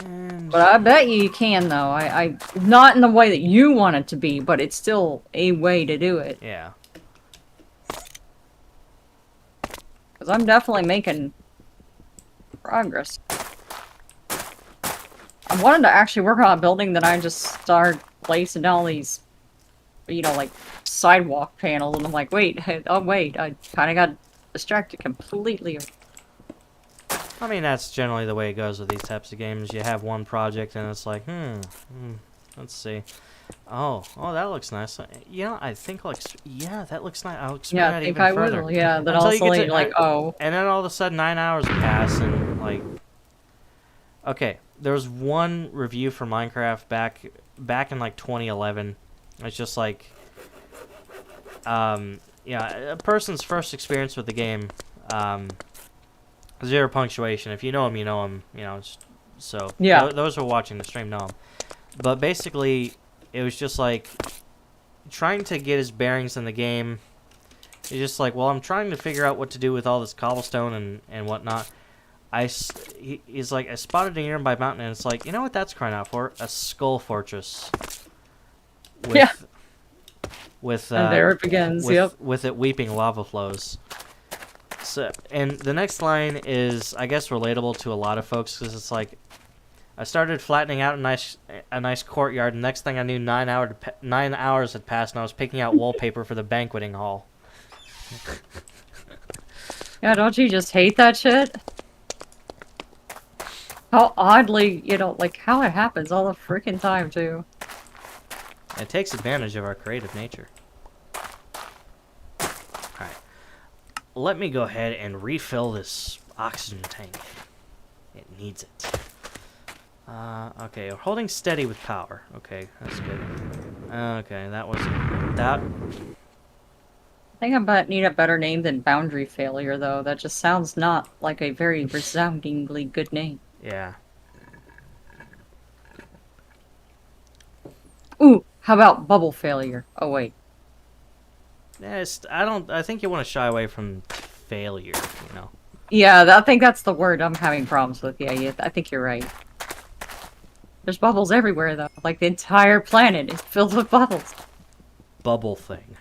And But I bet you can, though. I not in the way that you want it to be, but it's still a way to do it. yeah. Because I'm definitely making progress. I wanted to actually work on a building that I just started placing all these, you know, like, sidewalk panels, and I'm like, wait, oh wait, I kind of got distracted completely. I mean, that's generally the way it goes with these types of games. You have one project, and it's like, let's see. Oh, that looks nice. Yeah, I think, like, yeah, that looks nice. I'll expand Yeah, that I think even I further. will, yeah, then Until you also, get to, like, oh. And then all of a sudden, 9 hours pass, and, like... Okay, there was one review for Minecraft back in, like, 2011. It's just, like... yeah, a person's first experience with the game, 0 punctuation. If you know him, you know him. You know, so Yeah. those who are watching the stream know him. But basically, it was just like trying to get his bearings in the game. He's just like, well, I'm trying to figure out what to do with all this cobblestone and whatnot. He's like, I spotted a nearby mountain, and it's like, you know what that's crying out for? A skull fortress. Yeah. With And there it begins, yep. With it weeping lava flows. So, and the next line is, I guess, relatable to a lot of folks, because it's like, I started flattening out a nice courtyard, and next thing I knew, 9 hours had passed, and I was picking out wallpaper for the banqueting hall. Yeah, don't you just hate that shit? How oddly, you know, like, how it happens all the freaking time, too. It takes advantage of our creative nature. Alright. Let me go ahead and refill this oxygen tank. It needs it. Okay, we're holding steady with power. Okay, that's good. Okay, that was... That... I think I need a better name than Boundary Failure, though. That just sounds not like a very resoundingly good name. Yeah. Ooh, how about Bubble Failure? Oh, wait. Yeah, I think you want to shy away from failure, you know. Yeah, I think that's the word I'm having problems with. Yeah, I think you're right. There's bubbles everywhere, though. Like, the entire planet is filled with bubbles. Bubble thing.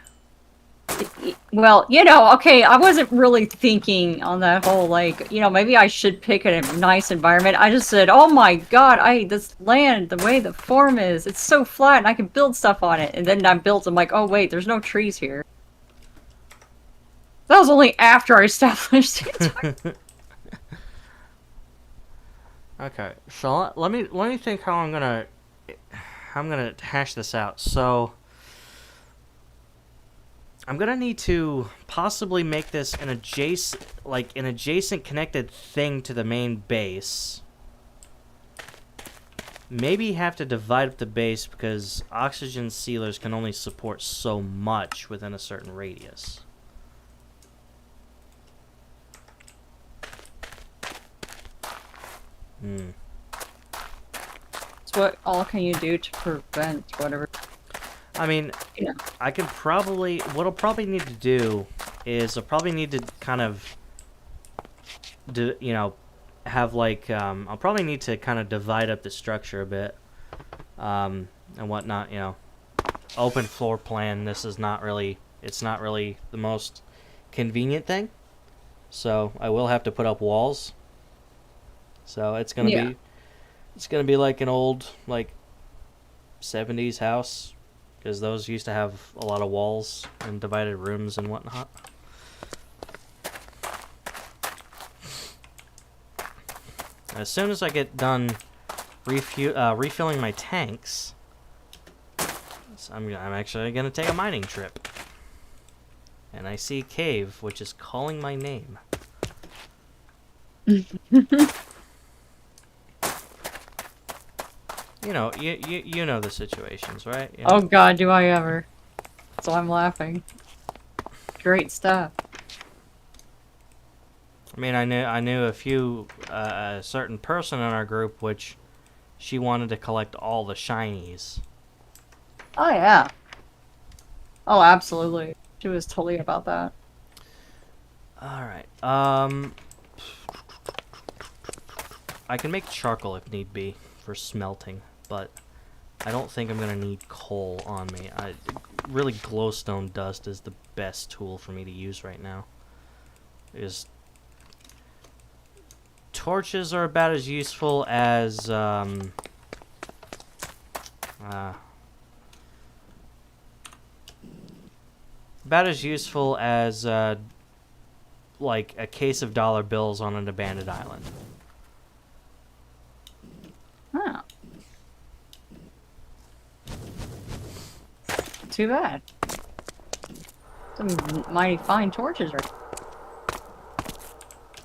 Well, you know, okay, I wasn't really thinking on that whole, like, you know, maybe I should pick a nice environment. I just said, oh my god, this land, the way the form is, it's so flat and I can build stuff on it. And then I'm like, oh wait, there's no trees here. That was only after I established it. Okay, so let me think how I'm gonna hash this out. So I'm gonna need to possibly make this an adjacent connected thing to the main base. Maybe have to divide up the base because oxygen sealers can only support so much within a certain radius. So what all can you do to prevent whatever? I mean, Yeah. I could probably... What I'll probably need to do is I'll probably need to kind of... have like... I'll probably need to kind of divide up the structure a bit. And whatnot, Open floor plan, this is not really... It's not really the most convenient thing. So, I will have to put up walls. So, it's gonna be... It's gonna be like an old, 70s house. Because those used to have a lot of walls and divided rooms and whatnot. As soon as I get done refilling my tanks, I'm actually going to take a mining trip. And I see a cave, which is calling my name. You know the situations, right? Oh god, do I ever. So I'm laughing. Great stuff. I mean, I knew a certain person in our group which she wanted to collect all the shinies. Oh yeah. Oh, absolutely. She was totally about that. Alright, I can make charcoal if need be for smelting, but I don't think I'm gonna need coal on me. Really glowstone dust is the best tool for me to use right now. Torches are about as useful as like a case of dollar bills on an abandoned island. Oh. Too bad. Some mighty fine torches right.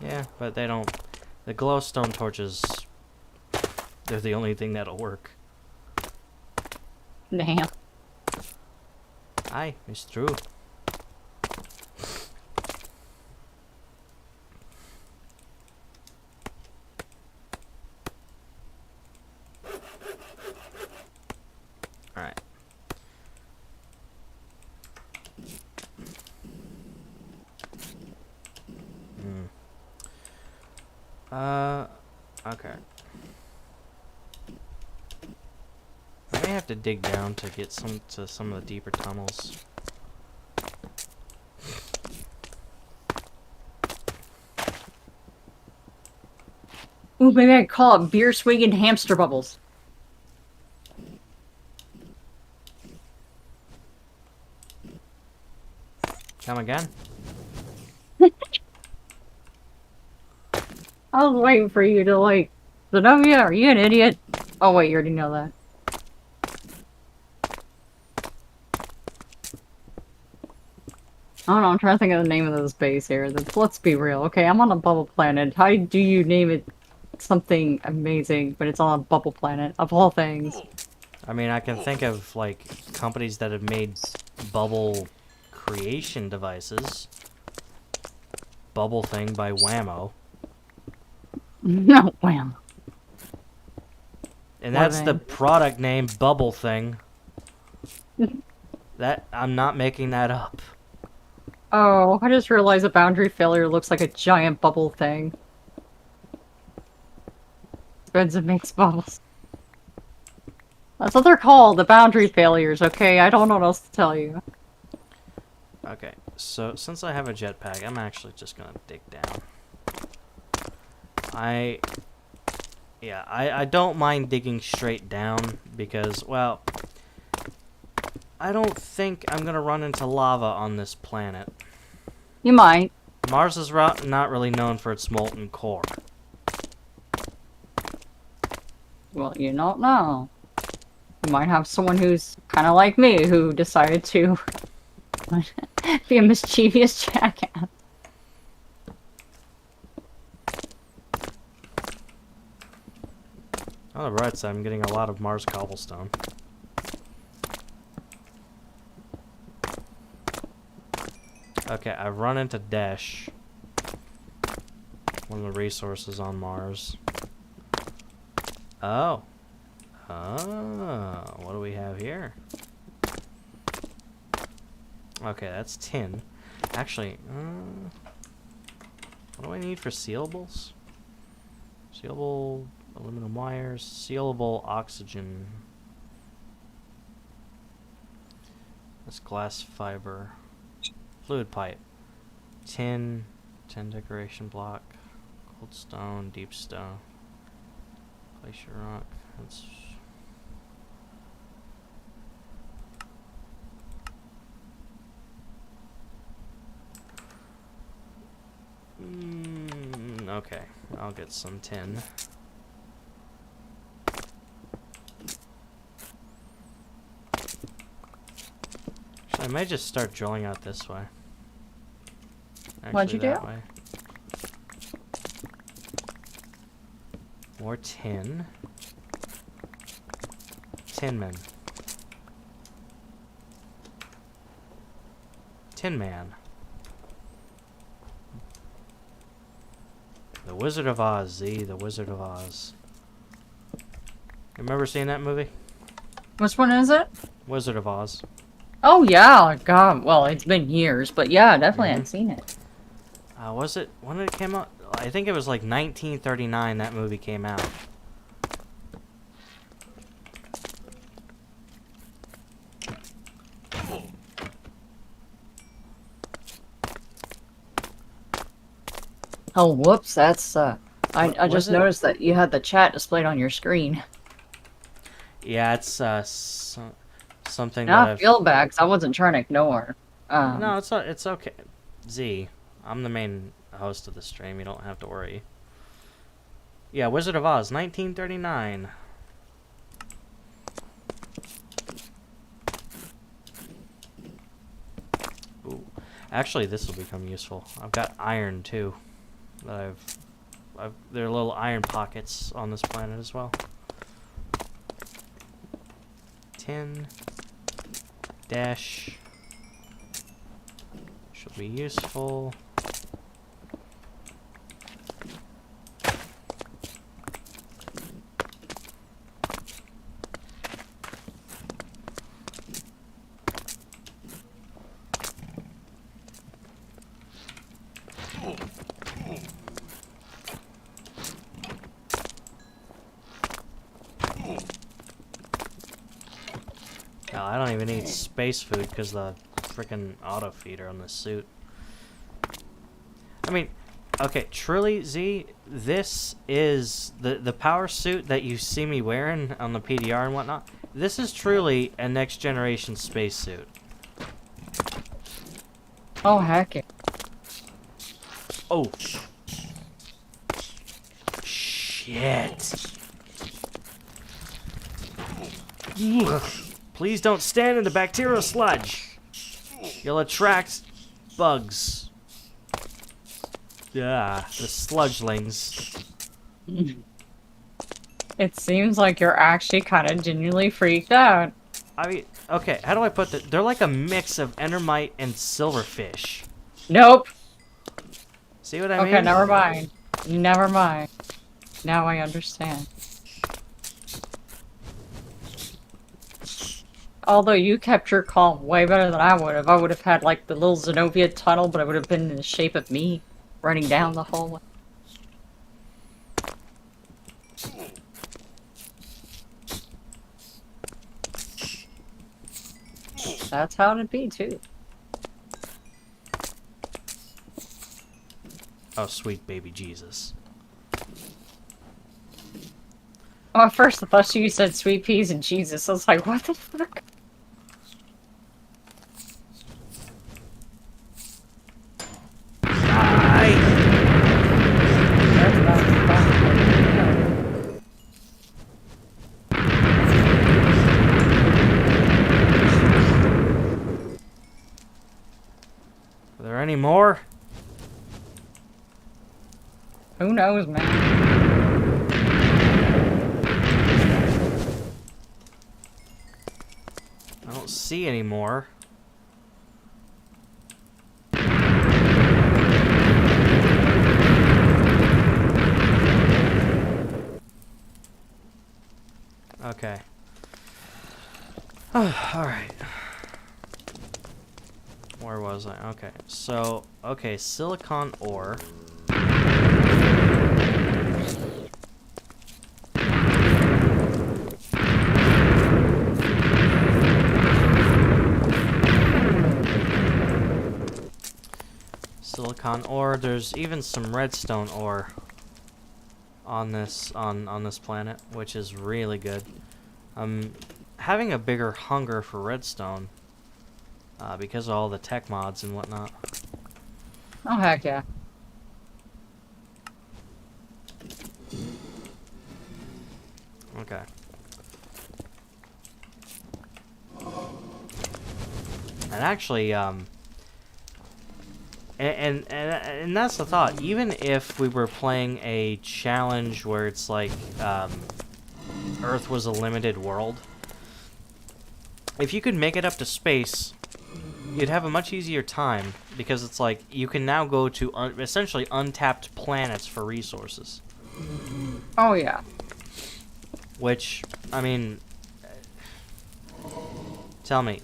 Yeah, but they don't... The glowstone torches, they're the only thing that'll work. Damn. Aye, it's true. Alright. Okay. I may have to dig down to get some of the deeper tunnels. Ooh, maybe I could call it beer swinging hamster bubbles. Come again? I was waiting for you to Zenobia, are you an idiot? Oh wait, you already know that. I don't know, I'm trying to think of the name of this base here. Let's be real. Okay, I'm on a bubble planet. How do you name it something amazing, but it's on a bubble planet, of all things? I mean, I can think of, companies that have made bubble creation devices. Bubble Thing by Whammo. No, wham. And that's the product name, Bubble Thing. I'm not making that up. Oh, I just realized a boundary failure looks like a giant bubble thing. Spins and makes bubbles. That's what they're called, the boundary failures, okay? I don't know what else to tell you. Okay, so since I have a jetpack, I'm actually just gonna dig down. I don't mind digging straight down because, well, I don't think I'm gonna run into lava on this planet. You might. Mars is not really known for its molten core. Well, you don't know. You might have someone who's kind of like me who decided to be a mischievous jackass. On the right side, I'm getting a lot of Mars cobblestone. Okay, I've run into Dash. One of the resources on Mars. Oh. Oh, what do we have here? Okay, that's tin. Actually, what do I need for sealables? Sealable aluminum wires, sealable oxygen. That's glass fiber. Fluid pipe. Tin decoration block. Cold stone, deep stone. Glacier rock. That's... okay, I'll get some tin. Actually, I might just start drilling out this way. Actually, What'd you do? that way. More tin. Tin men. Tin Man. The Wizard of Oz, Z, The Wizard of Oz. Remember seeing that movie? Which one is it? Wizard of Oz. Oh yeah, God. Well, it's been years, but yeah, definitely I'd seen it. Was it, when did it come out? I think it was like 1939 that movie came out. Oh, whoops, that's, I Was just it? noticed that you had the chat displayed on your screen. Yeah, it's something Now that I I've... feel bad, 'cause I wasn't trying to ignore. No, it's okay. Z, I'm the main host of the stream. You don't have to worry. Yeah, Wizard of Oz, 1939. Ooh. Actually, this will become useful. I've got iron too. That there are little iron pockets on this planet as well. Tin. Dash. Should be useful. Now, I don't even need space food because the freaking auto feeder on this suit. I mean, okay, truly, Z, this is the power suit that you see me wearing on the PDR and whatnot. This is truly a next generation space suit. Oh, heck it. Oh. Shit. Ugh. Please don't stand in the bacterial sludge. You'll attract bugs. Yeah, the sludgelings. It seems like you're actually kind of genuinely freaked out. I mean, okay, how do I put that? They're like a mix of endermite and silverfish. Nope. See what I mean? Okay, never mind. Never mind. Now I understand. Although you kept your calm way better than I would have. I would have had like the little Zenobia tunnel, but it would have been in the shape of me running down the hallway. That's how it'd be too. Oh, sweet baby Jesus. Oh, at first I thought you said sweet peas and Jesus. I was like, what the fuck? Are there any more? Who knows, man? I don't see any more. Okay. Alright. Where was I? Okay, so, okay, silicon ore. Silicon ore, there's even some redstone ore on this planet, which is really good. I'm having a bigger hunger for redstone because of all the tech mods and whatnot. Oh, heck yeah. Okay. And actually, and that's the thought. Even if we were playing a challenge where it's like Earth was a limited world, if you could make it up to space, you'd have a much easier time because it's like you can now go to essentially untapped planets for resources. Oh, yeah. Which, I mean, tell me,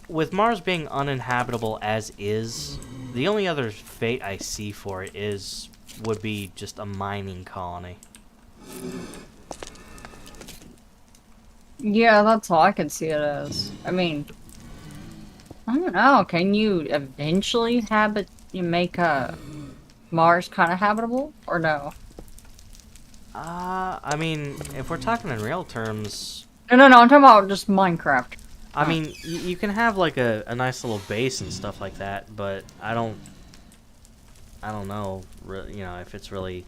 with Mars being uninhabitable as is, the only other fate I see for it would be just a mining colony. Yeah, that's all I can see it as. I mean, I don't know. Can you eventually make Mars kind of habitable, or no? I mean, if we're talking in real terms, No, I'm talking about just Minecraft. I mean, you can have like a nice little base and stuff like that, but I don't know, you know, if it's really.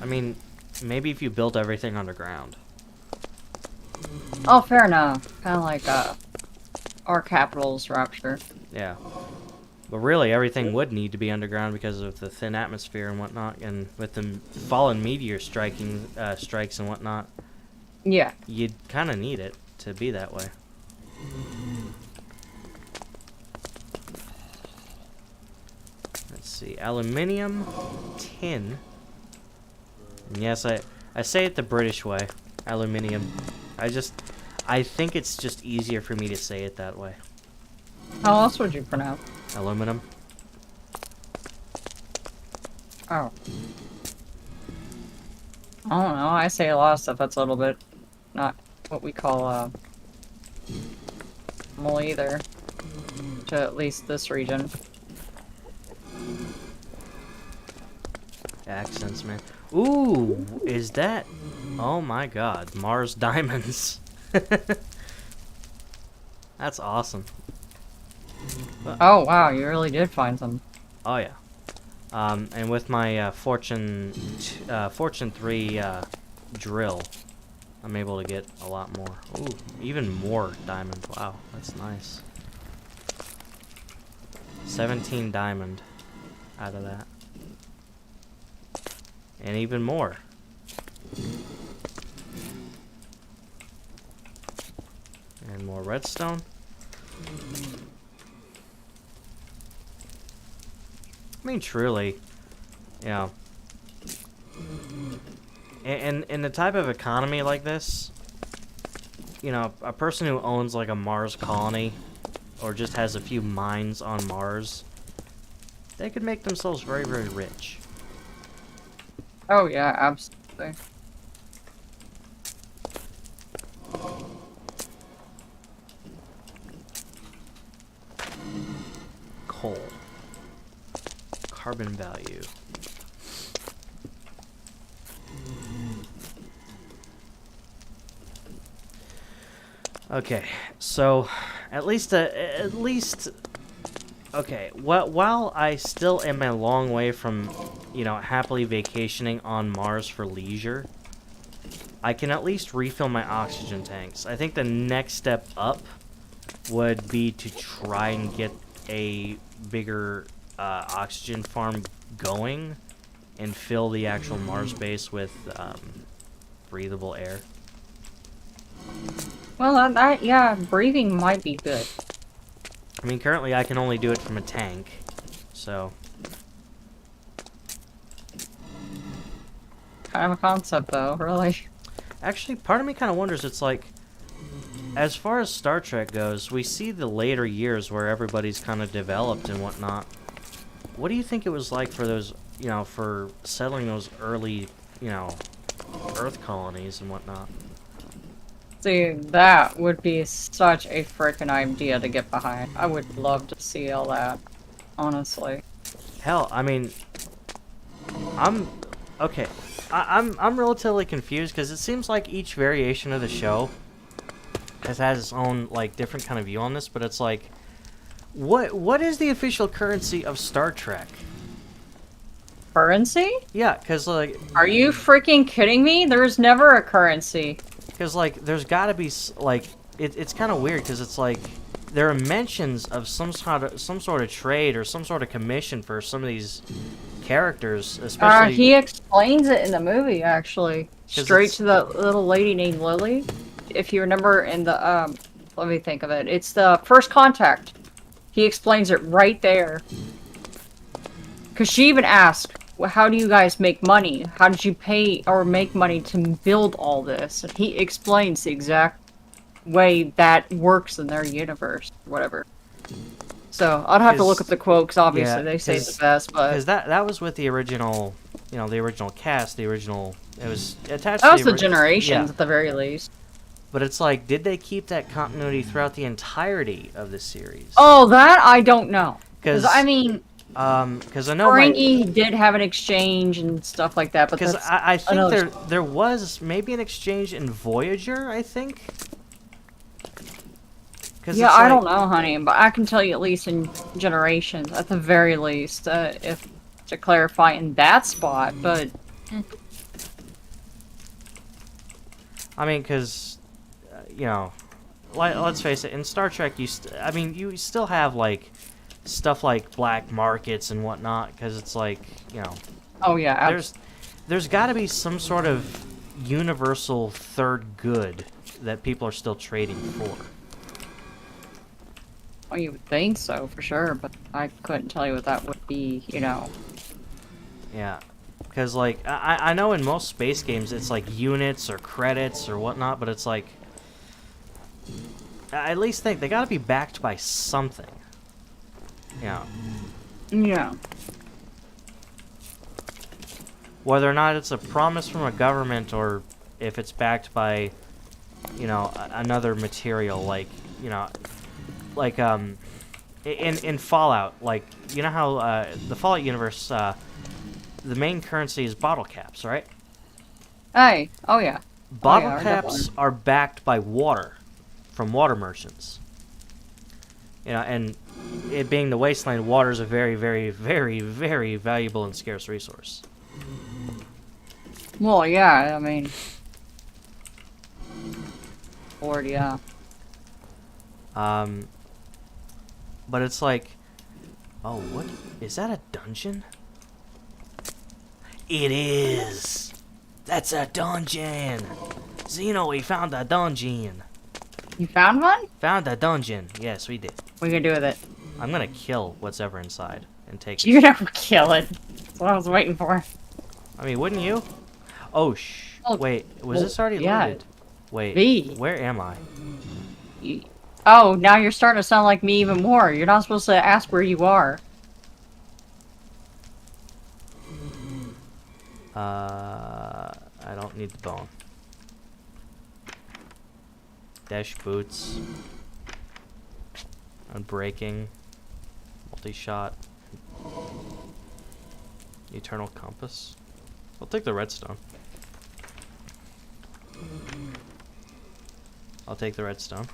I mean, maybe if you build everything underground. Oh, fair enough. Kind of like our capital's Rapture. Yeah. But really, everything would need to be underground because of the thin atmosphere and whatnot, and with the fallen meteor strikes and whatnot. Yeah. You'd kind of need it to be that way. Let's see, aluminium, tin. And yes, I say it the British way, aluminium. I think it's just easier for me to say it that way. How else would you pronounce? Aluminum. Oh. I don't know. I say a lot of stuff that's a little bit not what we call normal either. To at least this region. Accents, man. Ooh, is that? Oh my God, Mars diamonds. That's awesome. Oh wow, you really did find some. Oh yeah. And with my Fortune 3 drill, I'm able to get a lot more. Ooh, even more diamond. Wow, that's nice. 17 diamond out of that. And even more. And more redstone. I mean, truly, you know, in the type of economy like this, you know, a person who owns like a Mars colony or just has a few mines on Mars, they could make themselves very, very rich. Oh yeah, absolutely. Coal. Carbon value. Okay, so at least okay. While I still am a long way from, you know, happily vacationing on Mars for leisure, I can at least refill my oxygen tanks. I think the next step up would be to try and get a bigger oxygen farm going and fill the actual Mars base with breathable air. Well, yeah, breathing might be good. I mean, currently I can only do it from a tank, so... Kind of a concept, though, really. Actually, part of me kind of wonders, it's like, as far as Star Trek goes, we see the later years where everybody's kind of developed and whatnot. What do you think it was like for those, you know, for settling those early, you know, Earth colonies and whatnot? See, that would be such a freaking idea to get behind. I would love to see all that, honestly. Hell, I mean, okay. I'm relatively confused because it seems like each variation of the show has its own like different kind of view on this, but it's like, what is the official currency of Star Trek? Currency? Yeah, because like, Are you freaking kidding me? There's never a currency. because like, there's got to be like, it's kind of weird because it's like there are mentions of some sort of trade or some sort of commission for some of these characters, especially. He explains it in the movie, actually. 'Cause Straight it's- to the little lady named Lily. If you remember in the, let me think of it. It's the First Contact. He explains it right there. Because she even asked, well, how do you guys make money? How did you pay or make money to build all this? And he explains the exact way that works in their universe, whatever. So, I'd have to look up the quote, because obviously Yeah, they say it's the best, but... Because that was with the original, you know, the original cast, it was attached That to was the ori- generations, yeah. at the very least. But it's like, did they keep that continuity throughout the entirety of the series? Oh, that I don't know. Because I mean, because I know Ferengi did have an exchange and stuff like that, but because that's I think another there was maybe an exchange in Voyager, I think. yeah, I don't know, honey, but I can tell you at least in generations, at the very least, if to clarify in that spot. But I mean, because you know, let's face it, in Star Trek, you still have like stuff like black markets and whatnot, because it's like, you know, oh yeah, there's got to be some sort of universal third good that people are still trading for. well, you would think so for sure, but I couldn't tell you what that would be. You know, Yeah, because like I know in most space games it's like units or credits or whatnot, but it's like I at least think they got to be backed by something. Yeah. yeah. Whether or not it's a promise from a government or if it's backed by, you know, another material, like, you know, like in Fallout, like, you know how the Fallout universe, the main currency is bottle caps, right? Hey, oh yeah. Bottle I caps are backed by water from water merchants. You know, and it being the wasteland, water is a very, very, very, very valuable and scarce resource. Well, yeah. I mean, Lord, yeah. But it's like, oh, what is that? A dungeon? It is. That's a dungeon. Xeno, we found a dungeon. You found one? Found a dungeon. Yes, we did. What are you gonna do with it? I'm gonna kill what's ever inside and take it. You're gonna kill it. That's what I was waiting for. I mean, wouldn't you? Oh, Oh, wait, was well, this already yeah. loaded? Wait, V. where am I? Oh, now you're starting to sound like me even more. You're not supposed to ask where you are. I don't need the bone. Dash boots. Unbreaking. Multi-shot. Eternal compass. I'll take the redstone. I'll take the redstone.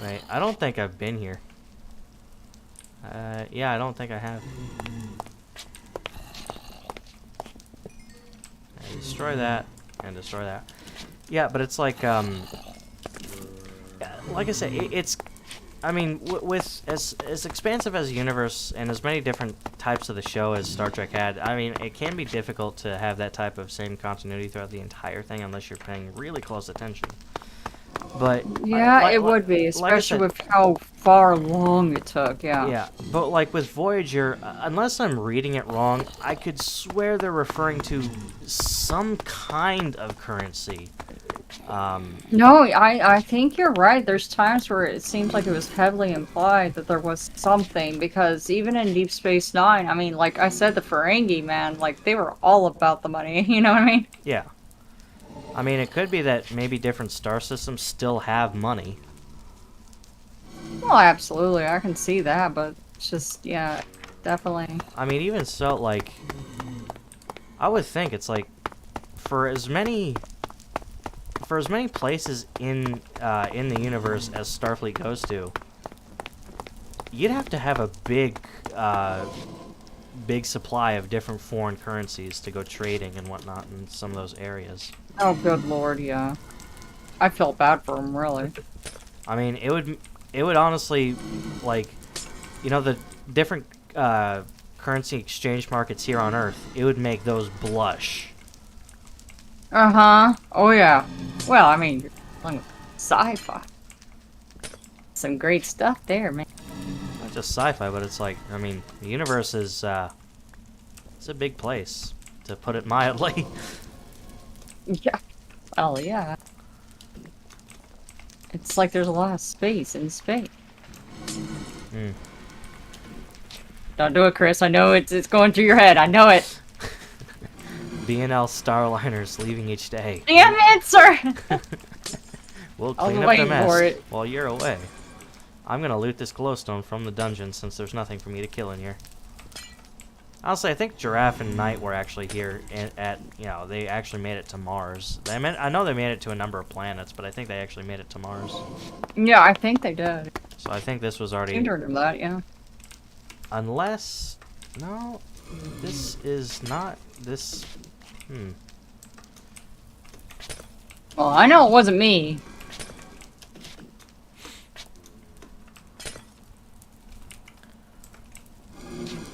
Wait, I don't think I've been here. Yeah, I don't think I have. And destroy that, and destroy that. Yeah, but it's like I said, it's. I mean, with as expansive as the universe and as many different types of the show as Star Trek had, I mean, it can be difficult to have that type of same continuity throughout the entire thing unless you're paying really close attention. But Yeah, it would be, like I especially said, with how far along it took. Yeah. yeah, but like with Voyager, unless I'm reading it wrong, I could swear they're referring to some kind of currency. No, I think you're right. There's times where it seems like it was heavily implied that there was something, because even in Deep Space Nine, I mean, like I said, the Ferengi, man, like they were all about the money. You know what I mean? Yeah. I mean, it could be that maybe different star systems still have money. Well, absolutely, I can see that, but it's just, yeah, definitely. I mean, even so, like, I would think it's like, for as many places in the universe as Starfleet goes to, you'd have to have a big supply of different foreign currencies to go trading and whatnot in some of those areas. Oh, good lord, yeah. I felt bad for him, really. I mean, it would honestly, like, you know, the different currency exchange markets here on Earth, it would make those blush. Uh-huh. Oh, yeah. Well, I mean, you're dealing with sci-fi. Some great stuff there, man. Not just sci-fi, but it's like, I mean, the universe is, it's a big place, to put it mildly. Yeah. Well, yeah. It's like there's a lot of space in space. Hmm. Don't do it, Chris. I know it's going through your head. I know it. B&L Starliners leaving each day. Damn it, sir! We'll I was clean up the waiting mess for it. while you're away. I'm gonna loot this glowstone from the dungeon since there's nothing for me to kill in here. Honestly, I think Giraffe and Knight were actually here at you know, they actually made it to Mars. I know they made it to a number of planets, but I think they actually made it to Mars. Yeah, I think they did. So I think this was I already... seem to remember that, yeah. Unless... No, this is not... This... Well, I know it wasn't me.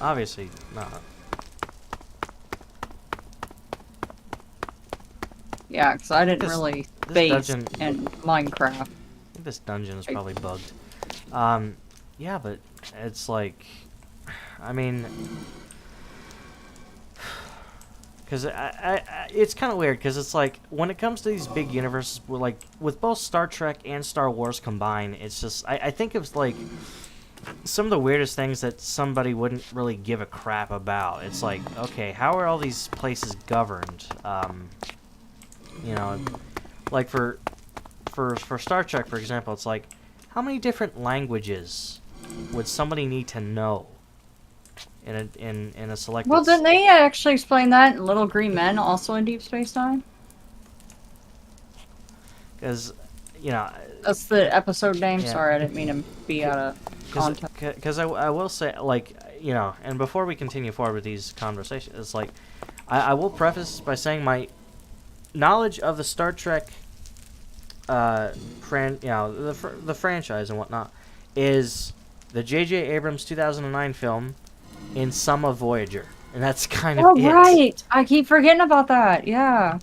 Obviously not. Yeah, because I didn't This- really this base dungeon- in Minecraft. I think this dungeon is probably bugged. Yeah, but it's like... I mean... Because it's kind of weird, because it's like, when it comes to these big universes, like, with both Star Trek and Star Wars combined, it's just, I think it's like, some of the weirdest things that somebody wouldn't really give a crap about. It's like, okay, how are all these places governed? You know, like for Star Trek, for example, it's like, how many different languages would somebody need to know in a selected... Well, didn't they actually explain that in Little Green Men, also in Deep Space Nine? Because, you know... That's the episode name? Yeah. Sorry, I didn't mean to be out of context. Because I will say, like, you know, and before we continue forward with these conversations, it's like, I will preface by saying my knowledge of the Star Trek, the franchise and whatnot, is the J.J. Abrams 2009 film in some of Voyager, and that's kind of Oh, it. right! I keep forgetting about that, yeah.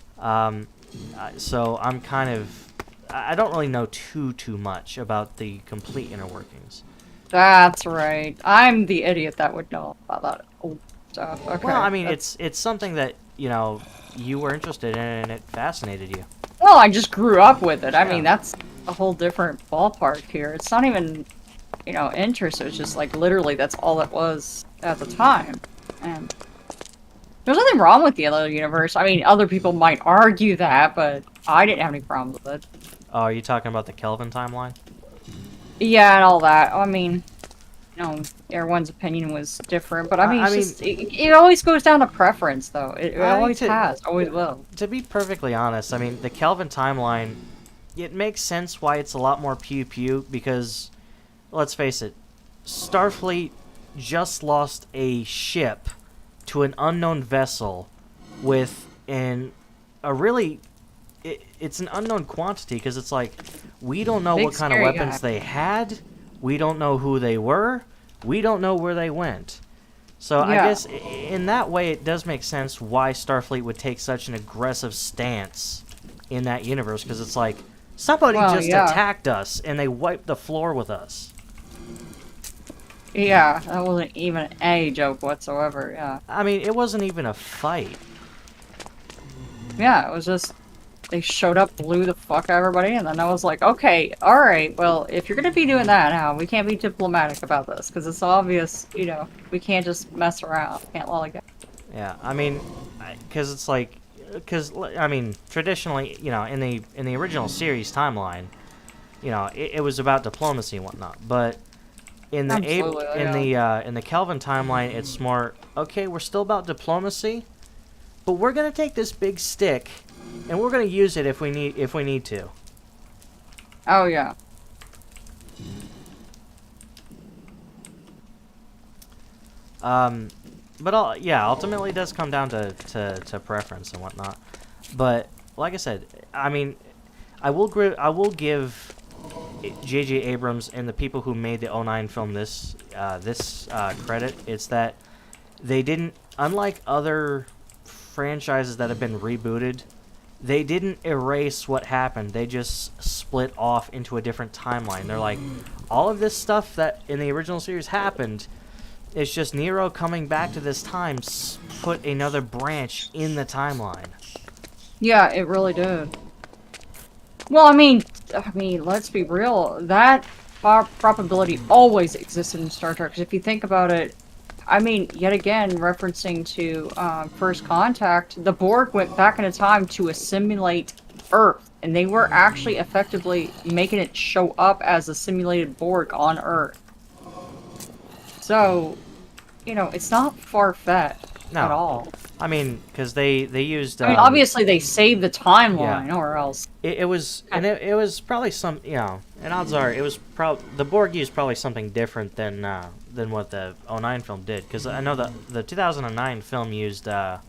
So I'm kind of... I don't really know too much about the complete inner workings. That's right. I'm the idiot that would know about that old stuff. Okay. Well, I mean, it's something that, you know, you were interested in and it fascinated you. Well, I just grew up with it. I Yeah. mean, that's a whole different ballpark here. It's not even, you know, interest. It's just like literally that's all it was at the time. And there's nothing wrong with the other universe. I mean, other people might argue that, but I didn't have any problems with it. Oh, are you talking about the Kelvin timeline? Yeah, and all that. I mean, you know, everyone's opinion was different, but I mean, it always goes down to preference, though. It always has, always will. To be perfectly honest, I mean, the Kelvin timeline, it makes sense why it's a lot more pew-pew, because, let's face it, Starfleet just lost a ship to an unknown vessel with a really it's an unknown quantity because it's like we don't know Big what kind of scary weapons guy. they had. We don't know who they were. We don't know where they went. So I Yeah. guess in that way it does make sense why Starfleet would take such an aggressive stance in that universe because it's like somebody Well, just yeah. attacked us and they wiped the floor with us. Yeah, that wasn't even a joke whatsoever. Yeah. I mean, it wasn't even a fight. Yeah, it was just they showed up, blew the fuck out of everybody, and then I was like, okay, all right, well, if you're gonna be doing that now, we can't be diplomatic about this because it's obvious, you know, we can't just mess around, can't lollygag. Yeah, I mean, because it's like, I mean, traditionally, you know, in the original series timeline, you know, it was about diplomacy and whatnot. But in the Absolutely, yeah. in the Kelvin timeline, it's more okay. We're still about diplomacy, but we're gonna take this big stick, and we're gonna use it if we need to. Oh yeah. But yeah, ultimately it does come down to preference and whatnot. But like I said, I mean, I will give J.J. Abrams and the people who made the '09 film this credit. It's that they didn't, unlike other franchises that have been rebooted, they didn't erase what happened. They just split off into a different timeline. They're like, all of this stuff that in the original series happened. It's just Nero coming back to this time put another branch in the timeline. Yeah, it really did. Well, I mean, let's be real. That probability always existed in Star Trek. Because if you think about it, I mean, yet again, referencing to First Contact, the Borg went back in time to assimilate Earth, and they were actually effectively making it show up as a simulated Borg on Earth. So, you know, it's not far-fetched at all. I mean, because they used. I mean, obviously they saved the timeline, Yeah. or else. It was, and it was probably some, you know, and odds are it was probably the Borg used probably something different than what the '09 film did. Because I know the 2009 film used, I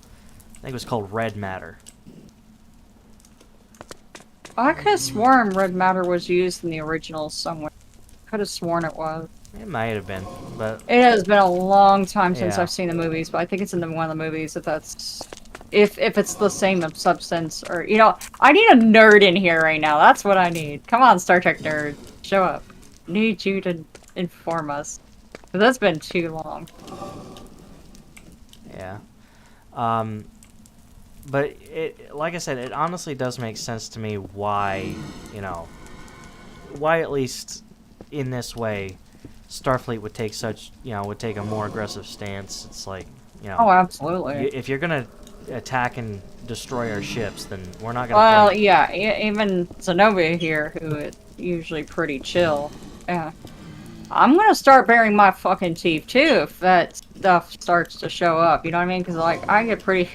think it was called red matter. I could have sworn red matter was used in the original somewhere. Could have sworn it was. It might have been, but It has been a long time since Yeah. I've seen the movies, but I think it's in one of the movies. If it's the same substance, or you know, I need a nerd in here right now. That's what I need. Come on, Star Trek nerd, show up. Need you to inform us. 'Cause that's been too long. yeah. But it, like I said, it honestly does make sense to me why, you know, why at least in this way, Starfleet would take a more aggressive stance. It's like, you know, Oh, absolutely. if you're gonna attack and destroy our ships, then we're not gonna. Well, play. yeah, even Zenobia here, who is usually pretty chill. Yeah. I'm gonna start baring my fucking teeth too if that stuff starts to show up. You know what I mean? Because like I get pretty.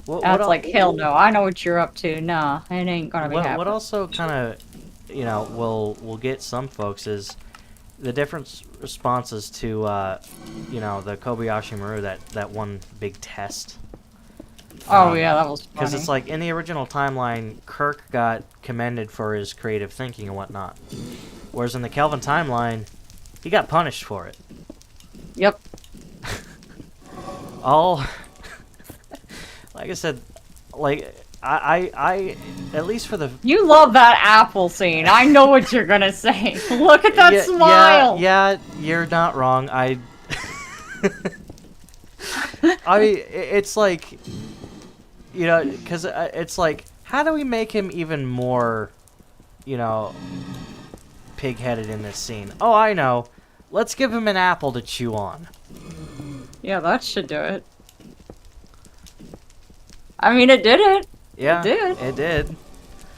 That's like hell no. I know what you're up to. Nah, it ain't gonna be happening. What also kind of, you know, will get some folks is the different responses to, you know, the Kobayashi Maru, that one big test. Oh yeah, that was funny. Because it's like in the original timeline, Kirk got commended for his creative thinking and whatnot, whereas in the Kelvin timeline, he got punished for it. Yep. All, like I said, like I at least for the You love that apple scene. I know what you're gonna say. Look at that smile. Yeah, you're not wrong. It's like, you know, because it's like, how do we make him even more, you know, pig-headed in this scene? Oh, I know. Let's give him an apple to chew on. Yeah, that should do it. I mean, it did it. Yeah, It did. It did.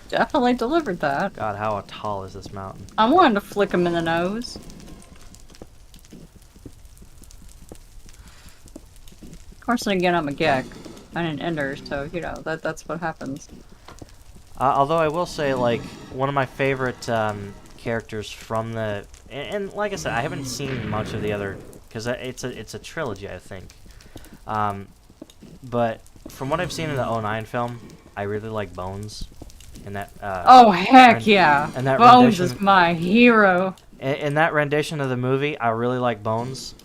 Definitely delivered that. God, how tall is this mountain? I wanted to flick him in the nose. Of course, and again, I'm a geek. I'm an ender, so, you know, that's what happens. Although I will say, like, one of my favorite characters from the... And like I said, I haven't seen much of the other... Because it's a trilogy, I think. But from what I've seen in the '09 film, I really like Bones. And that. Oh heck yeah! And that Bones rendition, is my hero. in that rendition of the movie, I really like Bones.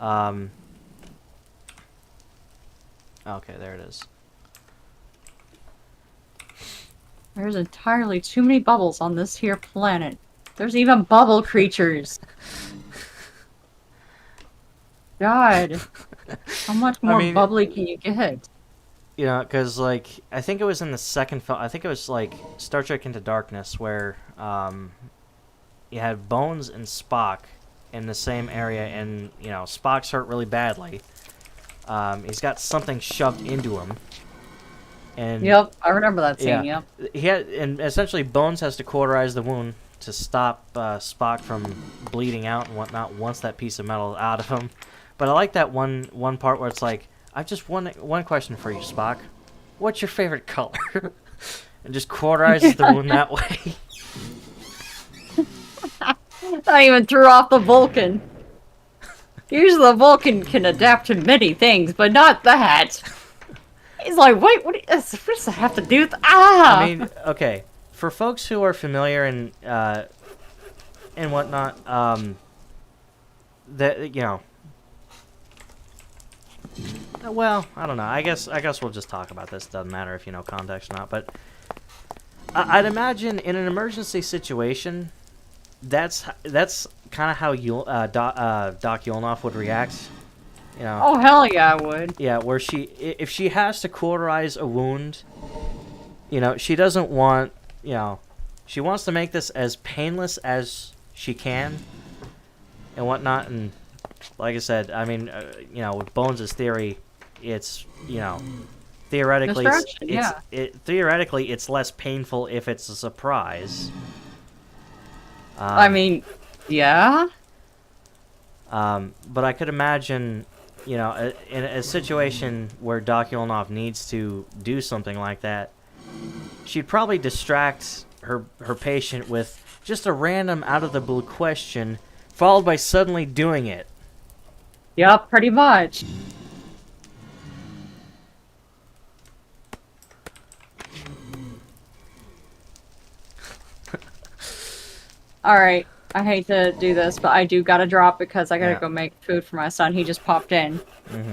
Okay, there it is. There's entirely too many bubbles on this here planet. There's even bubble creatures. God, how much more bubbly can you get? You know, because, like, I think it was in the second film, I think it was, like, Star Trek Into Darkness, where, you had Bones and Spock in the same area, and, you know, Spock's hurt really badly. He's got something shoved into him. And yep, I remember that scene, yep. And essentially Bones has to cauterize the wound to stop Spock from bleeding out and whatnot once that piece of metal is out of him. But I like that one part where it's like, I've just one question for you, Spock. What's your favorite color? And just cauterizes the wound that way. I even threw off the Vulcan. Usually the Vulcan can adapt to many things, but not that. He's like, wait, what does that have to do with... Ah! I mean, okay. For folks who are familiar and whatnot, that, you know... Well, I don't know. I guess we'll just talk about this. Doesn't matter if you know context or not. But I'd imagine in an emergency situation, that's kind of how Doc Yolnoff would react. You know, oh hell yeah, I would. Yeah, where if she has to cauterize a wound, you know, she doesn't want, you know, she wants to make this as painless as she can, and whatnot. And like I said, I mean, you know, with Bones' theory, it's, you know, theoretically, theoretically it's less painful if it's a surprise. I mean, yeah. But I could imagine, you know, in a situation where Doc Yolnoff needs to do something like that, she'd probably distract her patient with just a random out-of-the-blue question, followed by suddenly doing it. Yep, pretty much. Alright, I hate to do this, but I do gotta drop because I gotta go make food for my son. He just popped in. Mm-hmm.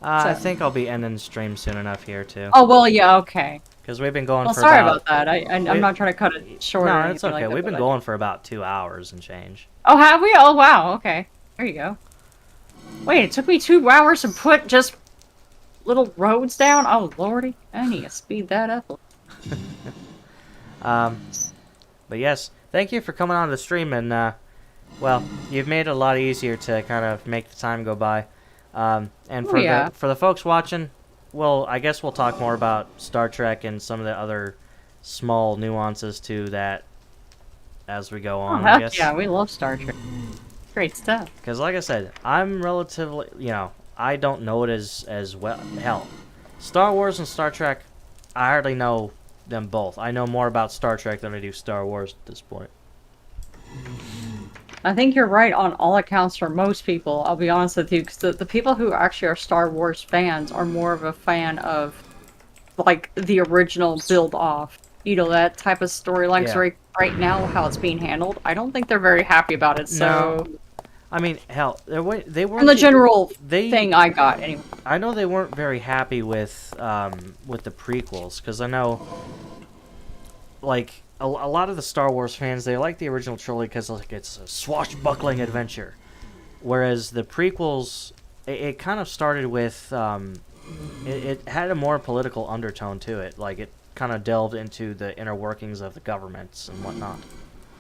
I think I'll be ending the stream soon enough here, too. Oh, well, yeah, okay. Because we've been going for sorry about that. I'm not trying to cut it short. No, it's okay. Like that, we've been going for about 2 hours and change. Oh, have we? Oh, wow, okay. There you go. Wait, it took me 2 hours to put just little roads down? Oh, lordy. I need to speed that up. But yes, thank you for coming on the stream, and, well, you've made it a lot easier to kind of make the time go by. And for the folks watching, well, I guess we'll talk more about Star Trek and some of the other small nuances to that as we go on, I guess. Yeah, we love Star Trek. Great stuff. Because, like I said, I'm relatively, you know, I don't know it as well. Hell, Star Wars and Star Trek, I hardly know them both. I know more about Star Trek than I do Star Wars at this point. I think you're right on all accounts for most people, I'll be honest with you, because the people who actually are Star Wars fans are more of a fan of, like, the original build-off. You know, that type of storyline. Yeah. Right now, how it's being handled, I don't think they're very happy about it, so... No. I mean, hell, they weren't... From the general thing I got, anyway. I know they weren't very happy with the prequels, because I know, like... A lot of the Star Wars fans, they like the original trilogy because like it's a swashbuckling adventure, whereas the prequels, it kind of started with, it had a more political undertone to it. Like it kind of delved into the inner workings of the governments and whatnot.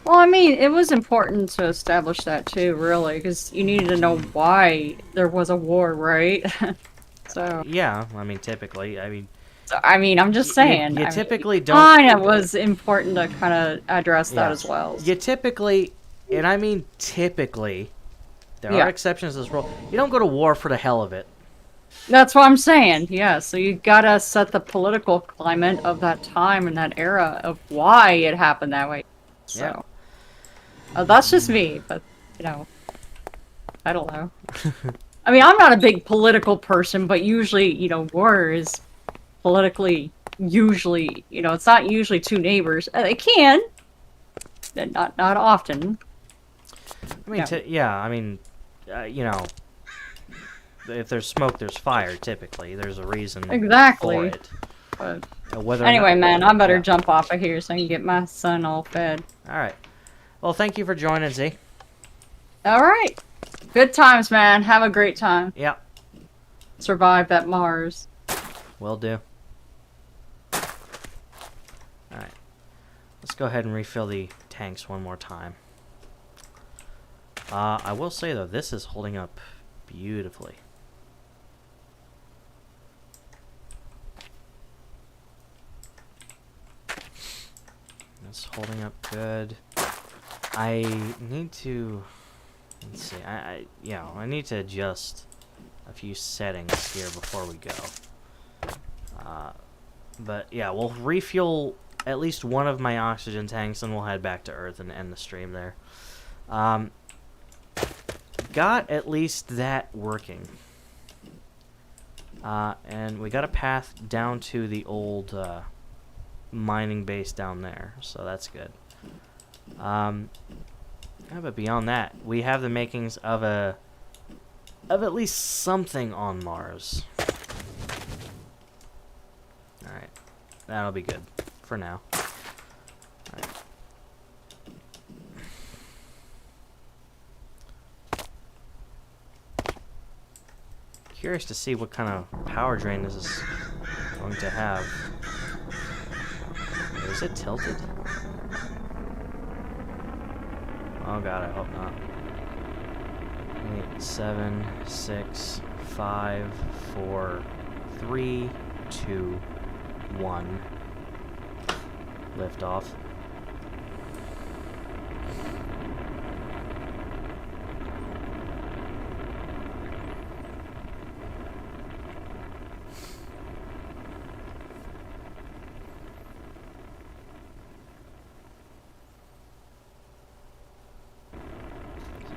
Well, I mean, it was important to establish that too, really, because you needed to know why there was a war, right? So. Yeah, I mean, typically, I'm just saying. You typically don't... Kind of was important to kind of address that as well. You typically, and I mean typically, there are exceptions to this rule. You don't go to war for the hell of it. That's what I'm saying, yeah. So you gotta set the political climate of that time and that era of why it happened that way. So, that's just me, but, you know, I don't know. I mean, I'm not a big political person, but usually, you know, war is... politically usually, it's not usually two neighbors. They can, but not often. I mean, No. yeah, I mean, you know, if there's smoke, there's fire. Typically, there's a reason for Exactly. it. But Whether or anyway, not, man, I better yeah. jump off of here so I can get my son all fed. All right. Well, thank you for joining, Z. All right. Good times, man. Have a great time. Yeah, Survive that Mars. will do. All right. Let's go ahead and refill the tanks one more time. I will say, though, this is holding up beautifully. It's holding up good. I need to... Let's see. I need to adjust a few settings here before we go. But, yeah, we'll refuel at least one of my oxygen tanks, and we'll head back to Earth and end the stream there. Got at least that working. And we got a path down to the old mining base down there, so that's good. Yeah, but beyond that, we have the makings of at least something on Mars. Alright. That'll be good for now. Alright. Curious to see what kind of power drain this is going to have. Is it tilted? Oh god, I hope not. 8, 7, 6, 5, 4, 3, 2, 1. Lift off.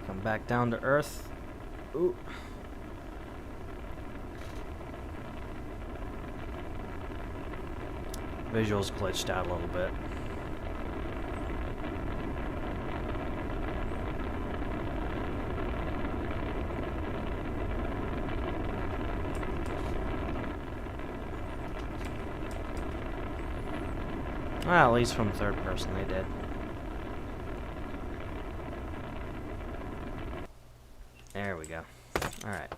Come back down to Earth. Ooh. Visuals glitched out a little bit. Well, at least from third person they did. There we go. Alright.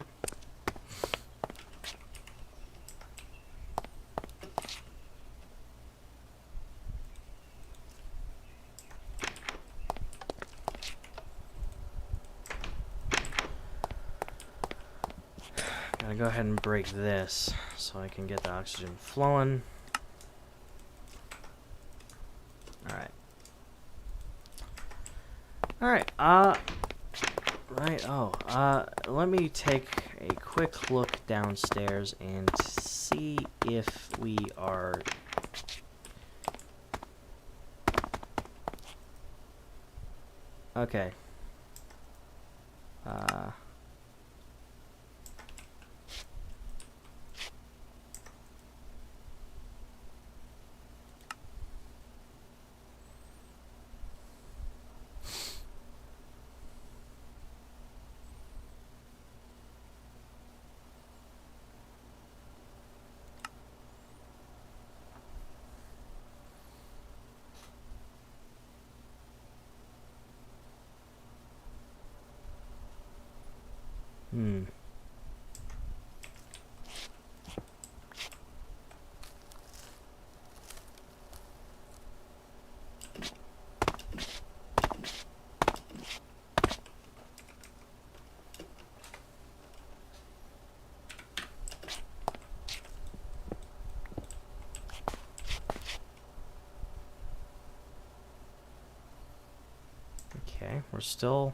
Gotta go ahead and break this so I can get the oxygen flowing. Alright. Alright, let me take a quick look downstairs and see if we are... Okay. Okay, we're still...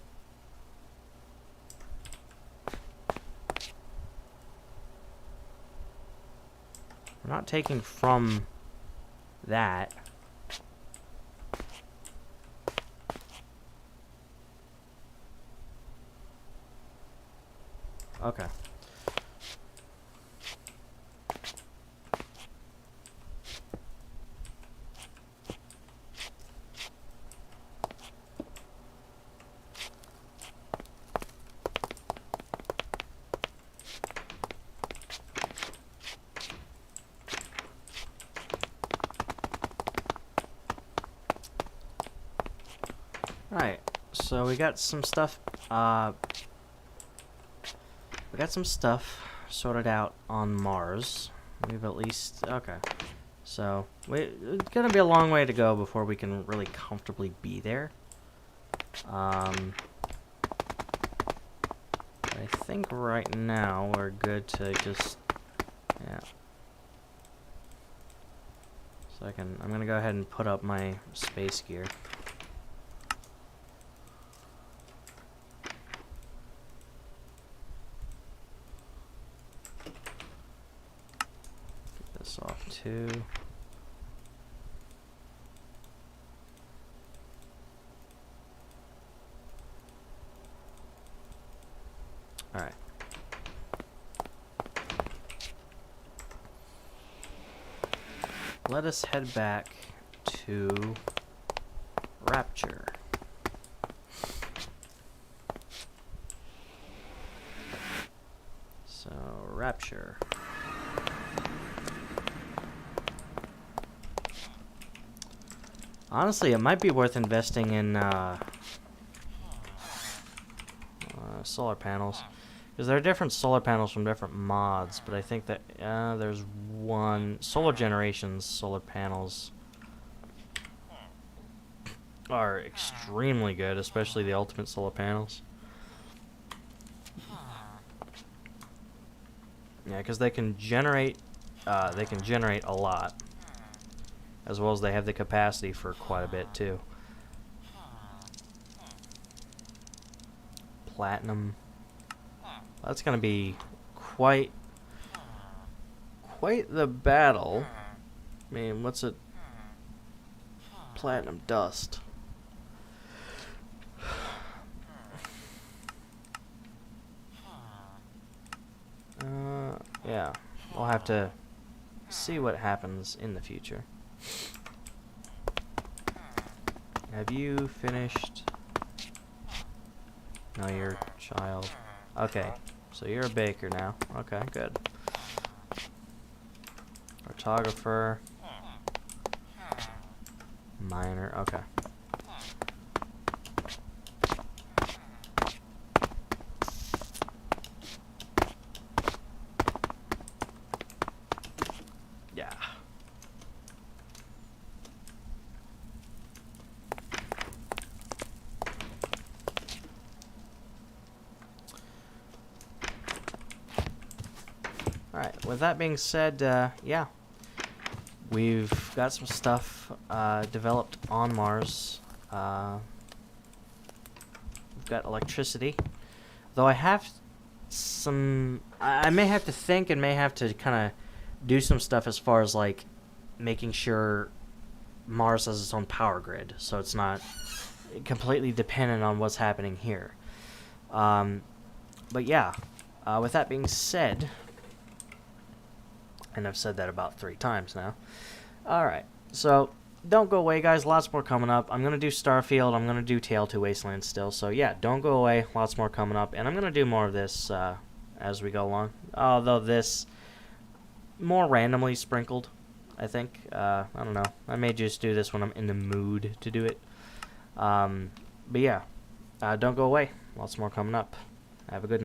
We're not taking from that. Okay. Right. So we got some stuff. We got some stuff sorted out on Mars. We've at least okay. So it's gonna be a long way to go before we can really comfortably be there. I think right now we're good to just yeah. So I'm gonna go ahead and put up my space gear. Get this off too. All right. Let us head back to Rapture. So, Rapture. Honestly, it might be worth investing in solar panels. Because there are different solar panels from different mods, but I think that there's one... Solar Generations solar panels are extremely good, especially the ultimate solar panels. Yeah, because they can generate a lot, as well as they have the capacity for quite a bit too. Platinum. That's gonna be quite the battle. I mean, what's it? Platinum dust. Yeah, we'll have to see what happens in the future. Have you finished? No, you're a child. Okay, so you're a baker now. Okay, good. Photographer. Miner, okay. Yeah. Alright, with that being said, yeah. We've got some stuff developed on Mars. We've got electricity. Though I have some... I may have to think and may have to kind of do some stuff as far as, like, making sure Mars has its own power grid, so it's not completely dependent on what's happening here. But yeah, with that being said... And I've said that about 3 times now. Alright, so don't go away, guys. Lots more coming up. I'm going to do Starfield. I'm going to do Tale 2 Wasteland still. So yeah, don't go away. Lots more coming up. And I'm going to do more of this as we go along. Although this, more randomly sprinkled, I think. I don't know. I may just do this when I'm in the mood to do it. But yeah, don't go away. Lots more coming up. Have a good night.